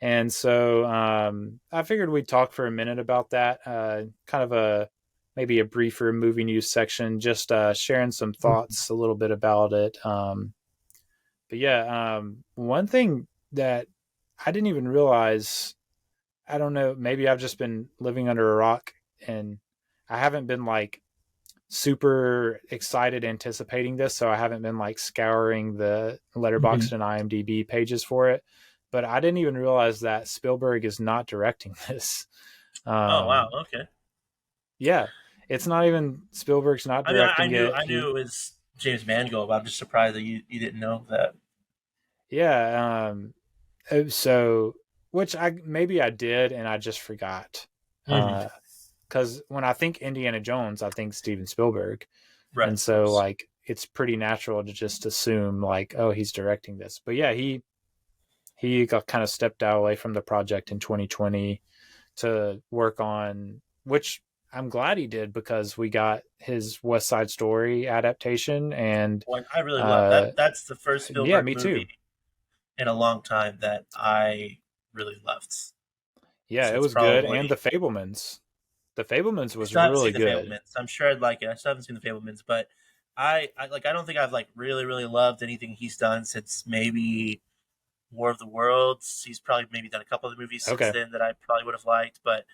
And so I figured we'd talk for a minute about that, kind of maybe a briefer movie news section, just sharing some thoughts a little bit about it. But yeah, one thing that I didn't even realize, I don't know, maybe I've just been living under a rock and I haven't been like super excited anticipating this, so I haven't been like scouring the Letterboxd and IMDb pages for it. But I didn't even realize that Spielberg is not directing this. Oh wow, okay. Yeah, it's not even Spielberg's not directing it. I knew it was James Mangold, but I'm just surprised that you didn't know that. Yeah, so which I did and I just forgot. Because when I think Indiana Jones, I think Steven Spielberg. Right. And so like it's pretty natural to just assume like, oh, he's directing this. But yeah, he got kind of stepped out away from the project in 2020 to work on, which I'm glad he did, because we got his West Side Story adaptation. And I really love that. That's the first Spielberg me movie too. In a long time that I really loved. Yeah, it was good. And The Fabelmans. The Fabelmans was really good. Fabelmans. I'm sure I'd like it. I still haven't seen The Fabelmans, but I don't think I've like really, really loved anything he's done since maybe War of the Worlds. He's probably maybe done a couple of the movies since then that I probably would have liked, but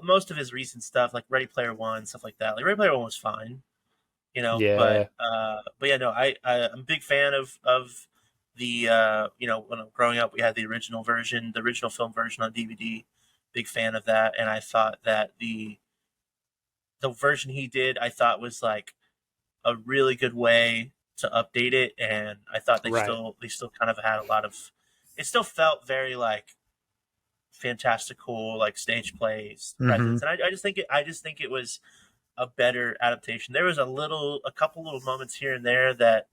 most of his recent stuff, like Ready Player One, stuff like that. Like Ready Player One was fine, Yeah. But yeah, no, I'm a big fan of the when I'm growing up, we had the original film version on DVD. Big fan of that, and I thought that the version he did, I thought was like a really good way to update it, and I thought they still kind of had a lot of. It still felt very like fantastical, like stage plays presence, and I just think it was a better adaptation. There was a couple little moments here and there that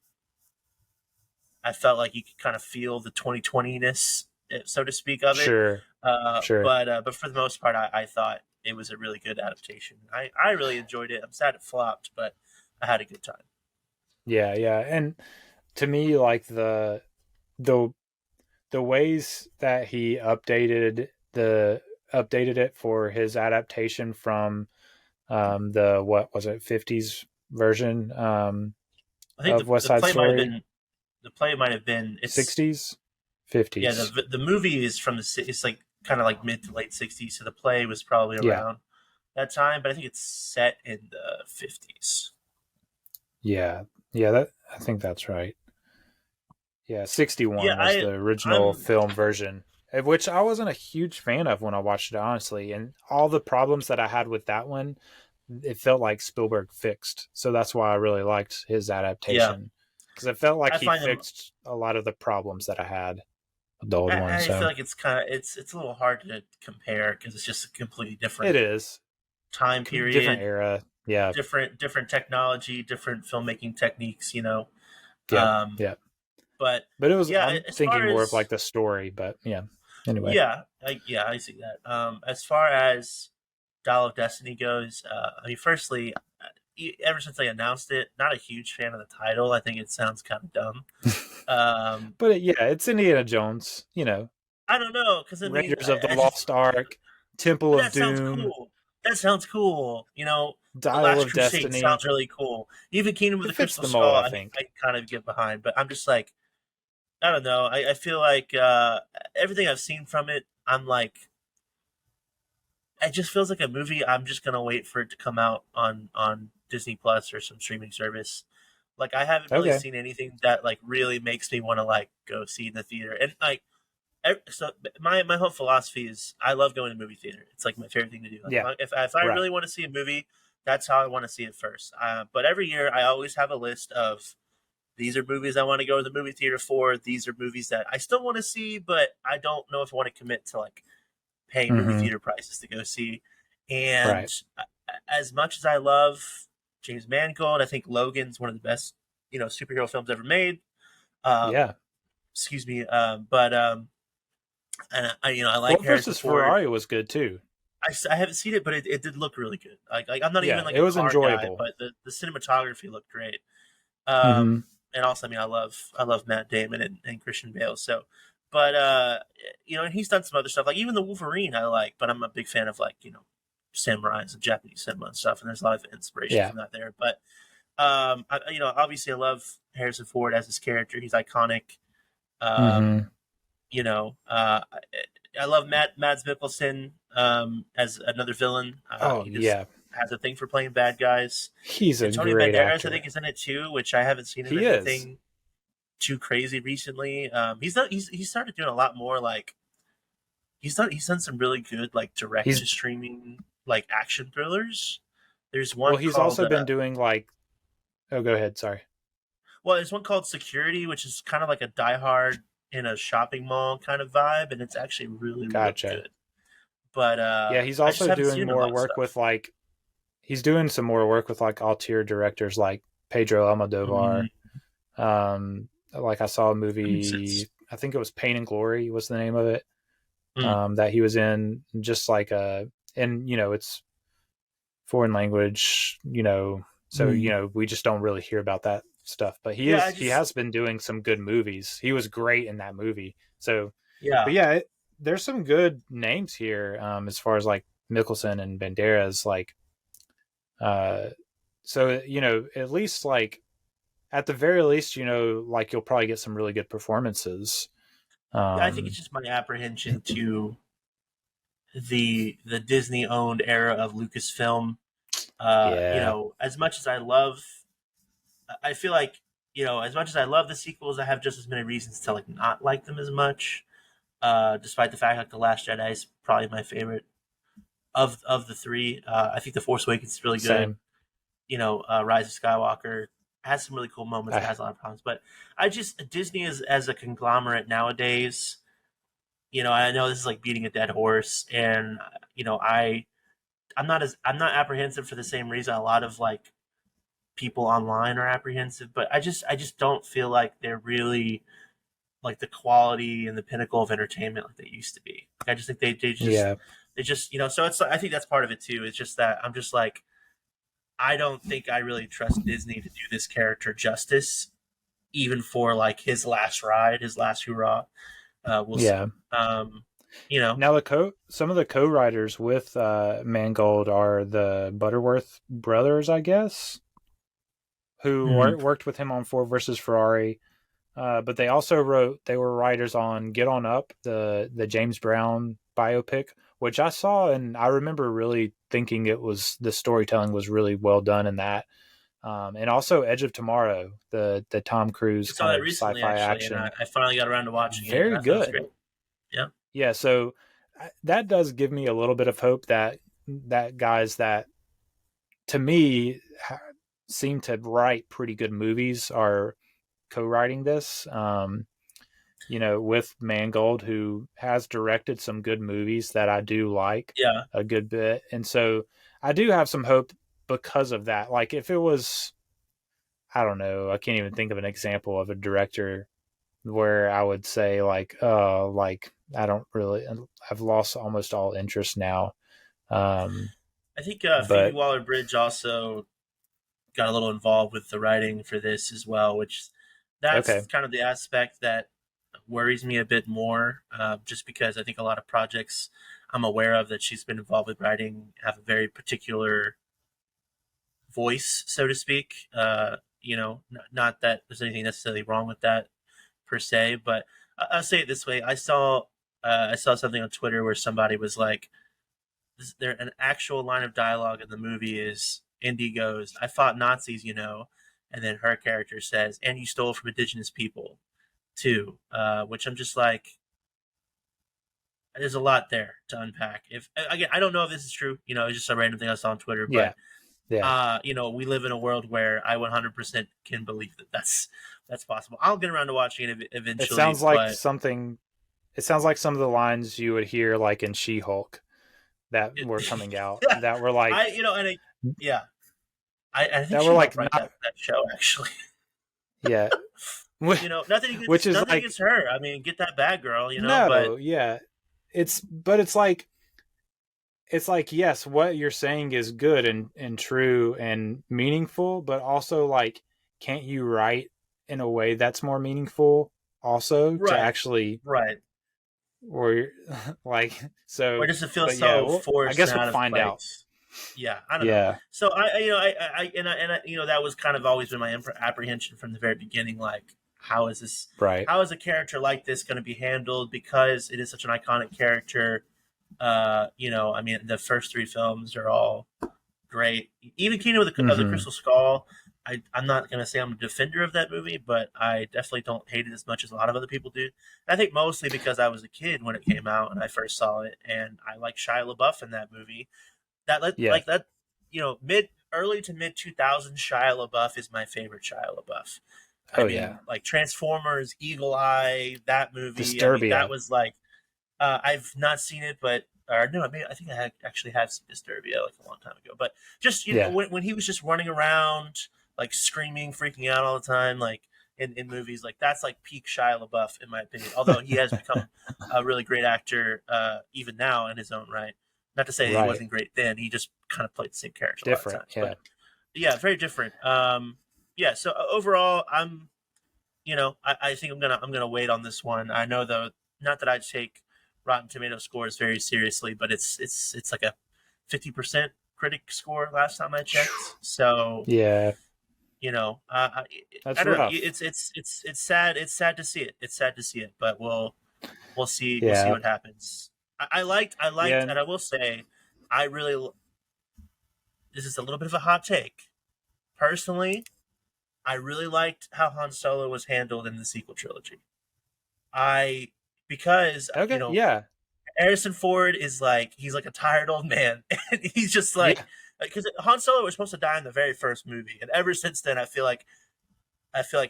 I felt like you could kind of feel the 2020-ness, so to speak, of it. Sure. Sure. But for the most part, I thought it was a really good adaptation. I really enjoyed it. I'm sad it flopped, but I had a good time. Yeah, yeah. And to me, like the ways that he updated it for his adaptation from the, what was it, 50s version I think of West Side Story. The play might have been 60s, 50s. Yeah, the movie is from it's like kind of like mid to late 60s, so the play was probably around that time, but I think it's set in the 50s. Yeah, I think that's right. Yeah, 61 was the original film version, which I wasn't a huge fan of when I watched it, honestly. And all the problems that I had with that one, it felt like Spielberg fixed. So that's why I really liked his adaptation. Because it felt like he fixed a lot of the problems that I had with the old one. I feel like it's a little hard to compare because it's just a completely different. It is. Time period, different era, yeah, different technology, different filmmaking techniques, yeah. But it was, I'm thinking more of like the story, but yeah, anyway, I see that. As far as Dial of Destiny goes, I mean, firstly, ever since they announced it, not a huge fan of the title. I think it sounds kind of dumb. But it's Indiana Jones, I don't know, because Raiders of the Lost Ark, Temple of Doom. That sounds cool. Dial of Destiny sounds really cool. Even Kingdom of the Crystal Skull, I think I kind of get behind, but I'm just like, I don't know. I feel like everything I've seen from it, I'm like, it just feels like a movie. I'm just gonna wait for it to come out on Disney Plus or some streaming service. Like, I haven't really seen anything that like really makes me want to like go see in the theater. And like, so my whole philosophy is I love going to movie theater. It's like my favorite thing to do. Like, if I really want to see a movie, that's how I want to see it first. But every year I always have a list of, these are movies I want to go to the movie theater for. These are movies that I still want to see, but I don't know if I want to commit to like paying movie theater prices to go see. And as much as I love James Mangold, I think Logan's one of the best, superhero films ever made. Excuse me. And I like Ford versus Ferrari was good too. I haven't seen it, but it did look really good. Like I'm not even like it was enjoyable, guy, but the cinematography looked great. And also, I mean, I love Matt Damon and Christian Bale. So, but and he's done some other stuff, like even the Wolverine I like, but I'm a big fan of like samurais and Japanese cinema and stuff, and there's a lot of inspiration from that there. But obviously I love Harrison Ford as his character. He's iconic. I love Mads Mikkelsen as another villain. Has a thing for playing bad guys. He's a Tony great Banderas, actor. I think, is in it too, which I haven't seen in anything too crazy recently. He's started doing a lot more like he's done some really good like direct to streaming like action thrillers. There's one. Well, he's also been doing like. Oh, go ahead. Sorry. Well, there's one called Security, which is kind of like a Die Hard in a shopping mall kind of vibe, and it's actually really, really good. But he's also doing more work with like. He's doing some more work with like auteur directors like Pedro Almodovar. Like I saw a movie, I think it was Pain and Glory was the name of it. That he was in, just like it's foreign language, so we just don't really hear about that stuff. But he has been doing some good movies. He was great in that movie. So there's some good names here as far as like Mikkelsen and Banderas, like. So at least like at the very least like you'll probably get some really good performances. I think it's just my apprehension to the Disney owned era of Lucasfilm. As much as I feel like as much as I love the sequels, I have just as many reasons to like not like them as much, despite the fact like The Last Jedi is probably my favorite of the three. I think The Force Awakens is really good. Same. Rise of Skywalker has some really cool moments. It has a lot of problems, but Disney as a conglomerate nowadays. I know this is like beating a dead horse, and I I'm not apprehensive for the same reason a lot of like people online are apprehensive, but I just don't feel like they're really like the quality and the pinnacle of entertainment like they used to be. Like, I just think they just so it's, I think that's part of it too. It's just that I'm just like, I don't think I really trust Disney to do this character justice, even for like his last ride, his last hurrah. We'll see. Now some of the co-writers with Mangold are the Butterworth brothers, I guess, who worked with him on Ford versus Ferrari. But they also they were writers on Get On Up, the James Brown biopic, which I saw, and I remember really thinking the storytelling was really well done in that. And also Edge of Tomorrow, the Tom Cruise kind of sci-fi action. And I finally got around to watching it. Very good. Yeah. Yeah. So that does give me a little bit of hope that guys that, to me, seem to write pretty good movies are co-writing this. With Mangold, who has directed some good movies that I do like a good bit. And so I do have some hope because of that. Like if it was, I don't know, I can't even think of an example of a director where I would say like I don't really, I've lost almost all interest now. I think Phoebe Waller-Bridge also got a little involved with the writing for this as well, which that's kind of the aspect that worries me a bit more, just because I think a lot of projects I'm aware of that she's been involved with writing have a very particular voice, so to speak. Not that there's anything necessarily wrong with that per se, but I'll say it this way. I saw something on Twitter where somebody was like, an actual line of dialogue in the movie is, Indy goes, "I fought Nazis, and then her character says, "And you stole from indigenous people too," which I'm just like, there's a lot there to unpack. If again, I don't know if this is true. It's just a random thing I saw on Twitter. But we live in a world where I 100% can believe that that's possible. I'll get around to watching it eventually. It sounds like something. It sounds like some of the lines you would hear like in She-Hulk that were coming out that were like, I think that were like that show actually. Yeah. Nothing against her. I mean, get that bag, girl. It's like, yes, what you're saying is good and true and meaningful, but also like, can't you write in a way that's more meaningful also to actually or like, so, or does it feel so forced? I guess we'll find out. Yeah, I don't know. So I that was kind of always been my apprehension from the very beginning. Like, how is this? Right. How is a character like this going to be handled? Because it is such an iconic character. The first three films are all great. Even Kingdom of the Crystal Skull. I'm not going to say I'm a defender of that movie, but I definitely don't hate it as much as a lot of other people do. And I think mostly because I was a kid when it came out and I first saw it, and I like Shia LaBeouf in that movie. Early to mid 2000s, Shia LaBeouf is my favorite Shia LaBeouf. Like Transformers, Eagle Eye, that movie. Disturbia. That was like, I've not seen it, but I think I actually had some Disturbia like a long time ago. But just when he was just running around like screaming, freaking out all the time, like in movies, like that's like peak Shia LaBeouf in my opinion. Although he has become a really great actor even now in his own right. Not to say he wasn't great then. He just kind of played the same character. Different, a lot of times. But, very different. So overall, I'm, I think I'm gonna wait on this one. I know though, not that I take Rotten Tomato scores very seriously, but it's like a 50% critic score last time I checked. So that's I don't know. It's sad. It's sad to see it. It's sad to see it, but we'll see. We'll see what happens. I liked, and I will say, this is a little bit of a hot take. Personally, I really liked how Han Solo was handled in the sequel trilogy. Harrison Ford is like, he's like a tired old man, and he's just like, because Han Solo was supposed to die in the very first movie, and ever since then, I feel like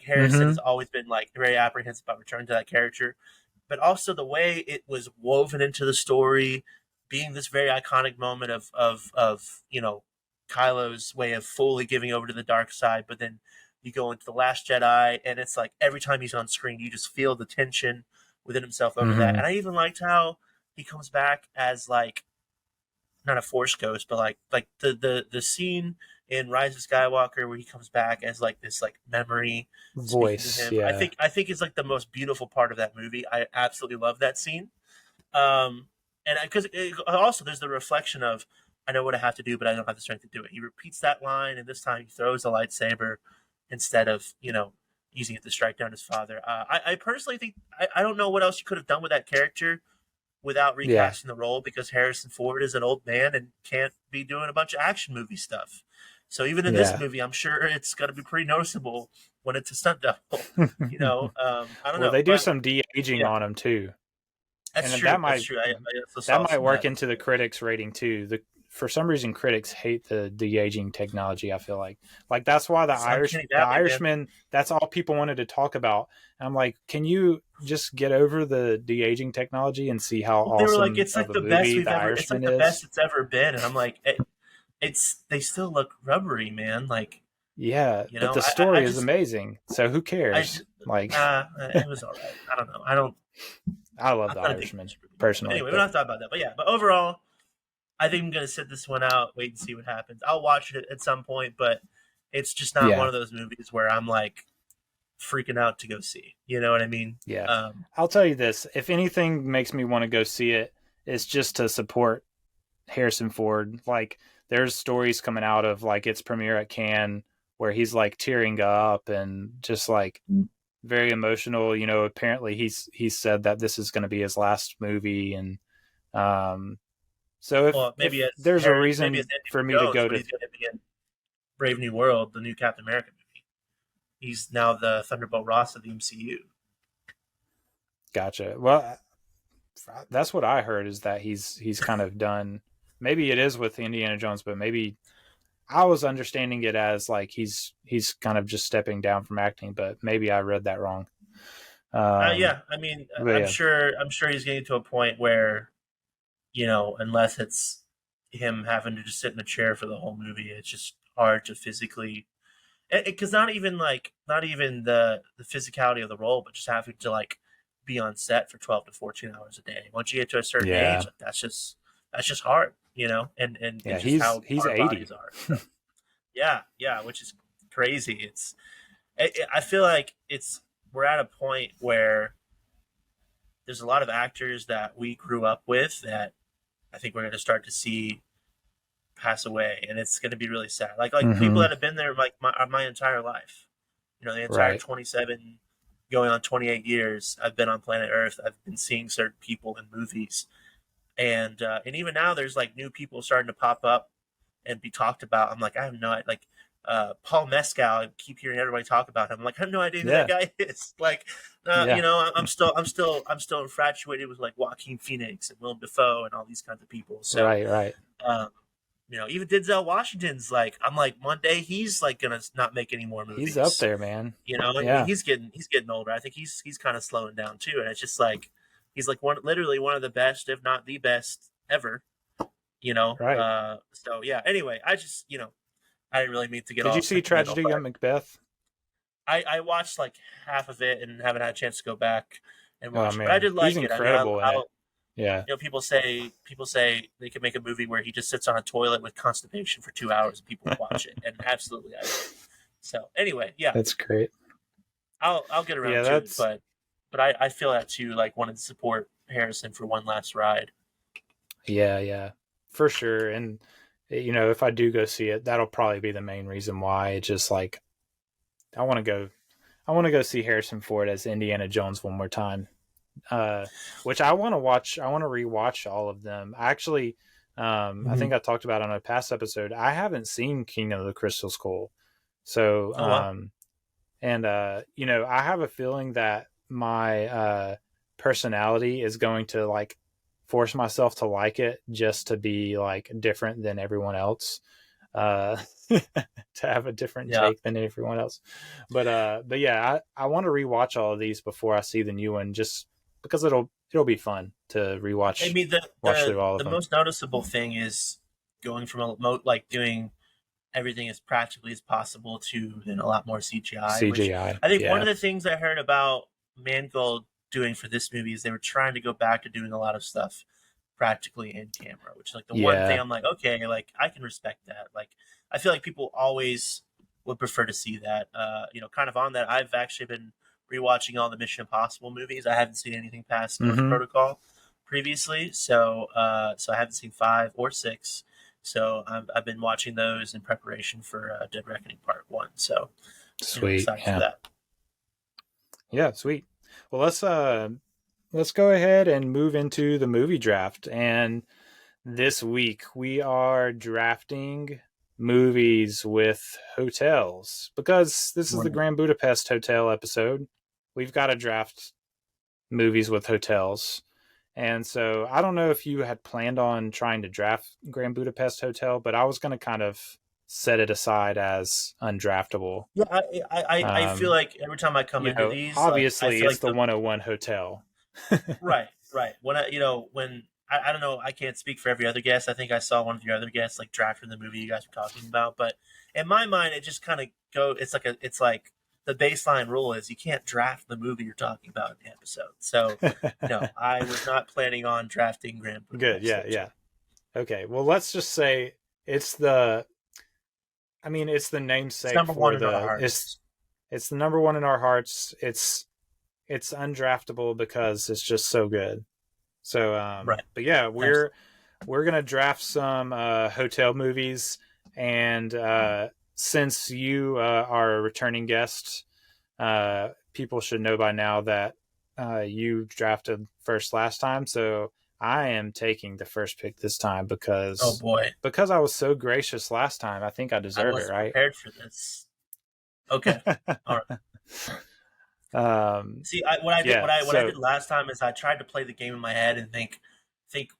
Harrison has always been like very apprehensive about returning to that character. But also the way it was woven into the story, being this very iconic moment of Kylo's way of fully giving over to the dark side, but then you go into The Last Jedi, and it's like every time he's on screen, you just feel the tension within himself over that. And I even liked how he comes back as like not a Force ghost, but like the scene in Rise of Skywalker where he comes back as like this like memory voice. Yeah, I think it's like the most beautiful part of that movie. I absolutely love that scene. And because also there's the reflection of, I know what I have to do, but I don't have the strength to do it. He repeats that line, and this time he throws the lightsaber instead of, using it to strike down his father. I personally think, I don't know what else you could have done with that character without recasting the role, because Harrison Ford is an old man and can't be doing a bunch of action movie stuff. So even in this movie, I'm sure it's going to be pretty noticeable when it's a stunt double. I don't know. They do some de-aging on him too. That's true. That might work into the critics' rating too. For some reason, critics hate the de-aging technology. I feel like that's why the Irishman. That's all people wanted to talk about. And I'm like, can you just get over the de-aging technology and see how awesome? They were like, it's like the best we've ever. It's like the best it's ever been. And I'm like, they still look rubbery, man. Like, yeah, but the story is amazing. So who cares? it was all right. I don't know. I love the Irishman personally. Anyway, we're not talking about that. But overall, I think I'm going to sit this one out, wait and see what happens. I'll watch it at some point, but it's just not one of those movies where I'm like freaking out to go see. You know what I mean? Yeah. I'll tell you this. If anything makes me want to go see it, it's just to support Harrison Ford. Like, there's stories coming out of like its premiere at Cannes where he's like tearing up and just like very emotional. Apparently he's said that this is going to be his last movie. And, so if there's a reason for me to go to, he's going to be in Brave New World, the new Captain America movie. He's now the Thunderbolt Ross of the MCU. Gotcha. Well, that's what I heard, is that he's kind of done. Maybe it is with Indiana Jones, but maybe I was understanding it as like he's kind of just stepping down from acting, but maybe I read that wrong. Yeah, I mean, I'm sure he's getting to a point where, unless it's him having to just sit in a chair for the whole movie, it's just hard to physically, because not even the physicality of the role, but just having to like be on set for 12 to 14 hours a day. Once you get to a certain age, like, that's just hard, and he's how 80. Are. So, yeah, which is crazy. I feel like we're at a point where there's a lot of actors that we grew up with that I think we're going to start to see pass away, and it's going to be really sad. Like people that have been there like my entire life, the entire 27 going on 28 years I've been on planet Earth. I've been seeing certain people in movies, and even now there's like new people starting to pop up and be talked about. I'm like, I have no idea. Like Paul Mescal, I keep hearing everybody talk about him. I'm like, I have no idea who that guy is. Like, I'm still infatuated with like Joaquin Phoenix and Willem Dafoe and all these kinds of people. So, right. Even Denzel Washington's like, I'm like, one day he's like gonna not make any more movies. He's up there, man. He's getting older. I think he's kind of slowing down too, and it's just like he's like literally one of the best, if not the best ever. Right. So yeah. Anyway, I just I didn't really mean to get. Did you see Tragedy on Macbeth? I watched like half of it and haven't had a chance to go back and watch it. But I did like it. He's incredible in it. Yeah. People say they could make a movie where he just sits on a toilet with constipation for 2 hours and people would watch it. And absolutely, I would. So anyway, yeah. That's great. I'll get around to it, but I feel that too, like wanted to support Harrison for one last ride. Yeah, for sure. And if I do go see it, that'll probably be the main reason why. It's just like I want to go see Harrison Ford as Indiana Jones one more time. Which I want to watch. I want to rewatch all of them. Actually, I think I talked about on a past episode. I haven't seen Kingdom of the Crystal Skull. So, I have a feeling that my personality is going to like force myself to like it just to be like different than everyone else, to have a different take than everyone else. But yeah, I want to rewatch all of these before I see the new one, just because it'll it'll be fun to rewatch. I mean, watch through all of the them. most noticeable thing is going from like doing everything as practically as possible to then a lot more CGI. CGI. I think one of the things I heard about Mangold doing for this movie is they were trying to go back to doing a lot of stuff practically in camera, which is like the one thing I'm like, okay, like I can respect that. Like I feel like people always would prefer to see that. Kind of on that, I've actually been rewatching all the Mission Impossible movies. I haven't seen anything past Ghost Protocol previously, so I haven't seen 5 or 6. So I've been watching those in preparation for Dead Reckoning Part 1. So sweet, for that. Yeah, sweet. Well, let's go ahead and move into the movie draft. And this week we are drafting movies with hotels because this is the Grand Budapest Hotel episode. We've got to draft movies with hotels. And so I don't know if you had planned on trying to draft Grand Budapest Hotel, but I was going to kind of set it aside as undraftable. Yeah, I feel like every time I come into these, obviously like, it's the 101 Hotel. right. When I don't know, I can't speak for every other guest. I think I saw one of your other guests like drafting the movie you guys were talking about, but in my mind, it just kind of it's like the baseline rule is you can't draft the movie you're talking about in the episode. So no, I was not planning on drafting Grand Budapest. Good, yeah. Okay, well, let's just say it's the namesake for it's the number one in our hearts. It's undraftable because it's just so good. So, right. But yeah, we're gonna draft some hotel movies, and since you are a returning guest, people should know by now that you drafted first last time. So I am taking the first pick this time because because I was so gracious last time. I think I deserve it, right? Prepared for this. Okay, all right. See, what I did last time is I tried to play the game in my head and think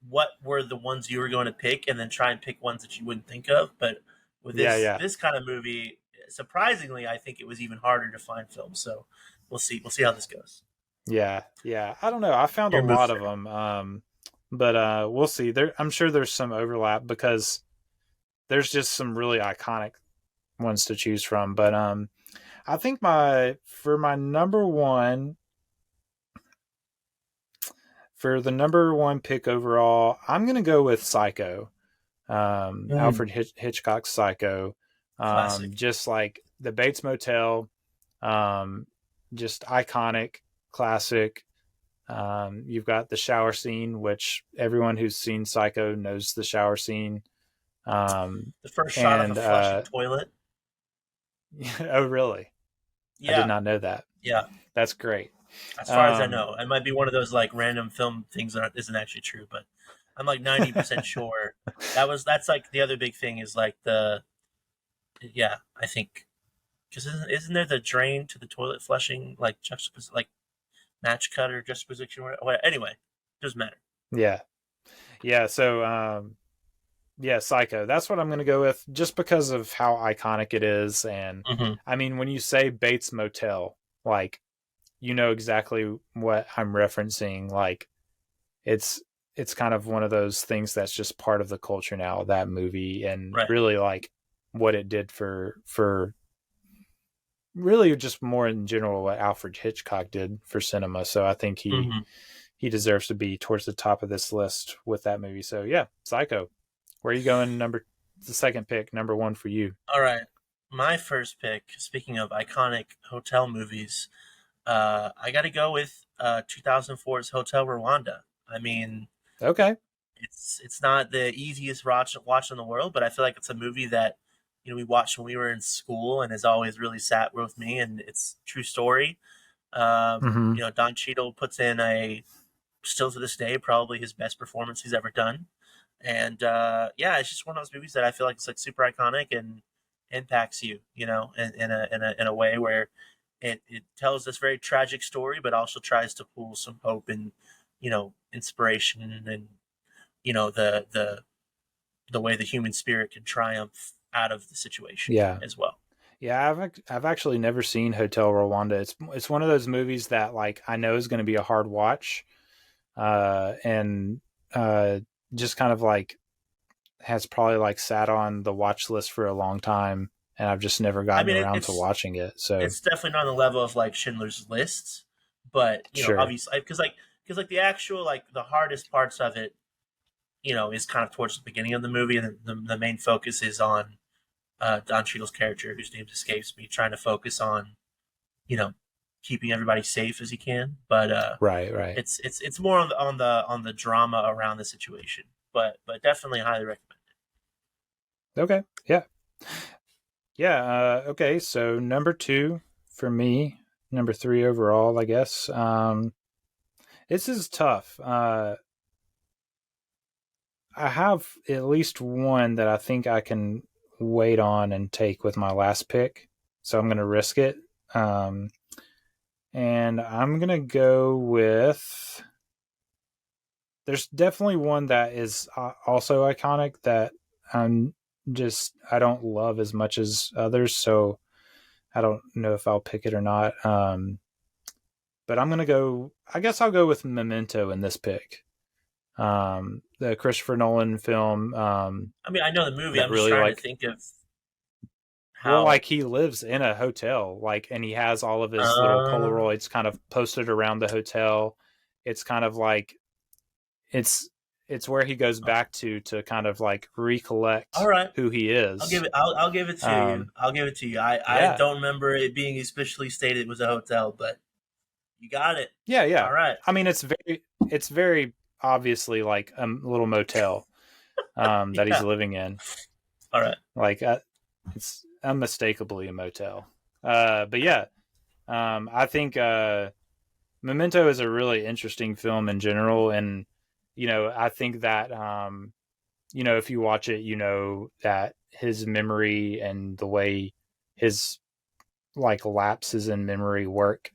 what were the ones you were going to pick, and then try and pick ones that you wouldn't think of. But with this kind of movie, surprisingly, I think it was even harder to find films. So we'll see how this goes. Yeah. I don't know. I found a lot of them, but we'll see. I'm sure there's some overlap because there's just some really iconic ones to choose from. But I think for the number one pick overall, I'm going to go with Psycho. Alfred Hitchcock's Psycho. Just like the Bates Motel, just iconic, classic. You've got the shower scene, which everyone who's seen Psycho knows the shower scene. The first shot of a flushing toilet. Oh, really? Yeah. I did not know that. Yeah. That's great. As far as I know. It might be one of those like random film things that isn't actually true, but I'm like 90% sure. That's like the other big thing is like I think, because isn't there the drain to the toilet flushing, like match cut or juxtaposition? Anyway, doesn't matter. Yeah. So, Psycho. That's what I'm going to go with, just because of how iconic it is. And I mean, when you say Bates Motel, like, you know exactly what I'm referencing. Like, it's kind of one of those things that's just part of the culture now, that movie, and really like what it did for really just more in general what Alfred Hitchcock did for cinema. So I think he deserves to be towards the top of this list with that movie. So yeah, Psycho. Where are you going? The second pick, number one for you. All right. My first pick, speaking of iconic hotel movies, I got to go with 2004's Hotel Rwanda. I mean, okay, it's not the easiest watch in the world, but I feel like it's a movie that we watched when we were in school and has always really sat with me, and it's a true story. Don Cheadle puts in still to this day, probably his best performance he's ever done. And it's just one of those movies that I feel like it's like super iconic and impacts you, in a way where it tells this very tragic story, but also tries to pull some hope and inspiration and the way the human spirit can triumph out of the situation as well. Yeah, I've actually never seen Hotel Rwanda. It's one of those movies that like I know is going to be a hard watch. and just kind of like has probably like sat on the watch list for a long time, and I've just never gotten around to watching it. So it's definitely not on the level of like Schindler's List, but you know, obviously, because the actual like the hardest parts of it, you know, is kind of towards the beginning of the movie, and the main focus is on Don Cheadle's character, whose name escapes me, trying to focus on, you know, keeping everybody safe as he can. But right. It's more on the drama around the situation. But definitely highly recommend it. Okay. Yeah. Okay. So number 2 for me, number 3 overall, I guess. This is tough. I have at least one that I think I can wait on and take with my last pick. So I'm going to risk it. And I'm going to go with, there's definitely one that is also iconic that I don't love as much as others. So I don't know if I'll pick it or not. But I'm going to go, I guess I'll go with Memento in this pick. The Christopher Nolan film. I mean, I know the movie. I'm really just trying to think of how. Well, like he lives in a hotel, like, and he has all of his little Polaroids kind of posted around the hotel. It's kind of like it's where he goes back to kind of like recollect who he is. I'll give it to you. I'll give it to you. I don't remember it being especially stated it was a hotel, but you got it. Yeah. All right. I mean, it's very obviously like a little motel that he's living in. All right. Like it's unmistakably a motel. But yeah, I think Memento is a really interesting film in general. And, you know, I think that, you know, if you watch it, you know, that his memory and the way his like lapses in memory work,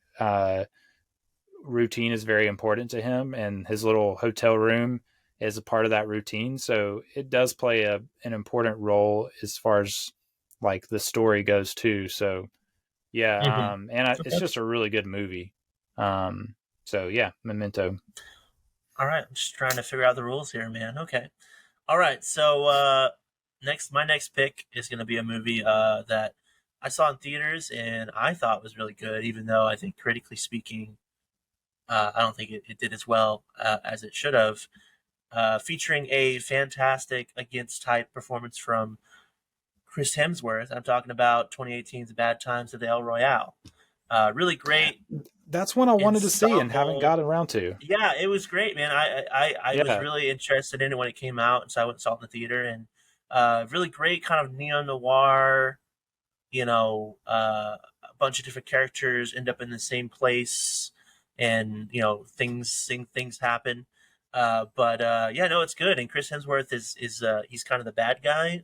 routine is very important to him, and his little hotel room is a part of that routine. So it does play an important role as far as like the story goes too. So yeah. It's just a really good movie. So yeah, Memento. All right. I'm just trying to figure out the rules here, man. Okay. All right. So my next pick is going to be a movie that I saw in theaters and I thought was really good, even though I think critically speaking, I don't think it did as well as it should have. Featuring a fantastic against type performance from Chris Hemsworth. I'm talking about 2018's Bad Times at the El Royale. Really great. That's one I wanted to see and haven't got around to. Yeah, it was great, man. I was really interested in it when it came out, and so I went and saw it in the theater. And really great kind of neo-noir, you know, a bunch of different characters end up in the same place, and, you know, things happen. It's good. And Chris Hemsworth is he's kind of the bad guy.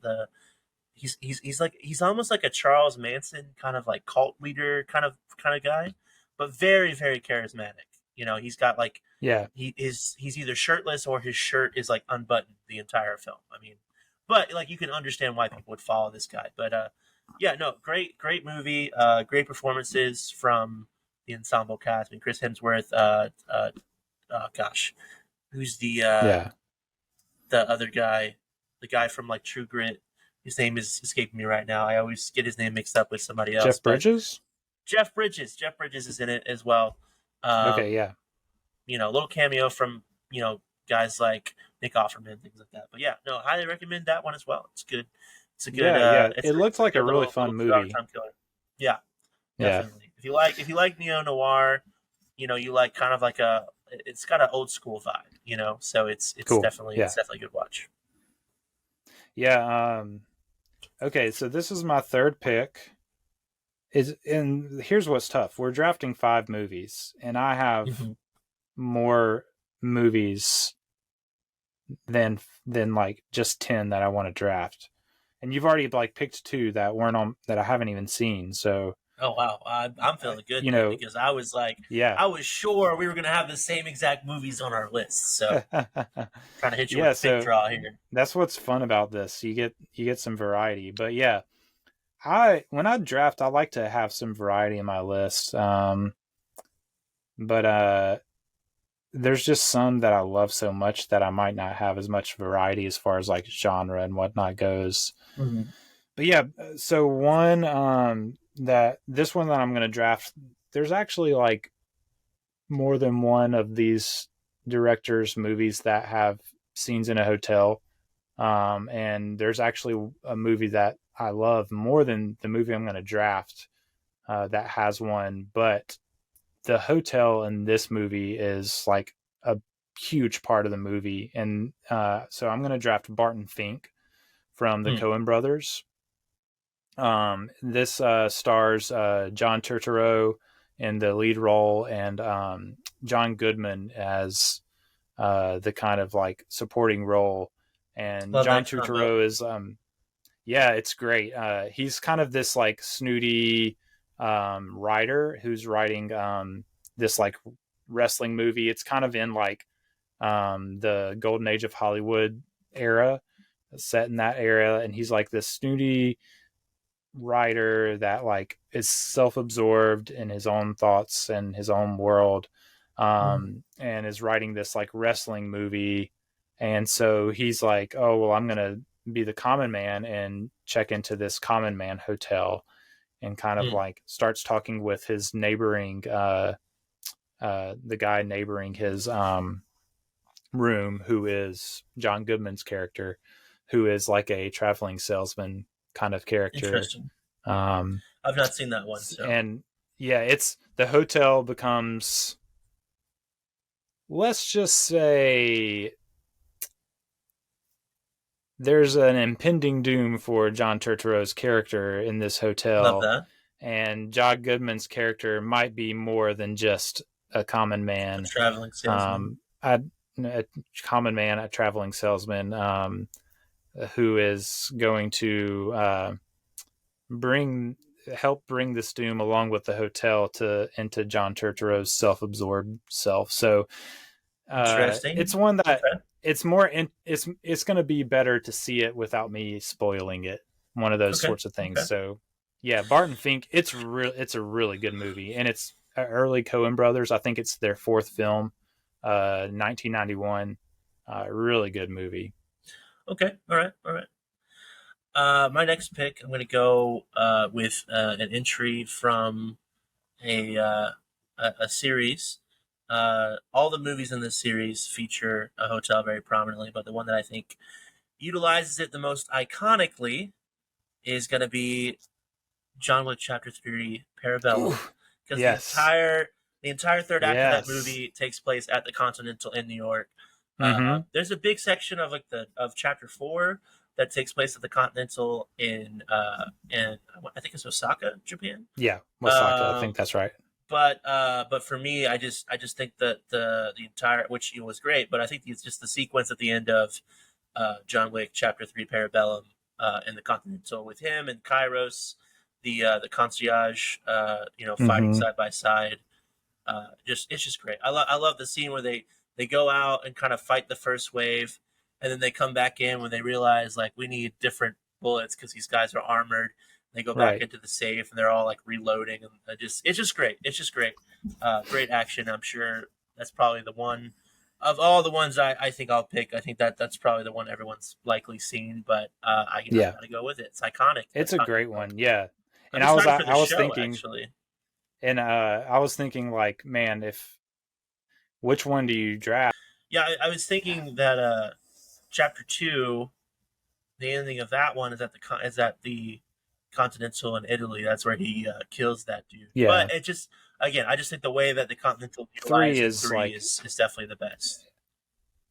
He's almost like a Charles Manson kind of like cult leader kind of guy, but very, very charismatic. You know, he's got like he's either shirtless or his shirt is like unbuttoned the entire film. I mean, but like you can understand why people would follow this guy. But great movie, great performances from the ensemble cast. I mean, Chris Hemsworth, who's the other guy, the guy from like True Grit. His name is escaping me right now. I always get his name mixed up with somebody else. Jeff Bridges? Jeff Bridges is in it as well. Okay, yeah. You know, a little cameo from, you know, guys like Nick Offerman, things like that. But yeah, no, highly recommend that one as well. It's good. It's a good. It looks like a really fun movie. Yeah, definitely. Yeah. If you like neo noir, you know, you like kind of like it's got an old school vibe, you know. So it's cool. definitely a good watch. Yeah. Okay, so this is my third pick. And here's what's tough. We're drafting 5 movies, and I have more movies than like just 10 that I want to draft. And you've already like picked 2 that weren't on, that I haven't even seen. So oh wow, I'm feeling good, you know, because I was like, I was sure we were going to have the same exact movies on our list. So trying to hit you with a big draw here. That's what's fun about this. You get some variety. But yeah, when I draft, I like to have some variety in my list. But there's just some that I love so much that I might not have as much variety as far as like genre and whatnot goes. Mm-hmm. But yeah, so one this one that I'm going to draft, there's actually like more than one of these directors' movies that have scenes in a hotel. And there's actually a movie that I love more than the movie I'm going to draft that has one. But the hotel in this movie is like a huge part of the movie. And so I'm going to draft Barton Fink from the Coen brothers. This stars John Turturro in the lead role and John Goodman as the kind of like supporting role. And Love John that combo. Turturro is, yeah, it's great. He's kind of this like snooty writer who's writing this like wrestling movie. It's kind of in like the golden age of Hollywood era, set in that era. And he's like this snooty writer that like is self-absorbed in his own thoughts and his own world, and is writing this like wrestling movie. And so he's like, oh well, I'm gonna be the common man and check into this common man hotel, and kind of like starts talking with his neighboring the guy neighboring his room, who is John Goodman's character, who is like a traveling salesman kind of character. Interesting. I've not seen that one. So. And yeah, it's the hotel becomes, let's just say, there's an impending doom for John Turturro's character in this hotel. Love that. And John Goodman's character might be more than just a common man, a traveling salesman. A common man, a traveling salesman, who is going to help bring this doom along with the hotel into John Turturro's self-absorbed self. So it's one that it's more it's going to be better to see it without me spoiling it. One of those sorts of things. Okay. So yeah, Barton Fink, it's a really good movie, and it's early Coen brothers. I think it's their fourth film, 1991. Really good movie. Okay. All right. My next pick, I'm going to go with an entry from a series. All the movies in this series feature a hotel very prominently, but the one that I think utilizes it the most iconically is going to be John Wick Chapter 3, Parabellum. Because the entire third act of that movie takes place at the Continental in New York. There's a big section of of Chapter 4 that takes place at the Continental in I think it's Osaka, Japan. Yeah, Osaka. I think that's right. But for me, I just think that the entire, which was great, but I think it's just the sequence at the end of John Wick Chapter 3 Parabellum in the Continental with him and Kairos, the concierge, fighting side by side. It's just great. I love the scene where they go out and kind of fight the first wave, and then they come back in when they realize like we need different bullets because these guys are armored. They go back into the safe and they're all like reloading, and it's just great. It's just great. Great action. I'm sure that's probably the one of all the ones I think I'll pick. I think that's probably the one everyone's likely seen, but I gotta go with it. It's iconic. It's a great one. Yeah. And I was thinking, actually. And I was thinking like, man, which one do you draft? Yeah, I was thinking that Chapter 2, the ending of that one is at the Continental in Italy. That's where he kills that dude. Yeah. But it just, again, I just think the way that the Continental utilizes 3 is definitely the best.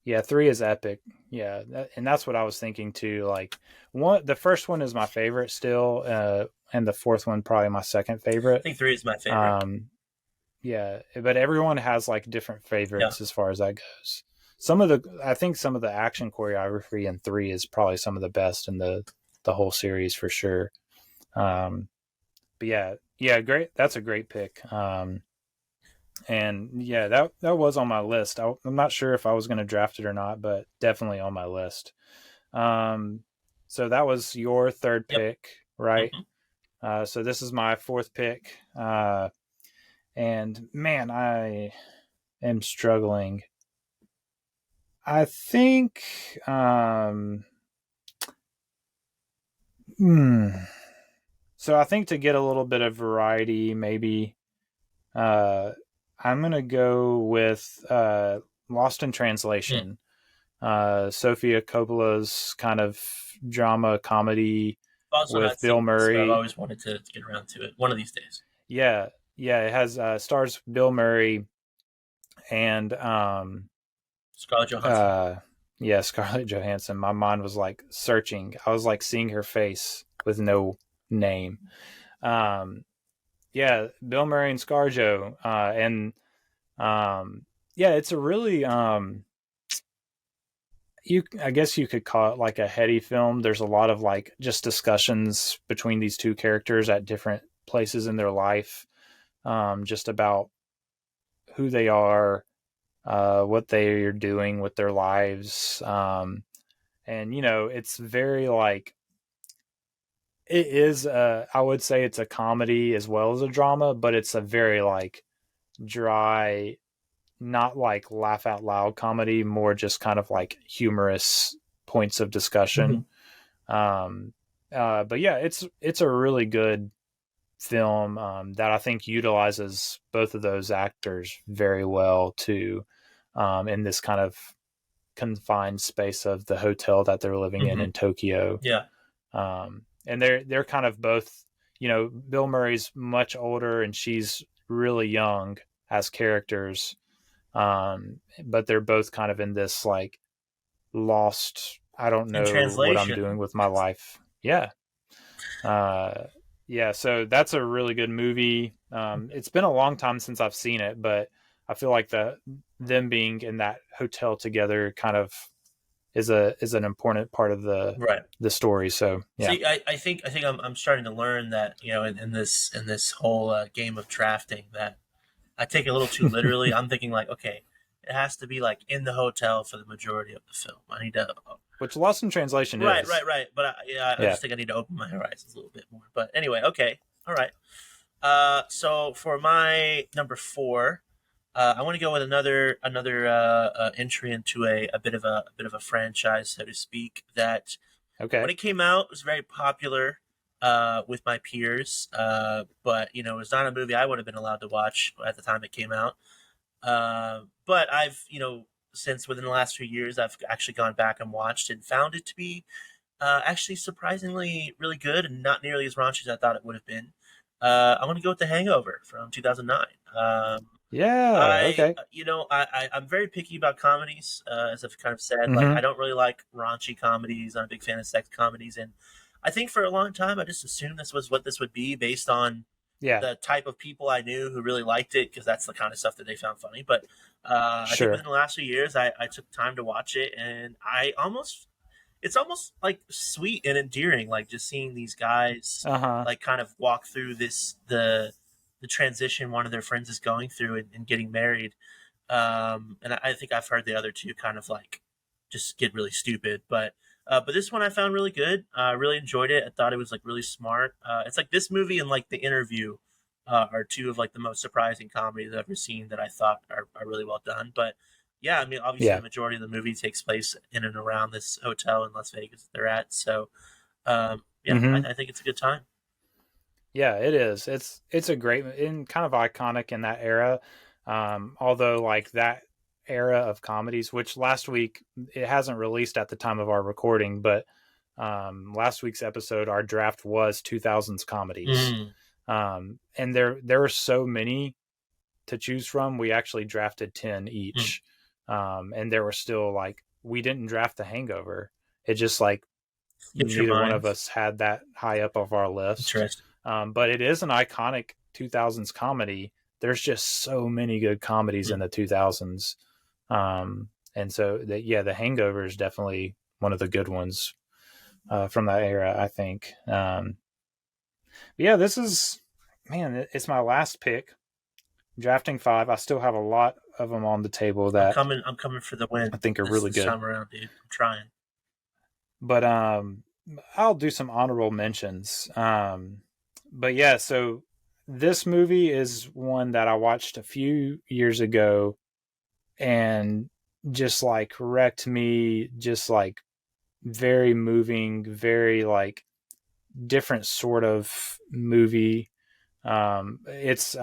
Yeah, 3 is epic. Yeah, and that's what I was thinking too. Like the first one is my favorite still, and the fourth one probably my second favorite. I think 3 is my favorite. Yeah, but everyone has like different favorites as far as that goes. I think some of the action choreography in 3 is probably some of the best in the whole series for sure. But yeah, great. That's a great pick. And yeah, that was on my list. I'm not sure if I was going to draft it or not, but definitely on my list. So that was your third pick, right? Mm-hmm. So this is my fourth pick. And man, am struggling. I think, so I think to get a little bit of variety, maybe, I'm going to go with, Lost in Translation. Sofia Coppola's kind of drama comedy with Bill Murray. I've always wanted to get around to it one of these days. Yeah. It has, stars Bill Murray and, Scarlett Johansson. Scarlett Johansson. My mind was like searching. I was like seeing her face with no name. Bill Murray and ScarJo. It's a really, I guess you could call it like a heady film. There's a lot of like just discussions between these two characters at different places in their life, just about who they are, what they are doing with their lives. It's very like, it is, I would say it's a comedy as well as a drama, but it's a very like dry, not like laugh out loud comedy, more just kind of like humorous points of discussion. But yeah, it's a really good film that I think utilizes both of those actors very well too, in this kind of confined space of the hotel that they're living in Tokyo. And they're kind of both, Bill Murray's much older and she's really young as characters, but they're both kind of in this like lost, I don't know what I'm doing with my life. So that's a really good movie. It's been a long time since I've seen it, but I feel like them being in that hotel together kind of is an important part of the story. So yeah. See, I think I'm starting to learn that, in this whole game of drafting, that I take it a little too literally. I'm thinking like, okay, it has to be like in the hotel for the majority of the film. I need to, which Lost in Translation is. Right. But I just think I need to open my horizons a little bit more. But anyway, okay, all right. So for my number 4, I want to go with another entry into a bit of a franchise, so to speak. That when it came out, it was very popular with my peers, but it was not a movie I would have been allowed to watch at the time it came out. But I've since within the last few years, I've actually gone back and watched and found it to be actually surprisingly really good and not nearly as raunchy as I thought it would have been. I want to go with The Hangover from 2009. Okay. I'm very picky about comedies, as I've kind of said. Like, I don't really like raunchy comedies. I'm a big fan of sex comedies, and I think for a long time I just assumed this was what this would be based on the type of people I knew who really liked it, because that's the kind of stuff that they found funny. But I think within the last few years, I took time to watch it, and it's almost like sweet and endearing, like just seeing these guys like kind of walk through the transition one of their friends is going through and getting married. And I think I've heard the other two kind of like just get really stupid, but this one I found really good. I really enjoyed it. I thought it was like really smart. It's like this movie and like The Interview are two of like the most surprising comedies I've ever seen that I thought are really well done. But yeah, I mean, obviously the majority of the movie takes place in and around this hotel in Las Vegas that they're at. So I think it's a good time. Yeah, it is. It's a great and kind of iconic in that era. Although like that era of comedies, which last week it hasn't released at the time of our recording, but last week's episode, our draft was 2000s comedies. And there are so many to choose from. We actually drafted 10 each. And there were still like, we didn't draft The Hangover. It just like neither one of us had that high up of our list. But it is an iconic 2000s comedy. There's just so many good comedies in the 2000s. And so The Hangover is definitely one of the good ones from that era, I think. This is, it's my last pick. Drafting 5. I still have a lot of them on the table that I'm coming for the win. I think are really good. This time around, dude. I'm trying. But I'll do some honorable mentions. But yeah, so this movie is one that I watched a few years ago and just like wrecked me, just like very moving, very like different sort of movie. It's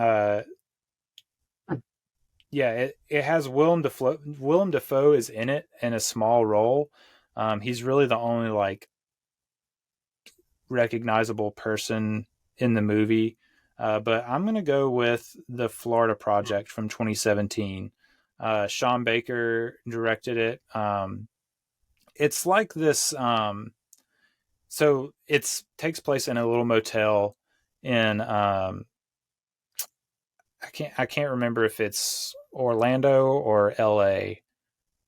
it has Willem Dafoe. Willem Dafoe is in it in a small role. He's really the only like recognizable person in the movie. But I'm going to go with The Florida Project from 2017. Sean Baker directed it. It's like this. So it takes place in a little motel in, I can't remember if it's Orlando or LA.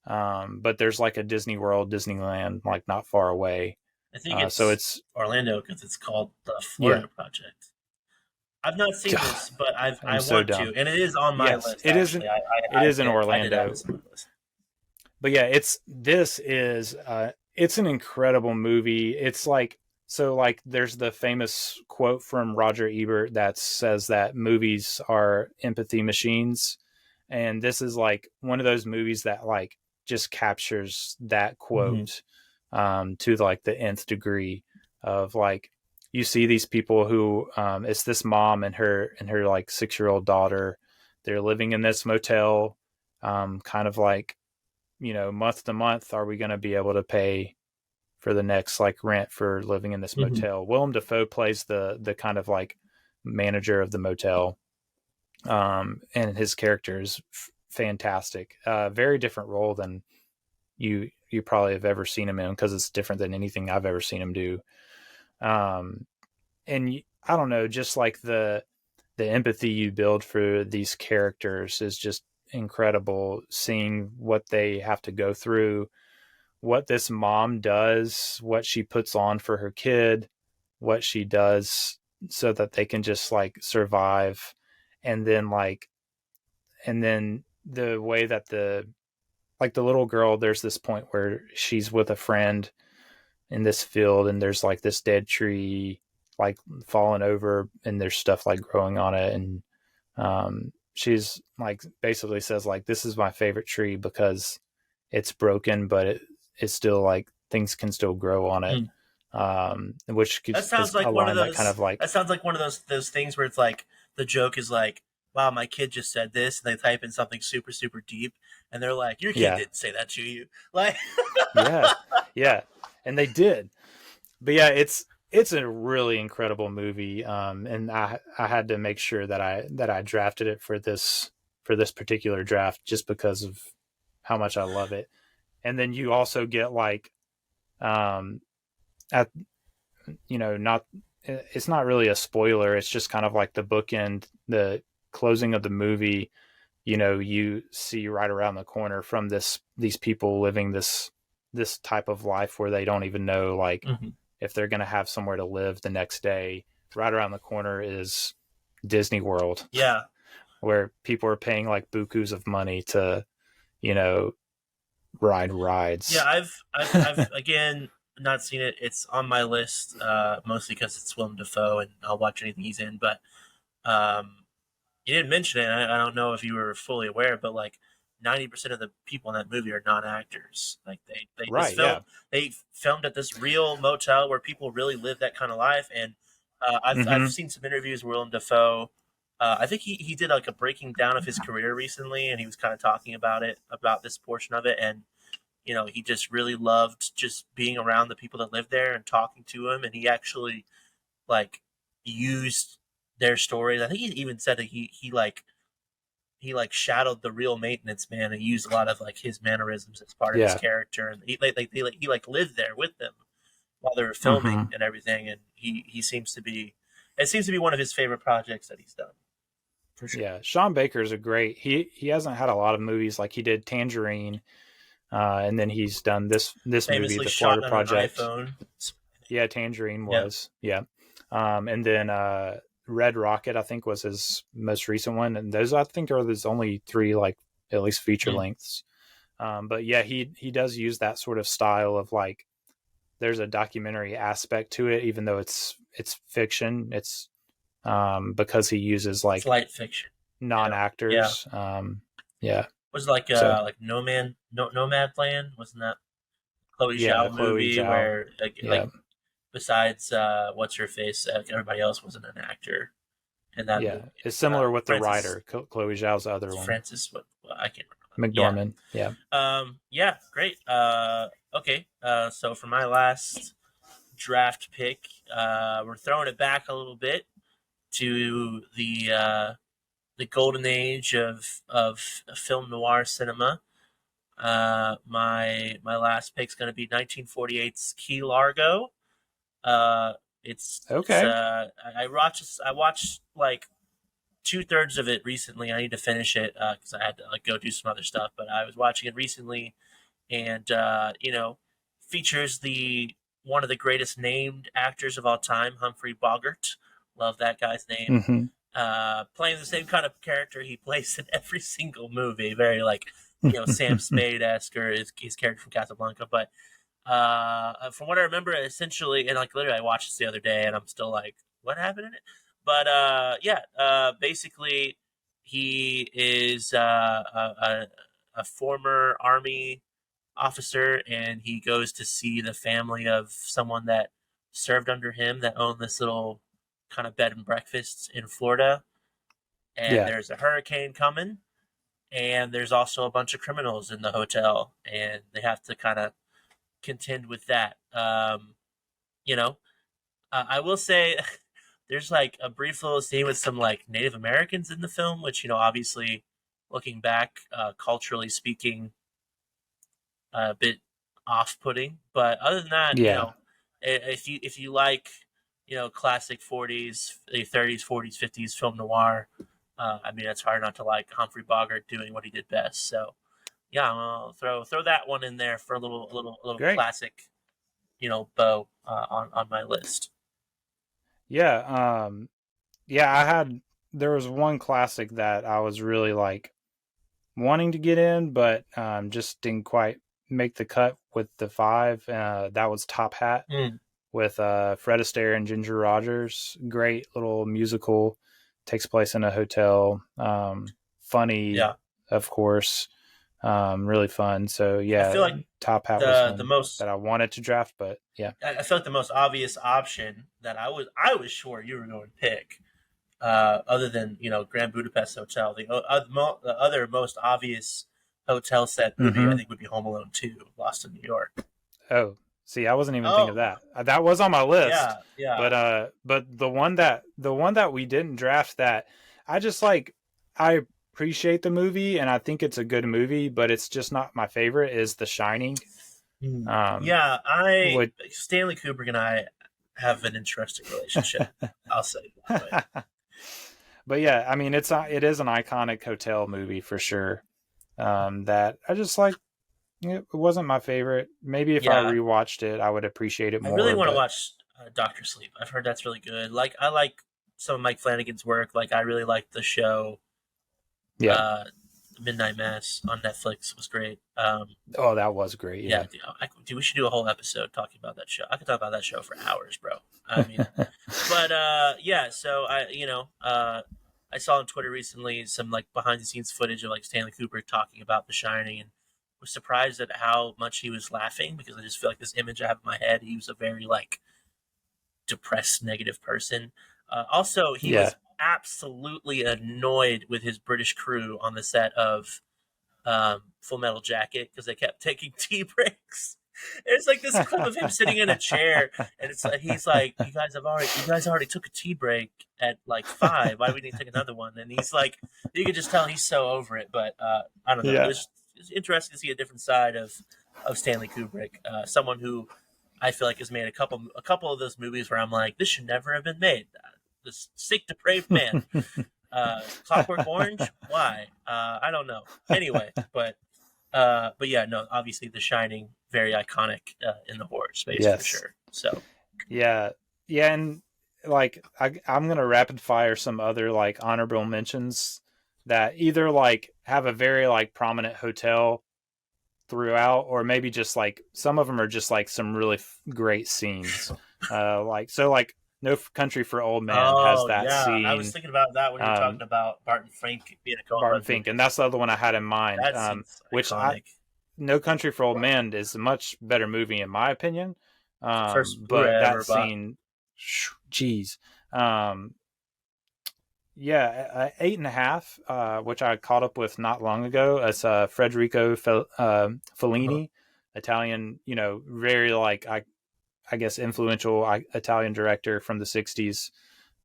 But there's like a Disney World, Disneyland, like not far away. I think it's Orlando because it's called The Florida Project. I've not seen this, but I want to, and it is on my list. It is. It is in Orlando. But yeah, it's an incredible movie. It's like, so like there's the famous quote from Roger Ebert that says that movies are empathy machines, and this is like one of those movies that like just captures that quote to like the nth degree of like, you see these people who it's this mom and her like 6-year-old daughter. They're living in this motel, kind of like, you know, month to month, are we going to be able to pay for the next like rent for living in this motel? Willem Dafoe plays the kind of like manager of the motel, and his character is fantastic. Very different role than you probably have ever seen him in, because it's different than anything I've ever seen him do. And I don't know, just like the empathy you build for these characters is just incredible. Seeing what they have to go through, what this mom does, what she puts on for her kid, what she does so that they can just like survive. And then the way that the little girl, there's this point where she's with a friend in this field, and there's like this dead tree like falling over, and there's stuff like growing on it, and she's like basically says like, this is my favorite tree because it's broken, but it's still like things can still grow on it. Which that sounds like one of those kind of like, that sounds like one of those things where it's like the joke is like, wow, my kid just said this, and they type in something super, super deep, and they're like, your kid didn't say that to you. Like, yeah. And they did. But yeah, it's a really incredible movie. And I had to make sure that I drafted it for this particular draft, just because of how much I love it. And then you also get like, it's not really a spoiler. It's just kind of like the bookend, the closing of the movie. You know, you see right around the corner from these people living this type of life where they don't even know like if they're going to have somewhere to live the next day. Right around the corner is Disney World. Yeah. Where people are paying like bukus of money to, you know, ride rides. Yeah. I've again, not seen it. It's on my list, mostly because it's Willem Dafoe and I'll watch anything he's in, but, you didn't mention it. I don't know if you were fully aware, but like 90% of the people in that movie are non-actors. Like they filmed at this real motel where people really live that kind of life. And I've seen some interviews with Willem Dafoe. I think he did like a breaking down of his career recently, and he was kind of talking about this portion of it. And, you know, he just really loved just being around the people that lived there and talking to him. And he actually like used their stories. I think he even said that he shadowed the real maintenance man and used a lot of like his mannerisms as part of his character. And he lived there with them while they were filming and everything. And it seems to be one of his favorite projects that he's done. For sure. Yeah. Sean Baker's he hasn't had a lot of movies. Like he did Tangerine, and then he's done this movie, The Florida Project. Yeah. Tangerine was, and then, Red Rocket, I think, was his most recent one, and those I think are his only 3 like at least feature lengths. But yeah, he does use that sort of style of like, there's a documentary aspect to it, even though it's fiction. It's because he uses like light fiction, non-actors. Which Was it like So Nomadland? Wasn't that Chloe yeah, Zhao the Chloe movie Zhao. where Yeah, like besides what's her face, everybody else wasn't an actor in that yeah. movie. It's similar with the Francis, writer. Chloe Zhao's the other one. Francis, what I can't remember. McDormand. Yeah. Yeah, great. Okay. So for my last draft pick, we're throwing it back a little bit to the golden age of film noir cinema. My last pick's going to be 1948's Key Largo. Okay. I watched like 2/3 of it recently. I need to finish it because I had to like go do some other stuff. But I was watching it recently, and features the one of the greatest named actors of all time, Humphrey Bogart. Love that guy's name. Mm-hmm. Playing the same kind of character he plays in every single movie. Very like Sam Spade-esque or his character from Casablanca. But from what I remember, essentially, and like literally, I watched this the other day, and I'm still like, what happened in it? But basically, he is a former army officer, and he goes to see the family of someone that served under him that owned this little kind of bed and breakfast in Florida. And there's a hurricane coming, and there's also a bunch of criminals in the hotel, and they have to kind of contend with that. I will say there's like a brief little scene with some like Native Americans in the film, which, obviously looking back, culturally speaking, a bit off-putting. But other than that, if you like, classic 40s, 30s, 40s, 50s film noir, it's hard not to like Humphrey Bogart doing what he did best. So yeah, I'll throw that one in there for a little classic, bow on my list. Yeah. There was one classic that I was really like wanting to get in, but just didn't quite make the cut with the 5. That was Top Hat with Fred Astaire and Ginger Rogers. Great little musical, takes place in a hotel. Funny, of course. Really fun. So yeah, I feel like Top Hat was the most that I wanted to draft, but yeah, I feel like the most obvious option that I was sure you were going to pick, other than Grand Budapest Hotel. The other most obvious hotel set movie I think would be Home Alone 2, Lost in New York. Oh, see, I wasn't even thinking of that. That was on my list. Yeah. But the one that we didn't draft that I just like, I appreciate the movie and I think it's a good movie, but it's just not my favorite, is The Shining. Stanley Kubrick and I have an interesting relationship. I'll say that. But yeah, it is an iconic hotel movie for sure. That I just like. It wasn't my favorite. Maybe if I rewatched it, I would appreciate it more. I really want to watch Dr. Sleep. I've heard that's really good. Like, I like some of Mike Flanagan's work. Like, I really liked the show. Midnight Mass on Netflix was great. That was great. Yeah. We should do a whole episode talking about that show. I could talk about that show for hours, bro. So I saw on Twitter recently some like behind the scenes footage of like Stanley Kubrick talking about The Shining, and was surprised at how much he was laughing, because I just feel like this image I have in my head, he was a very like depressed, negative person. Also, he was absolutely annoyed with his British crew on the set of Full Metal Jacket because they kept taking tea breaks. There's like this clip of him sitting in a chair, and it's like he's like, "You guys already took a tea break at like 5. Why do we need to take another one?" And he's like, you could just tell he's so over it. But I don't know. Yeah. It's interesting to see a different side of Stanley Kubrick, someone who I feel like has made a couple of those movies where I'm like, this should never have been made. This sick, depraved man. Clockwork Orange? Why? I don't know. Anyway, but yeah, no, obviously The Shining, very iconic in the horror space for sure. So yeah, and like I'm gonna rapid fire some other like honorable mentions that either like have a very like prominent hotel throughout, or maybe just like some of them are just like some really great scenes. Like No Country for Old Men has Oh that yeah, I was scene. thinking about that when you were talking Um, about Barton Fink being a Barton Coen Fink, movie. and that's the other one I had in mind. That scene's Which iconic. No Country for Old Men is a much better movie in my opinion. First Blu-ray But I that ever bought. scene, geez, yeah, 8.5, which I caught up with not long ago. It's Federico Fellini, Italian, very like I guess influential Italian director from the '60s.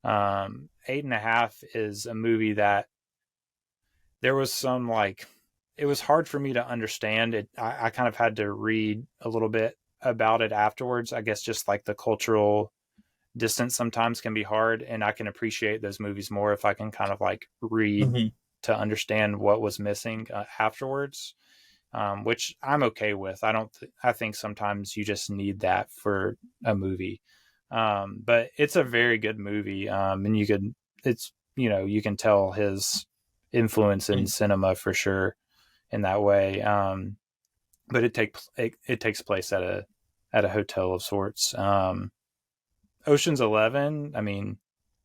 8.5 is a movie that there was some like it was hard for me to understand it. I kind of had to read a little bit about it afterwards. I guess just like the cultural distance sometimes can be hard, and I can appreciate those movies more if I can kind of like read to understand what was missing afterwards, which I'm okay with. I think sometimes you just need that for a movie, but it's a very good movie, and you can tell his influence in cinema for sure in that way. But it takes place at a hotel of sorts. Ocean's 11. I mean,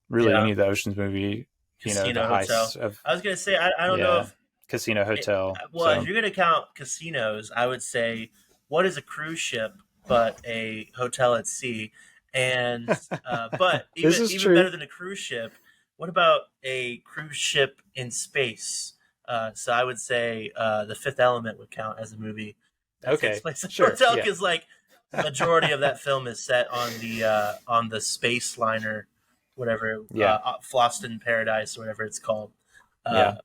really any of the Ocean's movie, Casino the Hotel. heists of. I was gonna say I don't know if Casino Hotel. If you're gonna count casinos, I would say what is a cruise ship but a hotel at sea? And but even better than a cruise ship, what about a cruise ship in space? So I would say The Fifth Element would count as a movie that takes place in a hotel because like the majority of that film is set on the space liner, whatever, Floston Paradise or whatever it's called.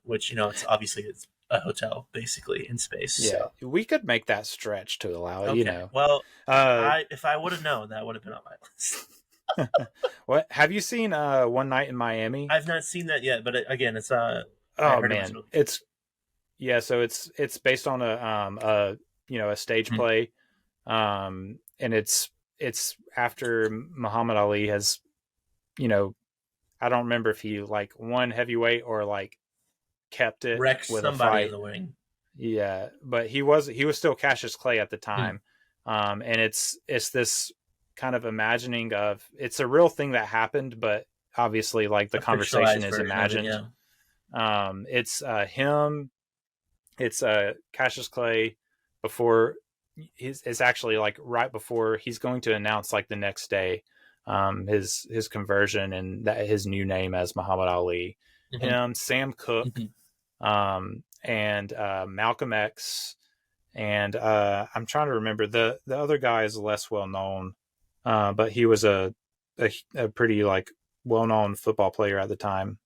Which it's obviously it's a hotel basically in space. Yeah, so. We could make that stretch to allow it. Okay. Well, if I would have known, that would have been on my list. What have you seen? One Night in Miami. I've not seen that yet, but again, it's oh man, so it's based on a stage play, and it's after Muhammad Ali has, I don't remember if he like won heavyweight or like kept it wrecked with somebody a fight in the wing. Yeah, but he was still Cassius Clay at the time, and it's this kind of imagining of it's a real thing that happened, but obviously like the conversation is imagined. It's him, it's Cassius Clay before it's actually like right before he's going to announce like the next day his conversion and that his new name as Muhammad Ali. Him, Sam Cooke, and Malcolm X, and I'm trying to remember the other guy is less well known, but he was a pretty like well known football player at the time.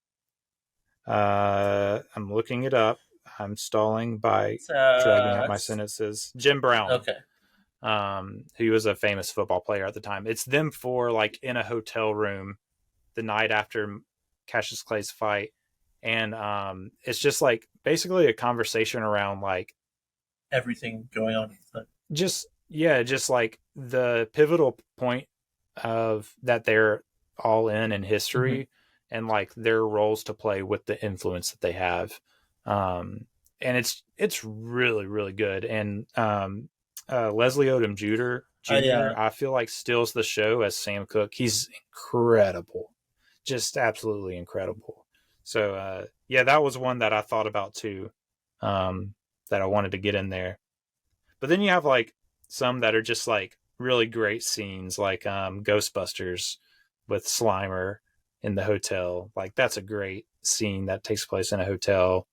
I'm looking it up. I'm stalling by dragging out my sentences. Jim Brown. Okay. He was a famous football player at the time. It's them four like in a hotel room the night after Cassius Clay's fight, and it's just like basically a conversation around like everything going on. Just like the pivotal point of that they're all in history and like their roles to play with the influence that they have. And it's really, really good. And Leslie Odom Jr. I feel like steals the show as Sam Cooke. He's incredible, just absolutely incredible. So that was one that I thought about too, that I wanted to get in there. But then you have like some that are just like really great scenes, like Ghostbusters with Slimer in the hotel. Like that's a great scene that takes place in a hotel.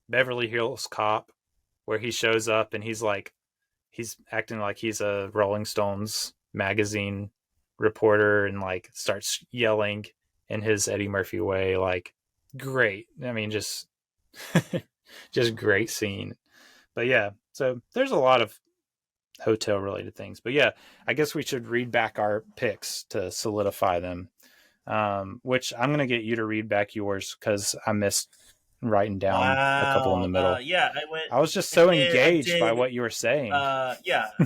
Beverly Hills Cop, where he shows up and he's acting like he's a Rolling Stones magazine reporter and like starts yelling in his Eddie Murphy way. Like great. I mean, just great scene. But yeah, so there's a lot of hotel related things. But yeah, I guess we should read back our picks to solidify them. Which I'm going to get you to read back yours because I missed writing down a couple in the middle. I was just so engaged by what you were saying.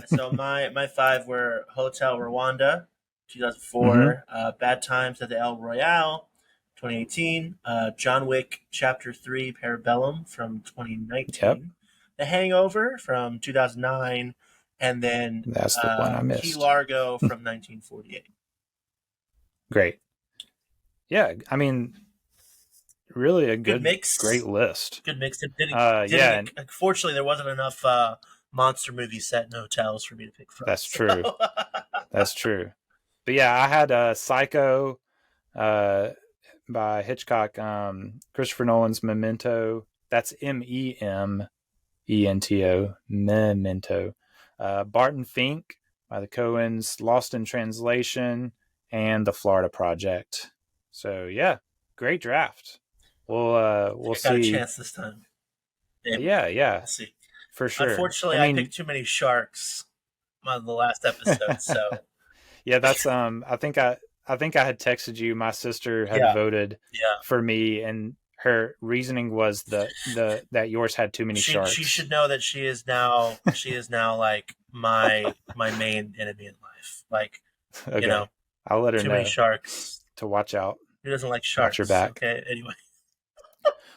So my five were Hotel Rwanda, 2004, Bad Times at the El Royale, 2018, John Wick Chapter 3 Parabellum from 2019, The Hangover from 2009, and then that's the one I missed. Key Largo from 1948. Great. Yeah, I mean, really a Good mix. great list. Good mix. Unfortunately, there wasn't enough monster movies set in hotels for me to pick from. That's true. That's true. But yeah, I had Psycho by Hitchcock, Christopher Nolan's Memento. That's Memento, Memento. Barton Fink by the Coens, Lost in Translation, and The Florida Project. So yeah, great draft. We'll see. Got a chance this time. Yeah. We'll see. For sure. Unfortunately, I picked too many sharks on the last episode. So yeah, that's I think I had texted you. My sister had voted for me, and her reasoning was that yours had too many sharks. She should know that she is now like my main enemy in life. Like, okay. You know, I'll let her too know. Many sharks to watch out. Who doesn't like sharks? Watch your back. Okay. Anyway.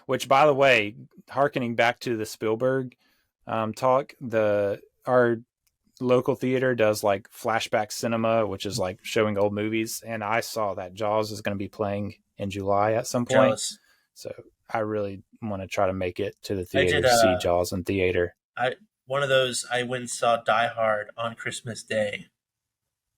Which, by the way, hearkening back to the Spielberg talk, our local theater does like flashback cinema, which is like showing old movies, and I saw that Jaws is going to be playing in July at some point. Jealous. So I really want to try to make it to the theater to see Jaws in theater. One of those, I went and saw Die Hard on Christmas Day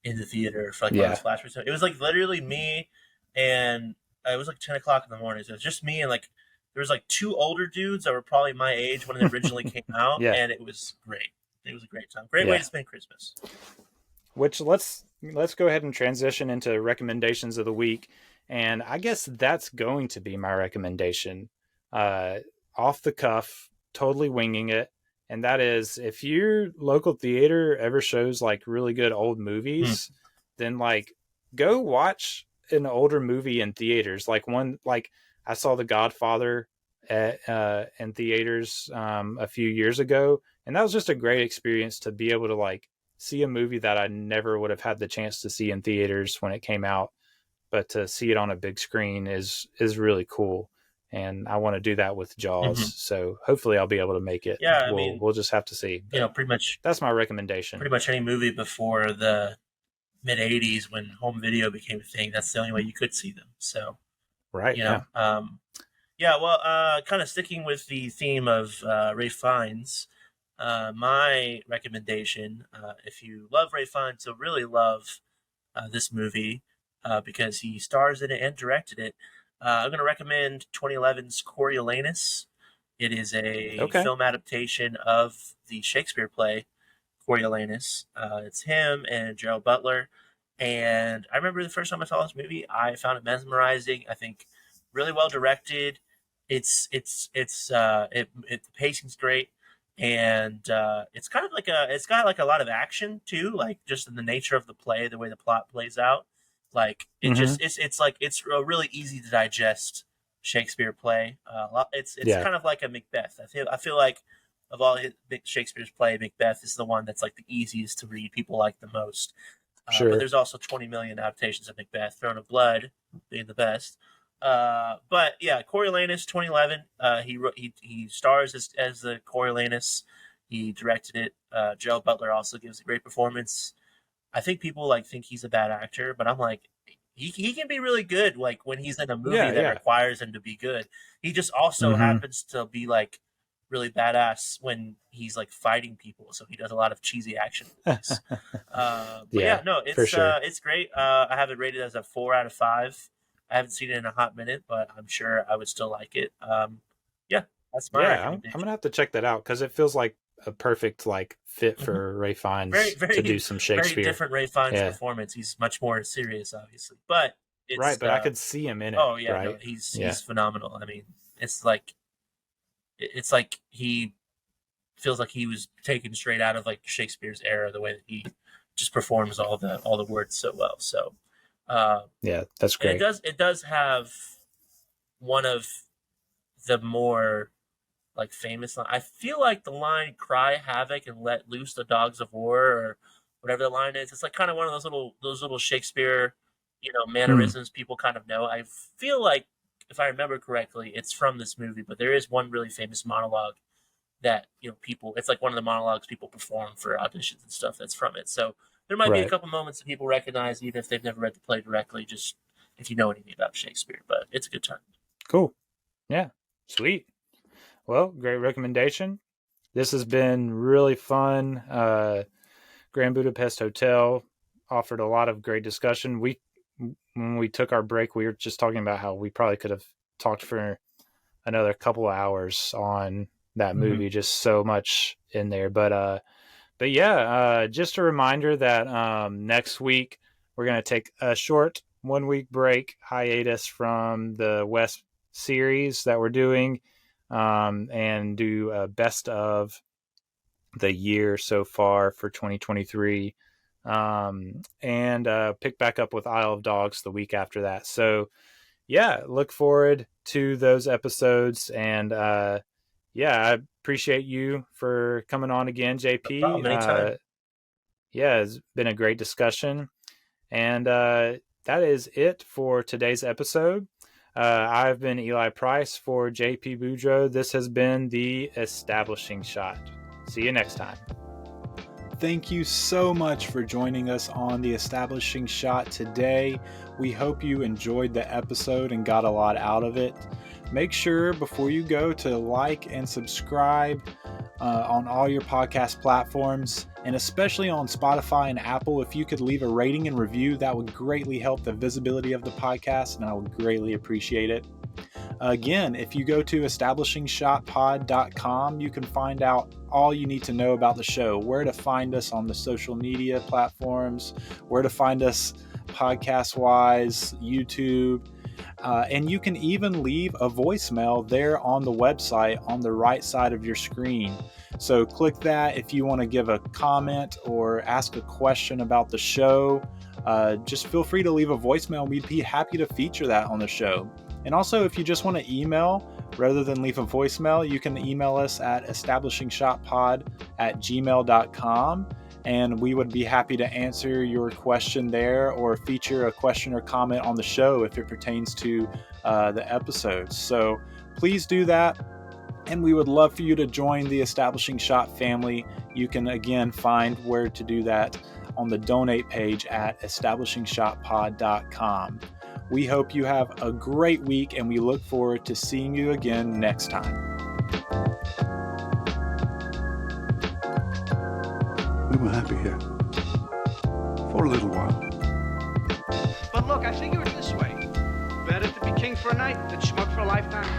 in the theater for like one of those flashbacks. It was like literally me, and it was like 10 o'clock in the morning. So it was just me and like there was like two older dudes that were probably my age when it originally came out, and it was great. It was a great time. Great way to spend Christmas. Which let's go ahead and transition into recommendations of the week. And I guess that's going to be my recommendation. Off the cuff, totally winging it. And that is, if your local theater ever shows like really good old movies, then like go watch an older movie in theaters. Like I saw The Godfather in theaters a few years ago, and that was just a great experience to be able to like see a movie that I never would have had the chance to see in theaters when it came out, but to see it on a big screen is really cool. And I want to do that with Jaws. So hopefully I'll be able to make it. Yeah, we'll just have to see. But pretty much that's my recommendation. Pretty much any movie before the mid '80s when home video became a thing, that's the only way you could see them. So, right. Kind of sticking with the theme of Ralph Fiennes, my recommendation, if you love Ralph Fiennes, you'll really love this movie because he stars in it and directed it. I'm going to recommend 2011's Coriolanus. It is a film adaptation of the Shakespeare play Coriolanus. It's him and Gerald Butler. And I remember the first time I saw this movie, I found it mesmerizing. I think really well directed. The pacing's great, and it's kind of like it's got like a lot of action too, like just in the nature of the play, the way the plot plays out. Like it's a really easy to digest Shakespeare play. It's kind of like a Macbeth. I feel like of all Shakespeare's play, Macbeth is the one that's like the easiest to read. People like the most. Sure. But there's also 20 million adaptations of Macbeth. Throne of Blood being the best. But yeah, Coriolanus 2011. He stars as the Coriolanus. He directed it. Gerald Butler also gives a great performance. I think people think he's a bad actor, but I'm like, he can be really good. Like when he's in a movie that requires him to be good. He just also happens to be like really badass when he's like fighting people. So he does a lot of cheesy action movies. It's great. I have it rated as a 4 out of 5. I haven't seen it in a hot minute, but I'm sure I would still like it. That's my recommendation. I'm gonna have to check that out because it feels like a perfect fit for Ralph Fiennes to do some Shakespeare. Very different Ralph Fiennes performance. He's much more serious, obviously, but it's, but I could see him in it. Oh yeah, right? No, he's phenomenal. I mean, it's like he feels like he was taken straight out of like Shakespeare's era. The way that he just performs all the words so well. So that's great. It does have one of the more famous line. I feel like the line "Cry havoc and let loose the dogs of war" or whatever the line is. It's like kind of one of those little Shakespeare, mannerisms people kind of know. I feel like if I remember correctly, it's from this movie, but there is one really famous monologue that people. It's like one of the monologues people perform for auditions and stuff. That's from it. So there might be a Right. couple moments that people recognize, even if they've never read the play directly, just if you know anything about Shakespeare. But it's a good time. Cool. Yeah. Sweet. Well, great recommendation. This has been really fun. Grand Budapest Hotel offered a lot of great discussion. When we took our break, we were just talking about how we probably could have talked for another couple of hours on that movie. Just so much in there. But yeah, just a reminder that next week we're going to take a short 1 week break hiatus from the Wes series that we're doing, and do a best of the year so far for 2023, and pick back up with Isle of Dogs the week after that. So yeah, look forward to those episodes. And yeah, I appreciate you for coming on again, JP. No problem, anytime. Yeah, it's been a great discussion. And that is it for today's episode. I've been Eli Price for JP Boudreaux. This has been The Establishing Shot. See you next time. Thank you so much for joining us on The Establishing Shot today. We hope you enjoyed the episode and got a lot out of it. Make sure before you go to like and subscribe on all your podcast platforms, and especially on Spotify and Apple. If you could leave a rating and review, that would greatly help the visibility of the podcast, and I would greatly appreciate it. Again, if you go to establishingshotpod.com, you can find out all you need to know about the show, where to find us on the social media platforms, where to find us podcast-wise, YouTube, and you can even leave a voicemail there on the website on the right side of your screen. So click that if you want to give a comment or ask a question about the show. Just feel free to leave a voicemail. We'd be happy to feature that on the show. And also, if you just want to email rather than leave a voicemail, you can email us at establishingshotpod@gmail.com, and we would be happy to answer your question there or feature a question or comment on the show if it pertains to the episodes. So please do that. And we would love for you to join the Establishing Shot family. You can, again, find where to do that on the donate page at establishingshotpod.com. We hope you have a great week, and we look forward to seeing you again next time. We were happy here. For a little while. But look, I figure it this way. Better to be king for a night than schmuck for a lifetime.